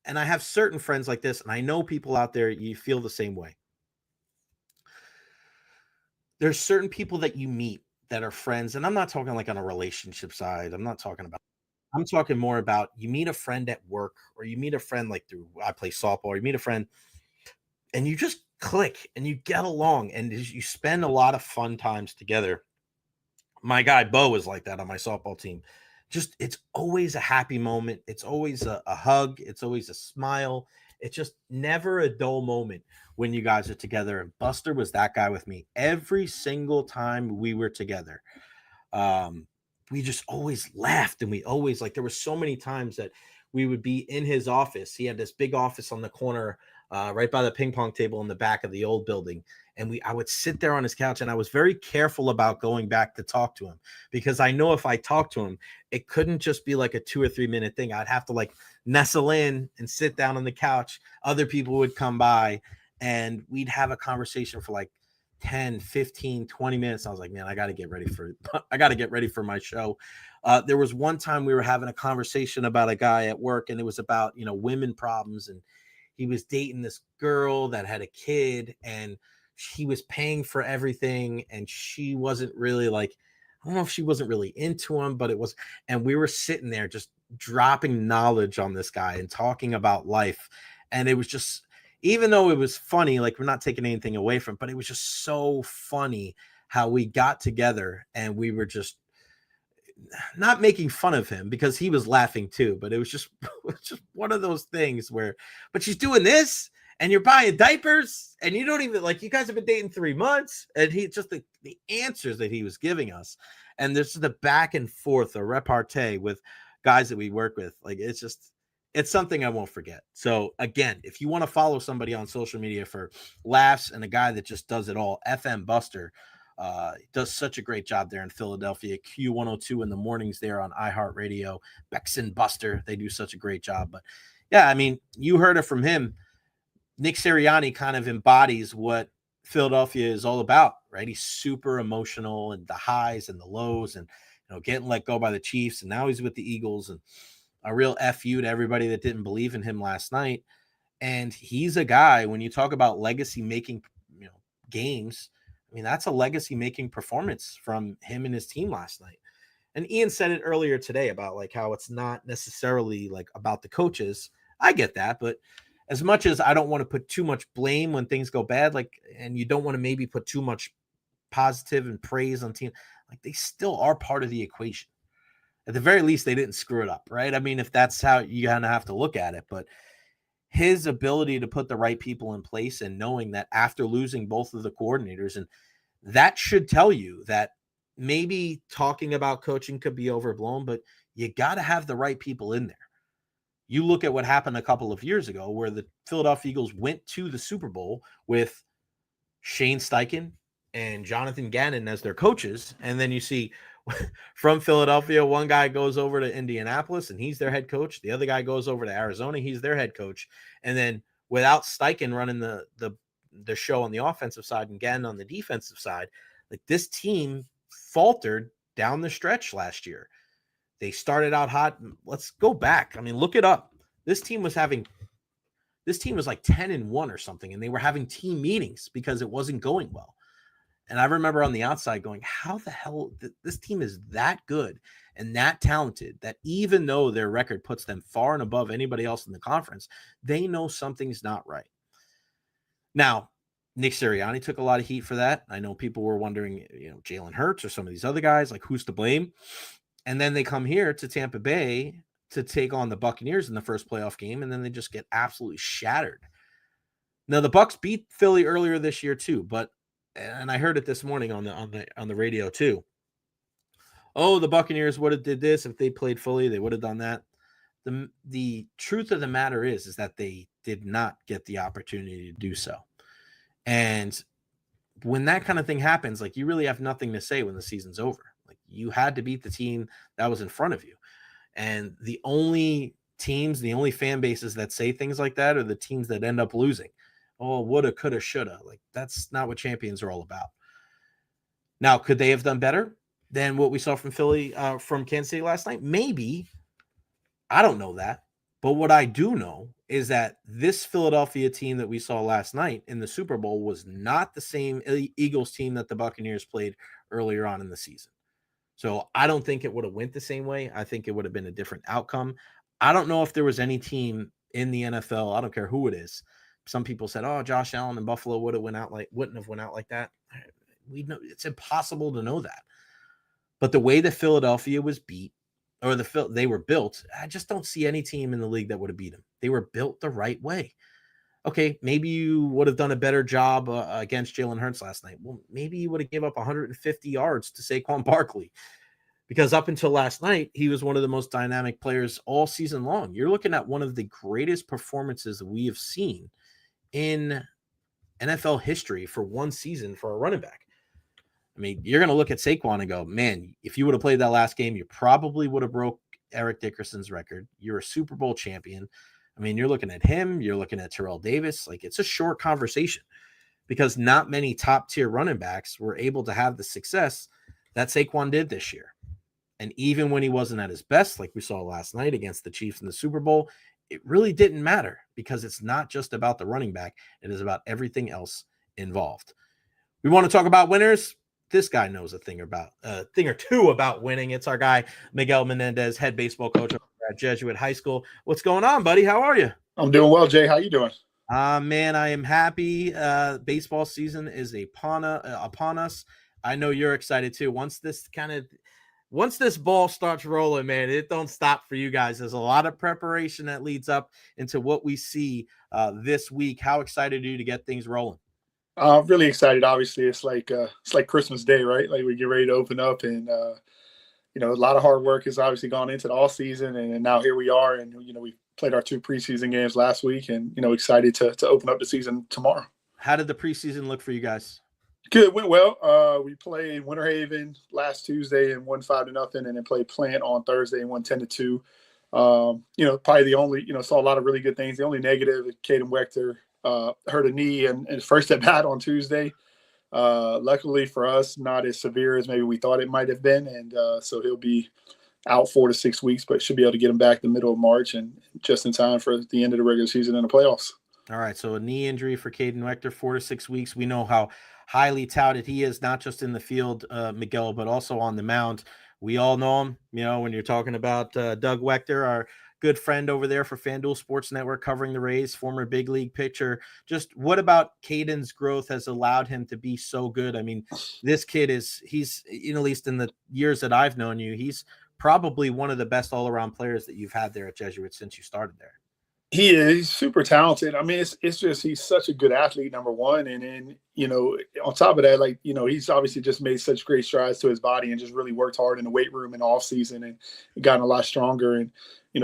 S2: And I have certain friends like this, and I know people out there, you feel the same way. There's certain people that you meet that are friends, and I'm not talking like on a relationship side. I'm talking more about you meet a friend at work, or you meet a friend like through I play softball, or you meet a friend and you just click and you get along and you spend a lot of fun times together. My guy Bo is like that on my softball team. it's always a happy moment. It's always a hug. It's always a smile. It's just never a dull moment when you guys are together. And Buster was that guy with me every single time we were together. We just always laughed, and we always, like, there were so many times that we would be in his office. He had this big office on the corner, right by the ping pong table in the back of the old building. And I would sit there on his couch, and I was very careful about going back to talk to him, because I know if I talked to him, it couldn't just be like a 2 or 3 minute thing. I'd have to like nestle in and sit down on the couch. Other people would come by, and we'd have a conversation for like 10, 15, 20 minutes. I was like, man, I got to get ready for my show. There was one time we were having a conversation about a guy at work, and it was about, women problems. And he was dating this girl that had a kid, and he was paying for everything. And she wasn't really like, I don't know if she wasn't really into him, but it was, and we were sitting there just dropping knowledge on this guy and talking about life. And it was just, even though it was funny, like, we're not taking anything away from it, but it was just so funny how we got together, and we were just not making fun of him because he was laughing too, but it was just one of those things where, but she's doing this and you're buying diapers and you don't even, like, you guys have been dating 3 months, and he just, the answers that he was giving us. And this is the back and forth, the repartee with guys that we work with. Like, it's something I won't forget. So again, if you want to follow somebody on social media for laughs and a guy that just does it all, FM Buster does such a great job there in Philadelphia. Q102 in the mornings there on iHeartRadio. Bex and Buster, they do such a great job. But yeah, I mean, you heard it from him. Nick Sirianni kind of embodies what Philadelphia is all about, right? He's super emotional, and the highs and the lows, and getting let go by the Chiefs, and now he's with the Eagles, and a real FU to everybody that didn't believe in him last night. And he's a guy, when you talk about legacy making, games, I mean, that's a legacy making performance from him and his team last night. And Ian said it earlier today about like how it's not necessarily like about the coaches. I get that, but as much as I don't want to put too much blame when things go bad, like, and you don't want to maybe put too much positive and praise on team, like, they still are part of the equation. At the very least, they didn't screw it up, right? I mean, if that's how you kind of have to look at it, but his ability to put the right people in place, and knowing that after losing both of the coordinators, and that should tell you that maybe talking about coaching could be overblown, but you got to have the right people in there. You look at what happened a couple of years ago, where the Philadelphia Eagles went to the Super Bowl with Shane Steichen and Jonathan Gannon as their coaches. And then you see from Philadelphia, one guy goes over to Indianapolis and he's their head coach. The other guy goes over to Arizona. He's their head coach. And then without Steichen running the show on the offensive side and Gannon on the defensive side, like, this team faltered down the stretch last year. They started out hot. Let's go back. I mean, look it up. This team was like 10-1 or something, and they were having team meetings because it wasn't going well. And I remember on the outside going, how the hell, this team is that good and that talented that even though their record puts them far and above anybody else in the conference, they know something's not right. Now, Nick Sirianni took a lot of heat for that. I know people were wondering, Jalen Hurts or some of these other guys, like, who's to blame? And then they come here to Tampa Bay to take on the Buccaneers in the first playoff game, and then they just get absolutely shattered. Now, the Bucs beat Philly earlier this year too, and I heard it this morning on the radio too. Oh, the Buccaneers would have did this if they played fully. They would have done that. The truth of the matter is that they did not get the opportunity to do so. And when that kind of thing happens, like, you really have nothing to say when the season's over. Like, you had to beat the team that was in front of you. And the only fan bases that say things like that are the teams that end up losing. Oh, woulda, coulda, shoulda. Like, that's not what champions are all about. Now, could they have done better than what we saw from Kansas City last night? Maybe. I don't know that. But what I do know is that this Philadelphia team that we saw last night in the Super Bowl was not the same Eagles team that the Buccaneers played earlier on in the season. So I don't think it would have went the same way. I think it would have been a different outcome. I don't know if there was any team in the NFL, I don't care who it is. Some people said, oh, Josh Allen and Buffalo wouldn't have went out like that. We know it's impossible to know that. But the way that Philadelphia was beat or they were built. I just don't see any team in the league that would have beat them. They were built the right way. Okay, maybe you would have done a better job against Jalen Hurts last night. Well, maybe you would have gave up 150 yards to Saquon Barkley, because up until last night, he was one of the most dynamic players all season long. You're looking at one of the greatest performances that we have seen in NFL history for one season for a running back. I mean, you're going to look at Saquon and go, man, if you would have played that last game, you probably would have broke Eric Dickerson's record. You're a Super Bowl champion. I mean, you're looking at him. You're looking at Terrell Davis. Like, it's a short conversation because not many top-tier running backs were able to have the success that Saquon did this year. And even when he wasn't at his best, like we saw last night against the Chiefs in the Super Bowl, it really didn't matter because it's not just about the running back. It is about everything else involved. We want to talk about winners. This guy knows a thing or two about winning. It's our guy, Miguel Menendez, head baseball coach at Jesuit High School. What's going on, buddy? How are you?
S5: I'm doing well, Jay. How you doing?
S2: Man, I am happy. Baseball season is upon us. I know you're excited too. Once this ball starts rolling, man, it don't stop for you guys. There's a lot of preparation that leads up into what we see this week. How excited are you to get things rolling?
S5: I'm really excited. Obviously, it's like Christmas Day, right? Like we get ready to open up, and a lot of hard work has obviously gone into the all season, and now here we are, and we played our 2 preseason games last week, and excited to open up the season tomorrow.
S2: How did the preseason look for you guys?
S5: Good, went well. We played Winter Haven last Tuesday and won 5-0, and then played Plant on Thursday and won 10-2. Probably the only saw a lot of really good things. The only negative, Caden Wechter hurt a knee and first at bat on Tuesday. Luckily for us, not as severe as maybe we thought it might have been, and so he'll be out 4 to 6 weeks, but should be able to get him back the middle of March and just in time for the end of the regular season and the playoffs.
S2: All right, so a knee injury for Caden Wechter, 4 to 6 weeks. We know how highly touted he is, not just in the field, Miguel, but also on the mound. We all know him, when you're talking about Doug Wechter, our good friend over there for FanDuel Sports Network covering the Rays, former big league pitcher. Just what about Caden's growth has allowed him to be so good? I mean, this kid he's at least in the years that I've known you, he's probably one of the best all-around players that you've had there at Jesuit since you started there.
S5: He is. He's super talented. I mean, it's just he's such a good athlete, number one. And then, on top of that, he's obviously just made such great strides to his body and just really worked hard in the weight room in the off season and gotten a lot stronger. And,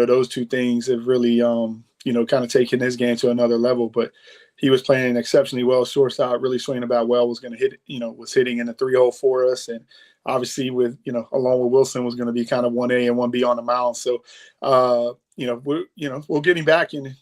S5: those two things have really, kind of taken his game to another level. But he was playing exceptionally well, shortstop, really swinging about well, was going to hit, was hitting in the 3-hole for us. And obviously with, along with Wilson was going to be kind of 1A and 1B on the mound. So, we'll get him back. And,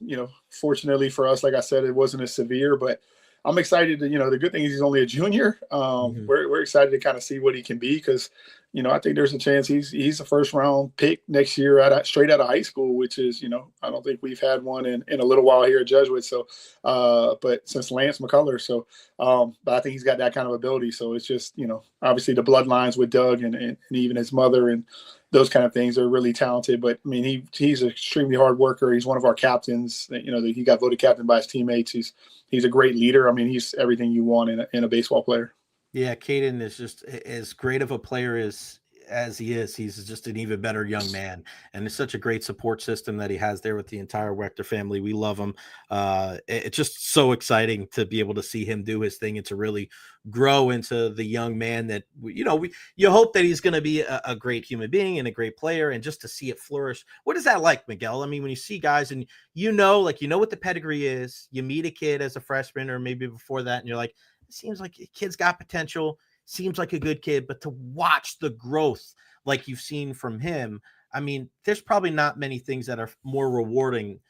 S5: fortunately for us, like I said, it wasn't as severe, but I'm excited to, the good thing is he's only a junior. We're excited to kind of see what he can be because, I think there's a chance he's a first round pick next year straight out of high school, which is, I don't think we've had one in a little while here at Jesuit. So, but since Lance McCullers. So, but I think he's got that kind of ability. So it's just, obviously the bloodlines with Doug and even his mother and those kind of things are really talented. But I mean, he's an extremely hard worker. He's one of our captains. He got voted captain by his teammates. He's a great leader. I mean, he's everything you want in a baseball player.
S2: Yeah, Caden is just as great of a player as he is. He's just an even better young man, and it's such a great support system that he has there with the entire Wechter family. We love him. It's just so exciting to be able to see him do his thing and to really grow into the young man that you hope that he's going to be a great human being and a great player, and just to see it flourish. What is that like, Miguel? I mean, when you see guys and what the pedigree is, you meet a kid as a freshman or maybe before that, and you're like, it seems like a kid's got potential, seems like a good kid, but to watch the growth like you've seen from him, I mean, there's probably not many things that are more rewarding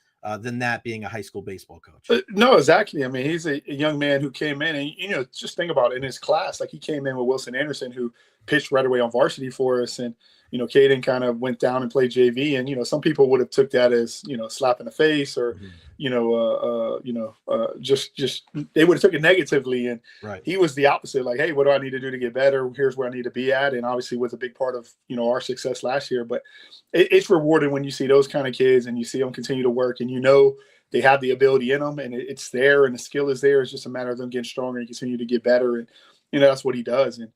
S2: than that, being a high school baseball coach.
S5: No, exactly. I mean, he's a young man who came in and, just think about it in his class, like he came in with Wilson Anderson, who pitched right away on varsity for us. And, Caden kind of went down and played JV. And, some people would have took that as, slap in the face or, just they would have took it negatively. And
S2: right.
S5: He was the opposite. Like, hey, what do I need to do to get better? Here's where I need to be at. And obviously was a big part of, our success last year. But it's rewarding when you see those kind of kids and you see them continue to work and, they have the ability in them and it's there and the skill is there. It's just a matter of them getting stronger and continue to get better. And, that's what he does. And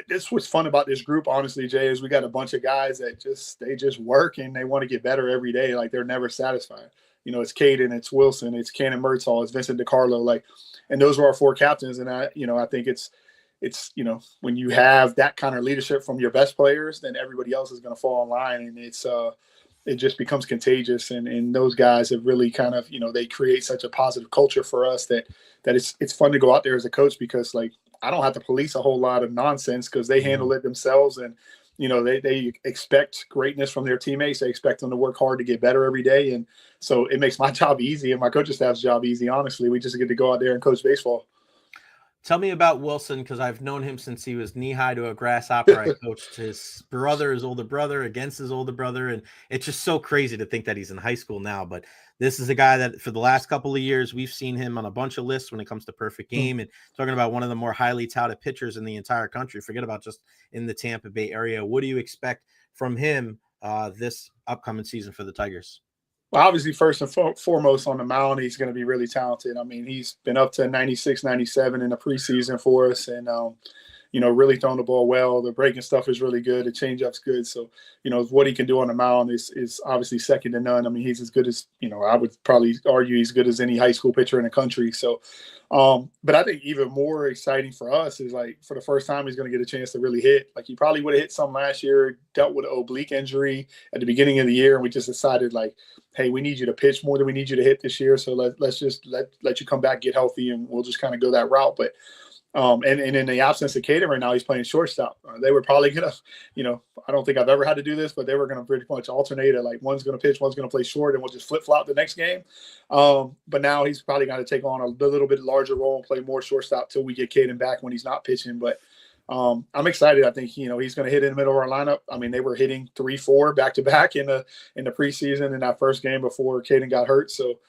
S5: That's what's fun about this group, honestly, Jay, is we got a bunch of guys that they just work and they want to get better every day. Like they're never satisfied. You know, it's Caden, it's Wilson, it's Cannon Mertzall, it's Vincent DiCarlo, like, and those are our 4 captains. And I think it's, when you have that kind of leadership from your best players, then everybody else is going to fall in line, and it just becomes contagious. And those guys have really kind of, they create such a positive culture for us that it's fun to go out there as a coach, because like, I don't have to police a whole lot of nonsense because they handle it themselves. And, they expect greatness from their teammates. They expect them to work hard to get better every day. And so it makes my job easy and my coaching staff's job easy. Honestly, we just get to go out there and coach baseball.
S2: Tell me about Wilson, because I've known him since he was knee-high to a grasshopper. I coached his older brother, against his older brother, and it's just so crazy to think that he's in high school now. But this is a guy that for the last couple of years, we've seen him on a bunch of lists when it comes to perfect game, and talking about one of the more highly touted pitchers in the entire country. Forget about just in the Tampa Bay area. What do you expect from him this upcoming season for the Tigers?
S5: Well, obviously, first and foremost on the mound, he's going to be really talented. I mean, he's been up to 96, 97 in the preseason for us, and really throwing the ball well. The breaking stuff is really good. The changeup's good. So, what he can do on the mound is obviously second to none. I mean, he's as good as, I would probably argue he's as good as any high school pitcher in the country. So, but I think even more exciting for us is, like, for the first time, he's going to get a chance to really hit. Like, he probably would have hit some last year, dealt with an oblique injury at the beginning of the year, and we just decided, like, hey, we need you to pitch more than we need you to hit this year. So let's just let you come back, get healthy, and we'll just kind of go that route. But and in the absence of Caden right now, he's playing shortstop. They were probably going to, I don't think I've ever had to do this, but they were going to pretty much alternate it. Like, one's going to pitch, one's going to play short, and we'll just flip-flop the next game. But now he's probably got to take on a little bit larger role and play more shortstop till we get Caden back when he's not pitching. But I'm excited. I think, he's going to hit in the middle of our lineup. I mean, they were hitting 3-4 back-to-back in the preseason in that first game before Caden got hurt. So,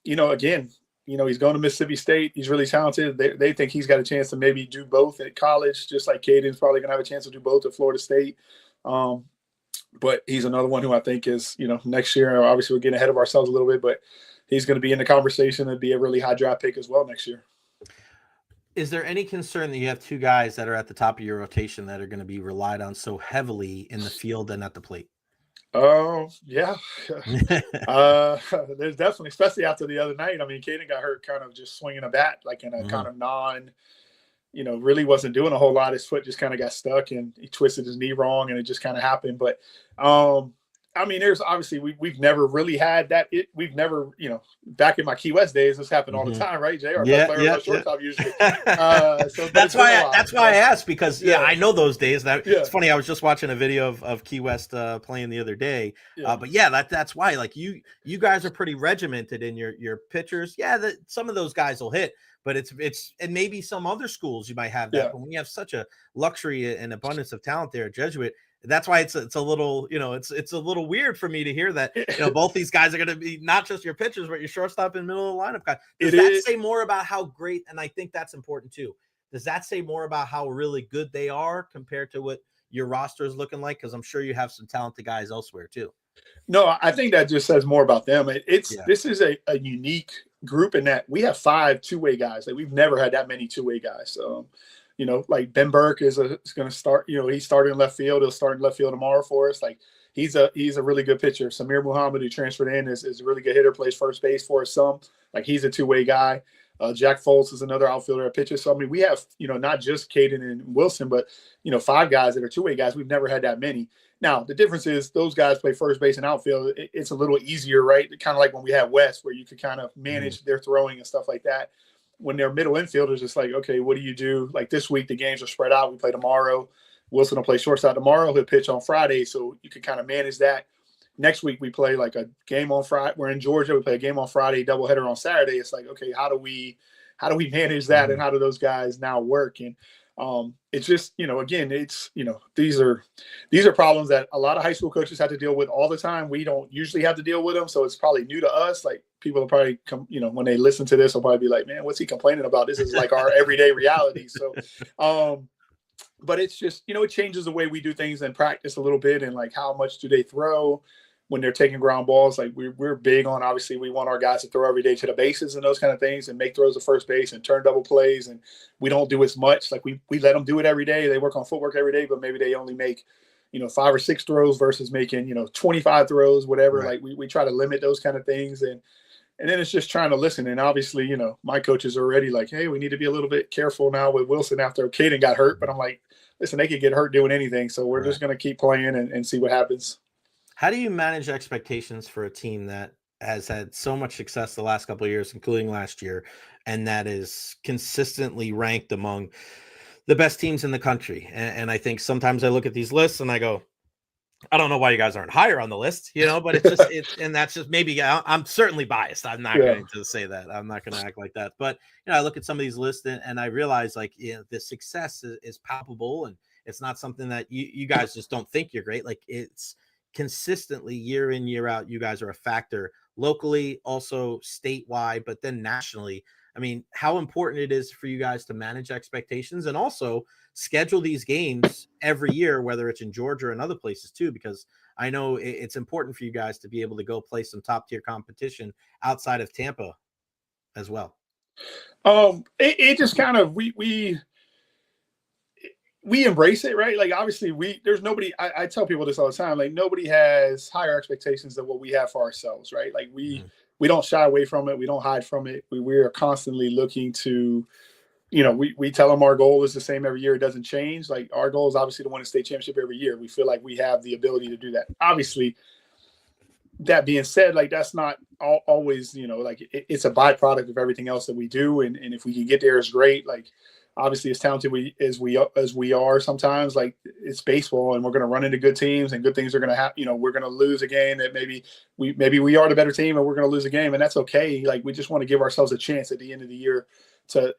S5: again, he's going to Mississippi State. He's really talented. They think he's got a chance to maybe do both at college, just like Caden's probably going to have a chance to do both at Florida State. But he's another one who I think is, next year, obviously we're getting ahead of ourselves a little bit, but he's going to be in the conversation and be a really high draft pick as well next year.
S2: Is there any concern that you have 2 guys that are at the top of your rotation that are going to be relied on so heavily in the field and at the plate?
S5: Oh, yeah. There's definitely, especially after the other night. I mean, Caden got hurt kind of just swinging a bat, like in a kind of really wasn't doing a whole lot. His foot just kind of got stuck and he twisted his knee wrong and it just kind of happened. But, I mean, there's obviously we've never really had that. We've never, back in my Key West days, this happened all the time, right, Jay? Our best player was shortstop usually. So
S2: that's why I asked, because I know those days. It's funny. I was just watching a video of Key West playing the other day. But that's why, like, you guys are pretty regimented in your pitchers. Yeah, some of those guys will hit, but it's and maybe some other schools you might have that. But when we have such a luxury and abundance of talent there at Jesuit, that's why it's a little, it's a little weird for me to hear that, both these guys are going to be not just your pitchers, but your shortstop in the middle of the lineup guy. Does that say more about how great, and I think that's important too, does that say more about how really good they are compared to what your roster is looking like? Because I'm sure you have some talented guys elsewhere too.
S5: No, I think that just says more about them. This is a unique group in that we have 5 two-way guys. Like, we've never had that many two-way guys. Like Ben Burke is going to start. He started in left field. He'll start in left field tomorrow for us. Like, he's a really good pitcher. Samir Muhammad, who transferred in, is a really good hitter. Plays first base for us some. Like, he's a two-way guy. Jack Foltz is another outfielder at pitcher. So I mean, we have not just Caden and Wilson, but 5 guys that are two-way guys. We've never had that many. Now the difference is those guys play first base and outfield. It's a little easier, right? Kind of like when we had West, where you could kind of manage their throwing and stuff like that. When they're middle infielders, it's like, okay, what do you do? Like, this week, the games are spread out. We play tomorrow. Wilson will play shortstop tomorrow. He'll pitch on Friday. So you can kind of manage that. Next week, we play like a game on Friday. We're in Georgia. We play a game on Friday, doubleheader on Saturday. It's like, okay, how do we manage that? And how do those guys now work? And it's just, again, it's, these are problems that a lot of high school coaches have to deal with all the time. We don't usually have to deal with them. So it's probably new to us. Like, people will probably come, when they listen to this, will probably be like, man, what's he complaining about? This is like our everyday reality. So, but it's just, it changes the way we do things in practice a little bit. And like, how much do they throw? when they're taking ground balls. Like we're big on, obviously we want our guys to throw every day to the bases and those kind of things and make throws to first base and turn double plays. And we don't do as much. Like we let them do it every day. They work on footwork every day, but maybe they only make, 5 or 6 throws versus making, 25 throws, whatever.
S2: Right.
S5: Like we try to limit those kind of things. And then it's just trying to listen. And obviously, my coaches are already like, hey, we need to be a little bit careful now with Wilson after Caden got hurt. But I'm like, listen, they could get hurt doing anything. So we're just going to keep playing and see what happens.
S2: How do you manage expectations for a team that has had so much success the last couple of years, including last year, and that is consistently ranked among the best teams in the country? And I think sometimes I look at these lists and I go, I don't know why you guys aren't higher on the list, but it's just, and that's just maybe I'm certainly biased. I'm not going to say that. I'm not going to act like that. But, I look at some of these lists and I realize like, the success is palpable and it's not something that you guys just don't think you're great. Like it's consistently year in, year out, you guys are a factor locally, also statewide, but then nationally. I mean, how important it is for you guys to manage expectations and also schedule these games every year, whether it's in Georgia and other places too, because I know it's important for you guys to be able to go play some top tier competition outside of Tampa as well.
S5: It just kind of, we embrace it, right? Like obviously there's nobody, I tell people this all the time, like nobody has higher expectations than what we have for ourselves, right? Like we don't shy away from it. We don't hide from it. We are constantly looking to, we tell them our goal is the same every year. It doesn't change. Like our goal is obviously to win a state championship every year. We feel like we have the ability to do that. Obviously, that being said, like that's not always, like it's a byproduct of everything else that we do. And if we can get there, it's great. Like obviously as talented as we are sometimes, like it's baseball and we're going to run into good teams and good things are going to happen. We're going to lose a game that maybe we are the better team and we're going to lose a game, and that's okay. Like we just want to give ourselves a chance at the end of the year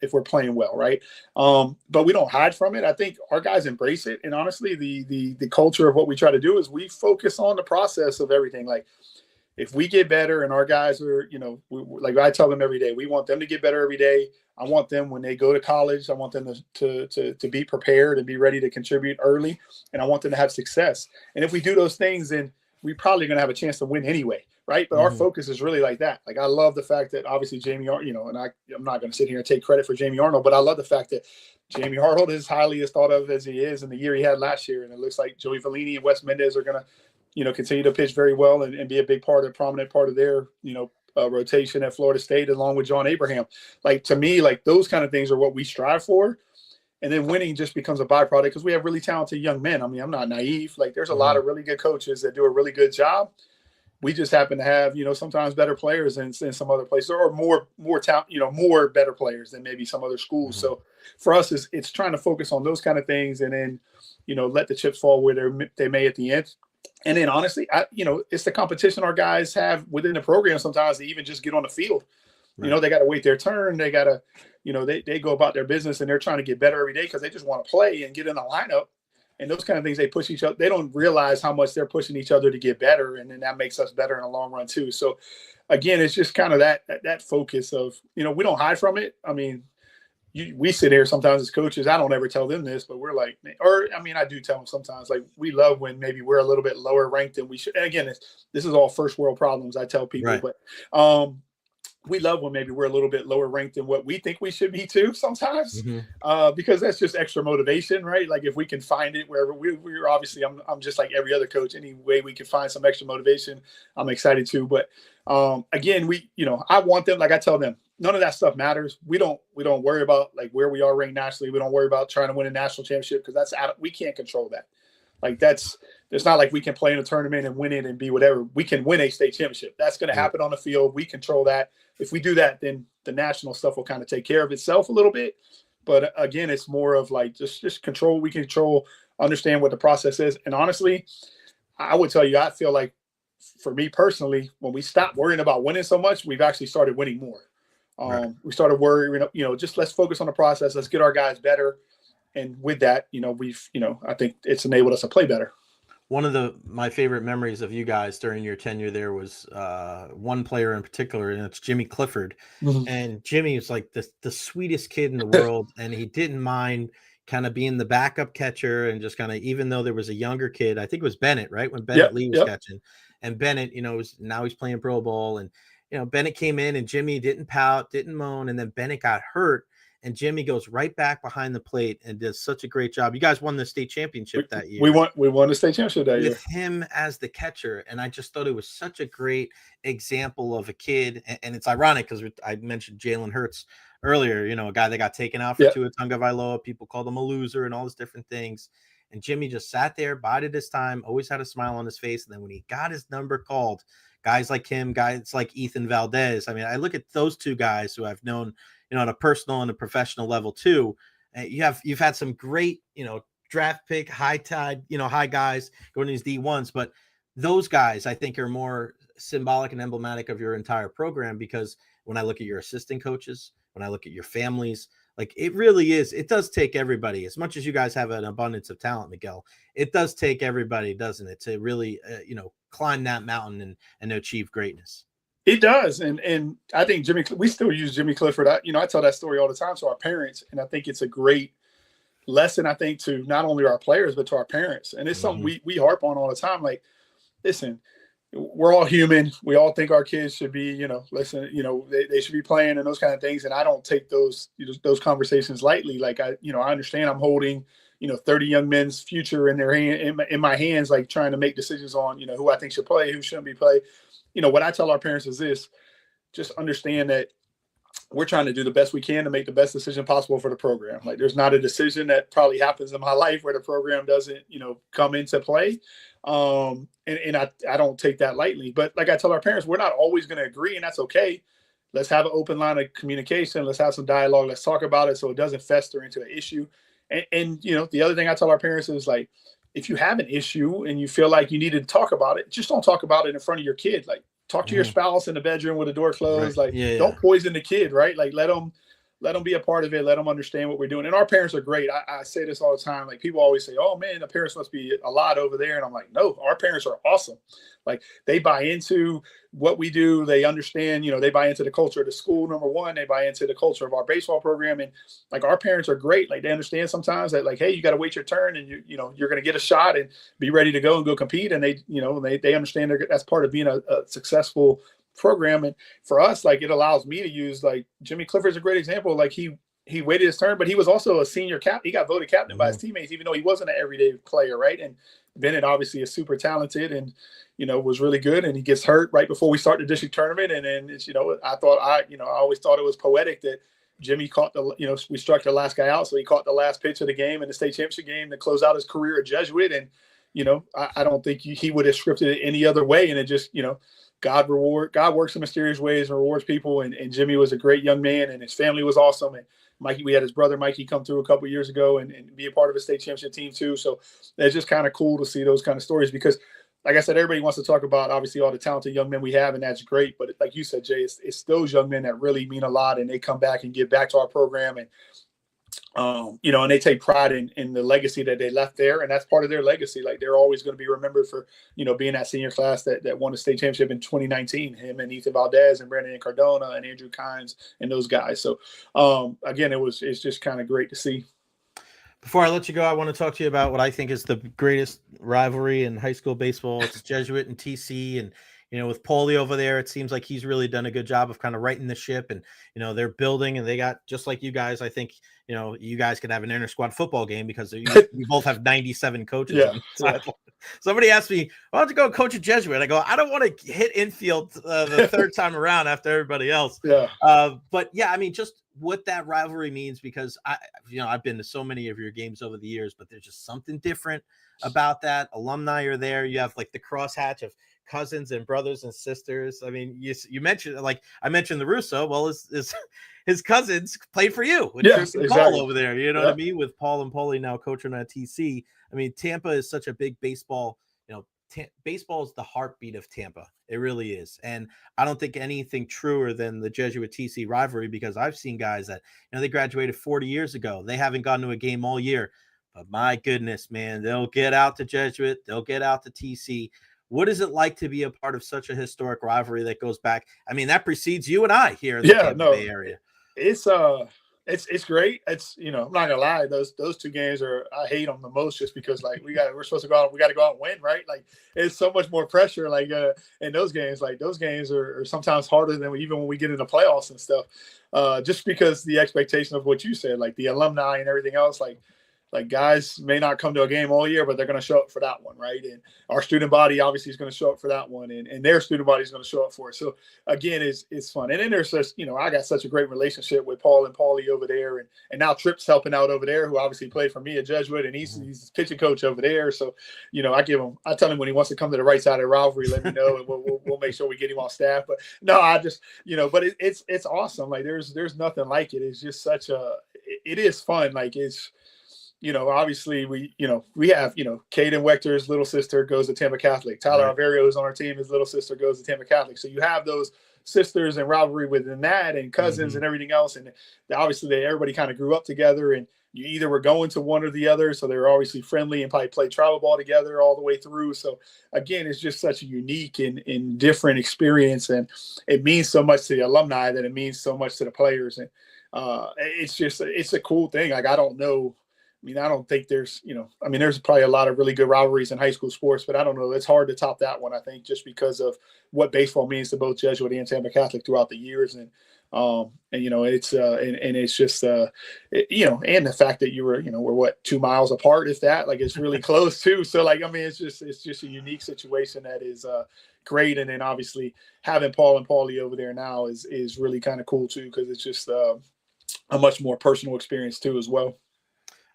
S5: if we're playing well, right? But we don't hide from it. I think our guys embrace it. And honestly, the culture of what we try to do is we focus on the process of everything. Like if we get better and our guys are, like I tell them every day, we want them to get better every day. I want them when they go to college, I want them to be prepared and be ready to contribute early. And I want them to have success. And if we do those things, then we're probably going to have a chance to win anyway. Right. But our focus is really like that. Like I love the fact that obviously Jamie, and I'm not going to sit here and take credit for Jamie Arnold, but I love the fact that Jamie Arnold is highly as thought of as he is in the year he had last year. And it looks like Joey Vellini and Wes Mendez are going to, continue to pitch very well and be a prominent part of their, rotation at Florida State, along with John Abraham. Like to me, like those kind of things are what we strive for. And then winning just becomes a byproduct because we have really talented young men. I mean, I'm not naive. Like there's a lot of really good coaches that do a really good job. We just happen to have, sometimes better players in some other places, or more talent, more better players than maybe some other schools. So for us, it's trying to focus on those kind of things and then, let the chips fall where they may at the end. And then honestly, it's the competition our guys have within the program sometimes to even just get on the field. Right. They got to wait their turn. They got to, they go about their business and they're trying to get better every day because they just want to play and get in the lineup. And those kind of things, they push each other. They don't realize how much they're pushing each other to get better. And then that makes us better in the long run too. So again, it's just kind of that focus of, we don't hide from it. I mean, we sit here sometimes as coaches. I don't ever tell them this, but we're like, I do tell them sometimes, like we love when maybe we're a little bit lower ranked than we should. And again, this is all first world problems. I tell people, right. But we love when maybe we're a little bit lower ranked than what we think we should be too sometimes, because that's just extra motivation, right? Like if we can find it wherever we're obviously, I'm just like every other coach. Any way we can find some extra motivation, I'm excited too. But again, I want them, like I tell them, none of that stuff matters. We don't worry about like where we are ranked nationally. We don't worry about trying to win a national championship because we can't control that. Like it's not like we can play in a tournament and win it and be whatever. We can win a state championship. That's going to happen on the field. We control that. If we do that, then the national stuff will kind of take care of itself a little bit. But again, it's more of like just control. We control, understand what the process is. And honestly, I would tell you, I feel like for me personally, when we stopped worrying about winning so much, we've actually started winning more. Right. We started worrying, just let's focus on the process. Let's get our guys better. And with that, I think it's enabled us to play better.
S2: One of my favorite memories of you guys during your tenure there was one player in particular, and it's Jimmy Clifford. Mm-hmm. And Jimmy was like the sweetest kid in the world, and he didn't mind kind of being the backup catcher and just kind of, even though there was a younger kid, I think it was Bennett, right? When Bennett Lee was catching. and Bennett, now he's playing Pro Bowl, and Bennett came in and Jimmy didn't pout, didn't moan, and then Bennett got hurt. And Jimmy goes right back behind the plate and does such a great job. You guys won the state championship that year.
S5: We won the state championship that year
S2: with him as the catcher. And I just thought it was such a great example of a kid. And it's ironic because I mentioned Jalen Hurts earlier, a guy that got taken out for Tua Tagovailoa. People called him a loser and all these different things. And Jimmy just sat there, bided his time, always had a smile on his face. And then when he got his number called, guys like him, guys like Ethan Valdez. I mean, I look at those two guys who I've known, on a personal and a professional level too. You've had some great, draft pick, high tide, high guys going to these D1s, but those guys I think are more symbolic and emblematic of your entire program, because when I look at your assistant coaches, when I look at your families, like it really is, it does take everybody. As much as you guys have an abundance of talent, Miguel, it does take everybody, doesn't it, to really, climb that mountain and to achieve greatness.
S5: It does. And I think we still use Jimmy Clifford. I tell that story all the time to our parents, and I think it's a great lesson, I think, to not only our players, but to our parents. And it's something we harp on all the time. Like, listen, we're all human. We all think our kids should be, they should be playing and those kind of things. And I don't take those conversations lightly. Like I understand I'm holding, 30 young men's future in their hand, in my hands, like trying to make decisions on, who I think should play, who shouldn't be play. What I tell our parents is this: just understand that we're trying to do the best we can to make the best decision possible for the program. Like, there's not a decision that probably happens in my life where the program doesn't, come into play. And I don't take that lightly. But like I tell our parents, we're not always going to agree, and that's okay. Let's have an open line of communication. Let's have some dialogue. Let's talk about it so it doesn't fester into an issue. And the other thing I tell our parents is, like, if you have an issue and you feel like you need to talk about it, just don't talk about it in front of your kid. Like, talk to your spouse in the bedroom with the door closed.
S2: Right.
S5: Like, don't poison the kid, right? Like, let them be a part of it. Let them understand what we're doing. And our parents are great. I say this all the time. Like, people always say, oh man, the parents must be a lot over there. And I'm like, no, our parents are awesome. Like, they buy into what we do. They understand, they buy into the culture of the school. Number one, they buy into the culture of our baseball program. And like, our parents are great. Like, they understand sometimes that, like, hey, you got to wait your turn, and you're going to get a shot and be ready to go and go compete. And they understand that's part of being a successful program. And for us, like, it allows me to use, like, Jimmy Clifford's a great example. Like, he waited his turn, but he was also a senior captain. He got voted captain by his teammates, even though he wasn't an everyday player, right? And Bennett obviously is super talented and was really good, and he gets hurt right before we start the district tournament. And then it's, I always thought it was poetic that Jimmy caught we struck the last guy out, so he caught the last pitch of the game in the state championship game to close out his career at Jesuit. And I don't think he would have scripted it any other way. And it just God works in mysterious ways and rewards people. And Jimmy was a great young man, and his family was awesome. And Mikey, we had his brother Mikey come through a couple of years ago and be a part of a state championship team too. So it's just kind of cool to see those kind of stories, because like I said, everybody wants to talk about obviously all the talented young men we have, and that's great. But like you said, Jay, it's those young men that really mean a lot, and they come back and give back to our program, and and they take pride in the legacy that they left there, and that's part of their legacy. Like, they're always going to be remembered for being that senior class that won the state championship in 2019. Him and Ethan Valdez and Brandon Cardona and Andrew Kynes and those guys. So again, it's just kind of great to see.
S2: Before I let you go, I want to talk to you about what I think is the greatest rivalry in high school baseball. It's Jesuit and TC, and with Paulie over there, it seems like he's really done a good job of kind of righting the ship, and they're building, and they got, just like you guys, I think you guys could have an inter-squad football game because you both have 97 coaches.
S5: Yeah.
S2: Somebody asked me, why don't you go coach a Jesuit? I go, I don't want to hit infield the third time around after everybody else.
S5: Yeah.
S2: But yeah, I mean, just what that rivalry means, because I've been to so many of your games over the years, but there's just something different about that. Alumni are there. You have like the crosshatch of cousins and brothers and sisters. I mean, you mentioned, like I mentioned the Russo. Well, his cousins played for you with
S5: yes,
S2: exactly. Paul over there. You know what I mean? With Paul and Paulie now coaching at TC. I mean, Tampa is such a big baseball. Baseball is the heartbeat of Tampa. It really is. And I don't think anything truer than the Jesuit TC rivalry, because I've seen guys that, they graduated 40 years ago. They haven't gone to a game all year, but my goodness, man, they'll get out to Jesuit. They'll get out to TC. What is it like to be a part of such a historic rivalry that goes back? I mean, that precedes you and I here in the Tampa Bay area.
S5: It's It's great. It's, I'm not gonna lie. Those two games I hate them the most just because like we're supposed to go out. We got to go out and win, right? Like it's so much more pressure. Like in those games, like those games are sometimes harder than even when we get into playoffs and stuff. Just because the expectation of what you said, like the alumni and everything else, like guys may not come to a game all year, but they're going to show up for that one, right? And our student body obviously is going to show up for that one, and their student body is going to show up for it. So again, it's fun. And then there's just, I got such a great relationship with Paul and Paulie over there, and now Tripp's helping out over there, who obviously played for me at Jesuit, and he's pitching coach over there. So I tell him when he wants to come to the right side of the rivalry, let me know, and we'll make sure we get him on staff. But no, I just but it's awesome. Like there's nothing like it. It's just it is fun. Like it's. Obviously we have, Caden Wechter's little sister goes to Tampa Catholic. Tyler Alvario is on our team. His little sister goes to Tampa Catholic. So you have those sisters and rivalry within that and cousins and everything else. And obviously everybody kind of grew up together, and you either were going to one or the other. So they were obviously friendly and probably played travel ball together all the way through. So again, it's just such a unique and different experience. And it means so much to the alumni that it means so much to the players. And it's a cool thing. Like, I don't know. I don't think there's probably a lot of really good rivalries in high school sports, but I don't know. It's hard to top that one, I think, just because of what baseball means to both Jesuit and Tampa Catholic throughout the years. And it's just, and the fact that we're 2 miles apart, if that, like, it's really close too. So it's just a unique situation that is great. And then obviously having Paul and Paulie over there now is really kind of cool too, because it's just a much more personal experience too as well.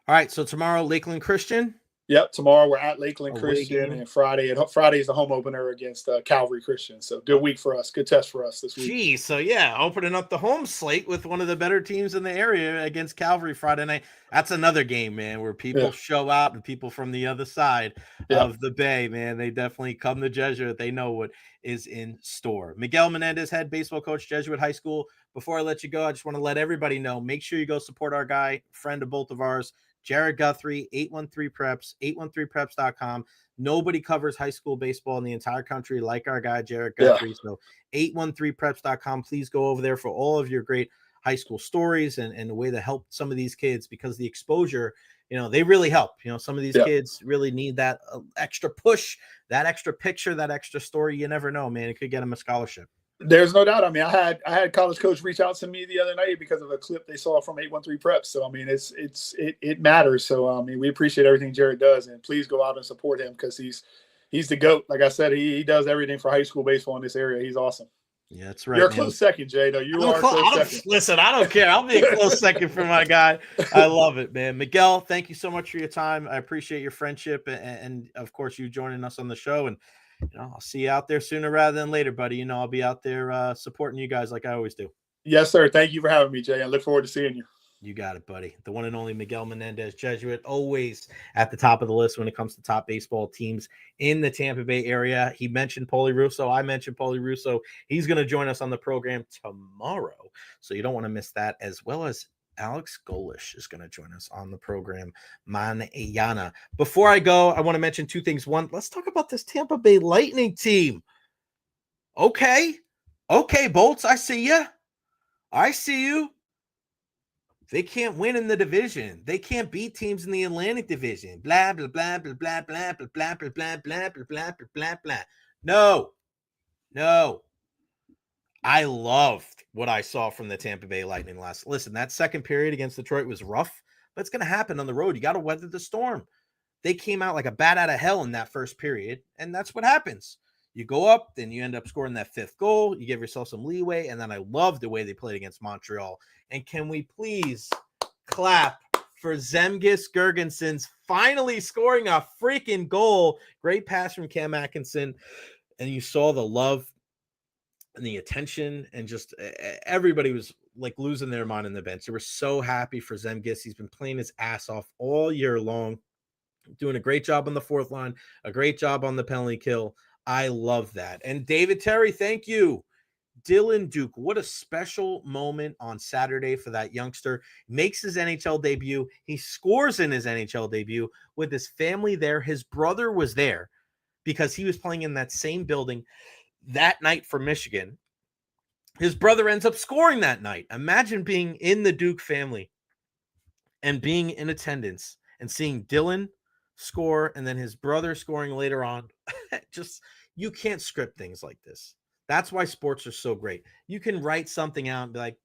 S2: All right, so tomorrow, Lakeland Christian.
S5: Yep, tomorrow we're at Lakeland Christian, and Friday is the home opener against Calvary Christian. So good week for us, good test for us this week.
S2: Geez, so yeah, opening up the home slate with one of the better teams in the area against Calvary Friday night. That's another game, man, where people show out, and people from the other side of the Bay, man, they definitely come to Jesuit. They know what is in store. Miguel Menendez, head baseball coach, Jesuit High School. Before I let you go, I just want to let everybody know, make sure you go support our guy, friend of both of ours, Jared Guthrie, 813 Preps, 813preps.com. Nobody covers high school baseball in the entire country like our guy, Jared Guthrie. So 813preps.com. Please go over there for all of your great high school stories and the way to help some of these kids, because the exposure, they really help. Some of these kids really need that extra push, that extra picture, that extra story. You never know, man. It could get them a scholarship.
S5: There's no doubt. I had college coach reach out to me the other night because of a clip they saw from 813 Preps. So it matters. So we appreciate everything Jared does, and please go out and support him, because he's the GOAT. Like I said, he does everything for high school baseball in this area. He's awesome.
S2: Yeah, that's right.
S5: You're a close second, Jay. Though you are a close second.
S2: Listen, I don't care. I'll be a close second for my guy. I love it, man. Miguel, thank you so much for your time. I appreciate your friendship and of course you joining us on the show. And I'll see you out there sooner rather than later, buddy. I'll be out there supporting you guys like I always do.
S5: Yes, sir. Thank you for having me, Jay. I look forward to seeing you.
S2: You got it, buddy. The one and only Miguel Menendez, Jesuit, always at the top of the list when it comes to top baseball teams in the Tampa Bay area. He mentioned Paulie Russo. I mentioned Paulie Russo. He's going to join us on the program tomorrow, so you don't want to miss that, as well as Alex Golish is going to join us on the program mañana. Before I go, I want to mention two things. One, let's talk about this Tampa Bay Lightning team. Okay, Bolts, I see you. They can't win in the division. They can't beat teams in the Atlantic Division. Blah, blah, blah, blah, blah, blah, blah, blah, blah, blah, blah, blah, blah, blah. No. I loved what I saw from the Tampa Bay Lightning last. Listen, that second period against Detroit was rough, but it's going to happen on the road. You got to weather the storm. They came out like a bat out of hell in that first period, and that's what happens. You go up, then you end up scoring that fifth goal. You give yourself some leeway, and then I love the way they played against Montreal. And can we please clap for Zemgus Girgensons finally scoring a freaking goal? Great pass from Cam Atkinson, and you saw the love and the attention, and just everybody was like losing their mind on the bench. They were so happy for Zemgus. He's been playing his ass off all year long, doing a great job on the fourth line, a great job on the penalty kill. I love that. And David Terry, thank you. Dylan Duke, what a special moment on Saturday for that youngster. Makes his NHL debut. He scores in his NHL debut with his family there. His brother was there because he was playing in that same building that night for Michigan. His brother ends up scoring that night. Imagine being in the Duke family and being in attendance and seeing Dylan score and then his brother scoring later on. Just, you can't script things like this. That's why sports are so great. You can write something out and be like,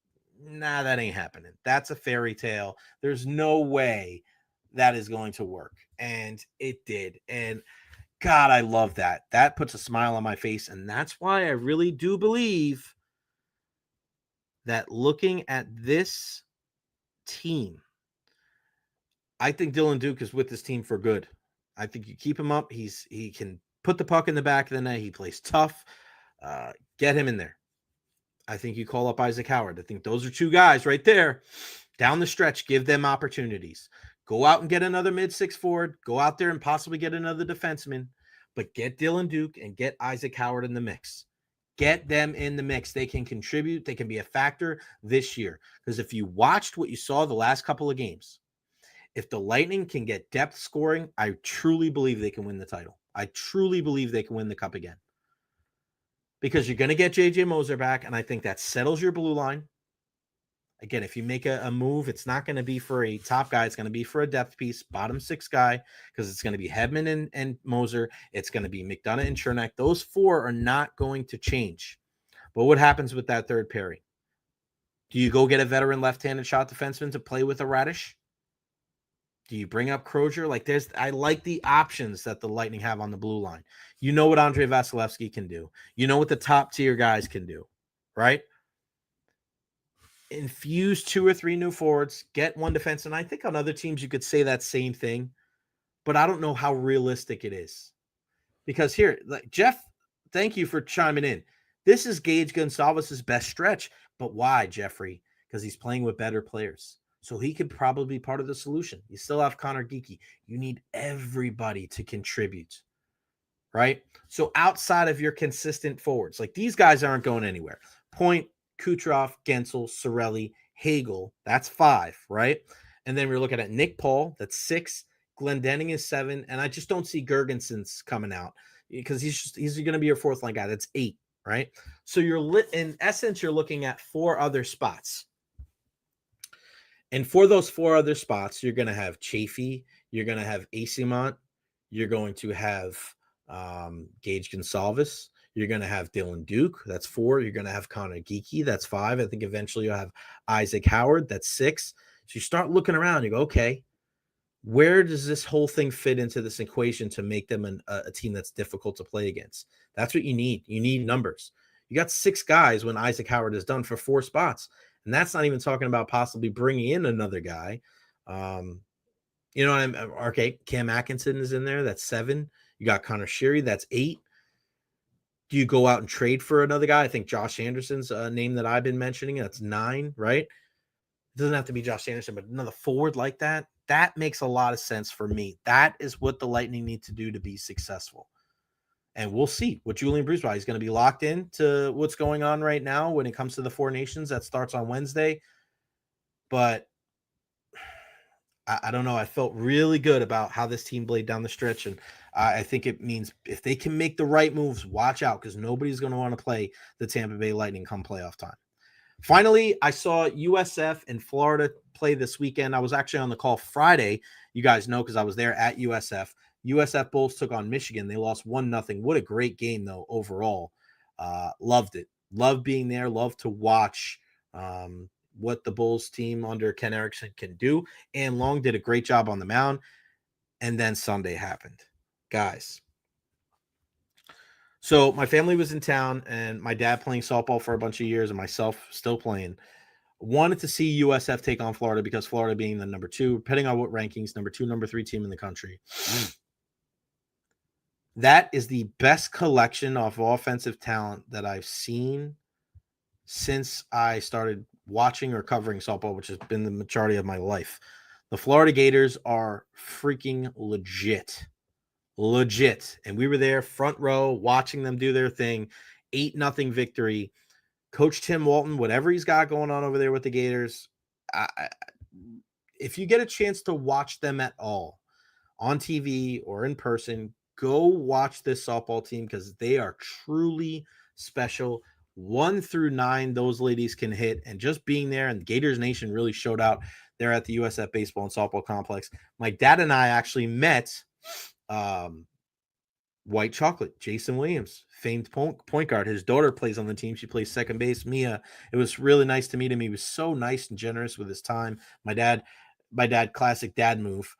S2: nah, that ain't happening. That's a fairy tale. There's no way that is going to work. And it did. And God, I love that. That puts a smile on my face. And that's why I really do believe that looking at this team, I think Dylan Duke is with this team for good. I think you keep him up. He can put the puck in the back of the net. He plays tough. Get him in there. I think you call up Isaac Howard. I think those are two guys right there down the stretch. Give them opportunities. Go out and get another mid-six forward. Go out there and possibly get another defenseman. But get Dylan Duke and get Isaac Howard in the mix. Get them in the mix. They can contribute. They can be a factor this year. Because if you watched what you saw the last couple of games, if the Lightning can get depth scoring, I truly believe they can win the title. I truly believe they can win the cup again. Because you're going to get J.J. Moser back, and I think that settles your blue line. Again, if you make a move, it's not going to be for a top guy. It's going to be for a depth piece, bottom six guy, because it's going to be Hedman and Moser. It's going to be McDonough and Chernak. Those four are not going to change. But what happens with that third pairing? Do you go get a veteran left-handed shot defenseman to play with a Radish? Do you bring up Crozier? I like the options that the Lightning have on the blue line. You know what Andrei Vasilevsky can do. You know what the top tier guys can do, right? Infuse 2 or 3 new forwards, get one defense. And I think on other teams you could say that same thing, but I don't know how realistic it is. Because here, Jeff, thank you for chiming in. This is Gage Gonsalves' best stretch. But why, Jeffrey? Because he's playing with better players. So he could probably be part of the solution. You still have Connor Geekie. You need everybody to contribute, right? So outside of your consistent forwards, these guys aren't going anywhere. Point, Kucherov, Gensel, Sorelli, Hagel, that's 5, right? And then we're looking at Nick Paul, that's 6. Glendening is 7. And I just don't see Gergensons coming out because he's going to be your fourth line guy. That's 8, right? So in essence, you're looking at 4 other spots. And for those 4 other spots, you're going to have Chafee, you're going to have Asimont, you're going to have Gage Gonsalves, you're going to have Dylan Duke, that's 4. You're going to have Connor Geekie, that's 5. I think eventually you'll have Isaac Howard, that's 6. So you start looking around, you go, okay, where does this whole thing fit into this equation to make them a team that's difficult to play against? That's what you need. You need numbers. You got 6 guys when Isaac Howard is done for 4 spots. And that's not even talking about possibly bringing in another guy. Okay, Cam Atkinson is in there. That's 7. You got Connor Sheary. That's 8. Do you go out and trade for another guy? I think Josh Anderson's a name that I've been mentioning. That's 9, right? It doesn't have to be Josh Anderson, but another forward like that. That makes a lot of sense for me. That is what the Lightning need to do to be successful. And we'll see what Julian Bruce. He's going to be locked in to what's going on right now when it comes to the 4 Nations. That starts on Wednesday. But I don't know. I felt really good about how this team played down the stretch. And I think it means if they can make the right moves, watch out because nobody's going to want to play the Tampa Bay Lightning come playoff time. Finally, I saw USF and Florida play this weekend. I was actually on the call Friday. You guys know because I was there at USF. USF Bulls took on Michigan. They lost 1-0. What a great game, though, overall. Loved it. Loved being there. Loved to watch what the Bulls team under Ken Erickson can do. And Long did a great job on the mound. And then Sunday happened. Guys. So my family was in town, and my dad playing softball for a bunch of years and myself still playing. Wanted to see USF take on Florida because Florida being the number 2, depending on what rankings, number 2, number 3 team in the country. That is the best collection of offensive talent that I've seen since I started watching or covering softball, which has been the majority of my life. The Florida Gators are freaking legit. And we were there front row watching them do their thing. 8-0 victory. Coach Tim Walton, whatever he's got going on over there with the Gators, if you get a chance to watch them at all on TV or in person, go watch this softball team because they are truly special. 1 through 9, those ladies can hit. And just being there, and Gators Nation really showed out there at the USF Baseball and Softball Complex. My dad and I actually met White Chocolate, Jason Williams, famed point guard. His daughter plays on the team. She plays second base, Mia. It was really nice to meet him. He was so nice and generous with his time. My dad, classic dad move.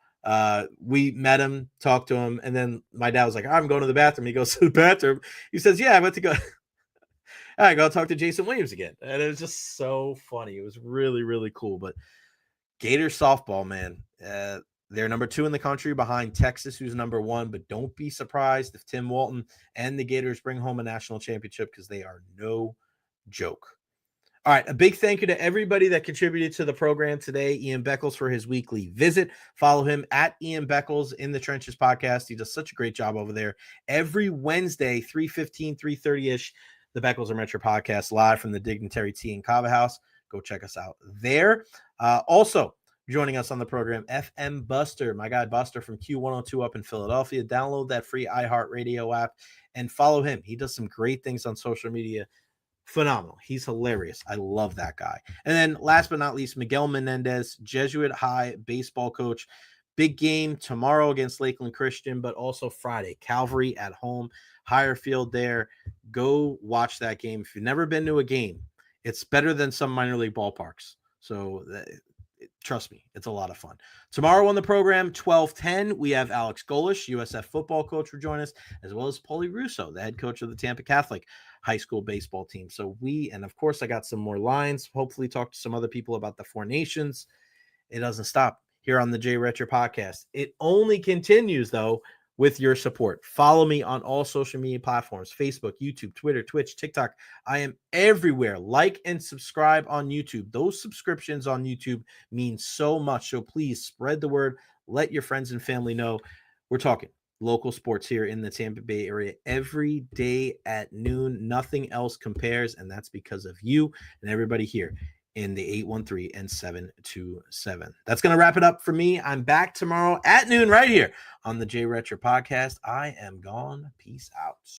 S2: We met him, talked to him, and then my dad was like, I'm going to the bathroom. He goes to the bathroom. He says, yeah, I went to go. I go talk to Jason Williams again. And it was just so funny. It was really, really cool. But Gator softball, man, they're number 2 in the country behind Texas, who's number 1. But don't be surprised if Tim Walton and the Gators bring home a national championship, because they are no joke. All right, a big thank you to everybody that contributed to the program today. Ian Beckles for his weekly visit. Follow him at Ian Beckles in the Trenches podcast. He does such a great job over there. Every Wednesday, 3:15, 3:30-ish, the Beckles and Recher podcast live from the Dignitary Tea and Kava House. Go check us out there. Also, joining us on the program, FM Buster, my guy Buster from Q102 up in Philadelphia. Download that free iHeartRadio app and follow him. He does some great things on social media. Phenomenal. He's hilarious. I love that guy. And then last but not least, Miguel Menendez, Jesuit High baseball coach. Big game tomorrow against Lakeland Christian, but also Friday, Calvary at home, higher field there. Go watch that game. If you've never been to a game, it's better than some minor league ballparks. So trust me, it's a lot of fun. Tomorrow on the program, 12:10, we have Alex Golish, USF football coach, will join us, as well as Paulie Russo, the head coach of the Tampa Catholic high school baseball team. So and of course, I got some more lines, hopefully talk to some other people about the Four Nations. It doesn't stop here on the Jay Recher podcast. It only continues, though, with your support. Follow me on all social media platforms, Facebook, YouTube, Twitter, Twitch, TikTok. I am everywhere. Like and subscribe on YouTube. Those subscriptions on YouTube mean so much. So please spread the word. Let your friends and family know. We're talking local sports here in the Tampa Bay area every day at noon. Nothing else compares, and that's because of you and everybody here in the 813 and 727. That's going to wrap it up for me. I'm back tomorrow at noon right here on the Jay Recher podcast. I am gone. Peace out.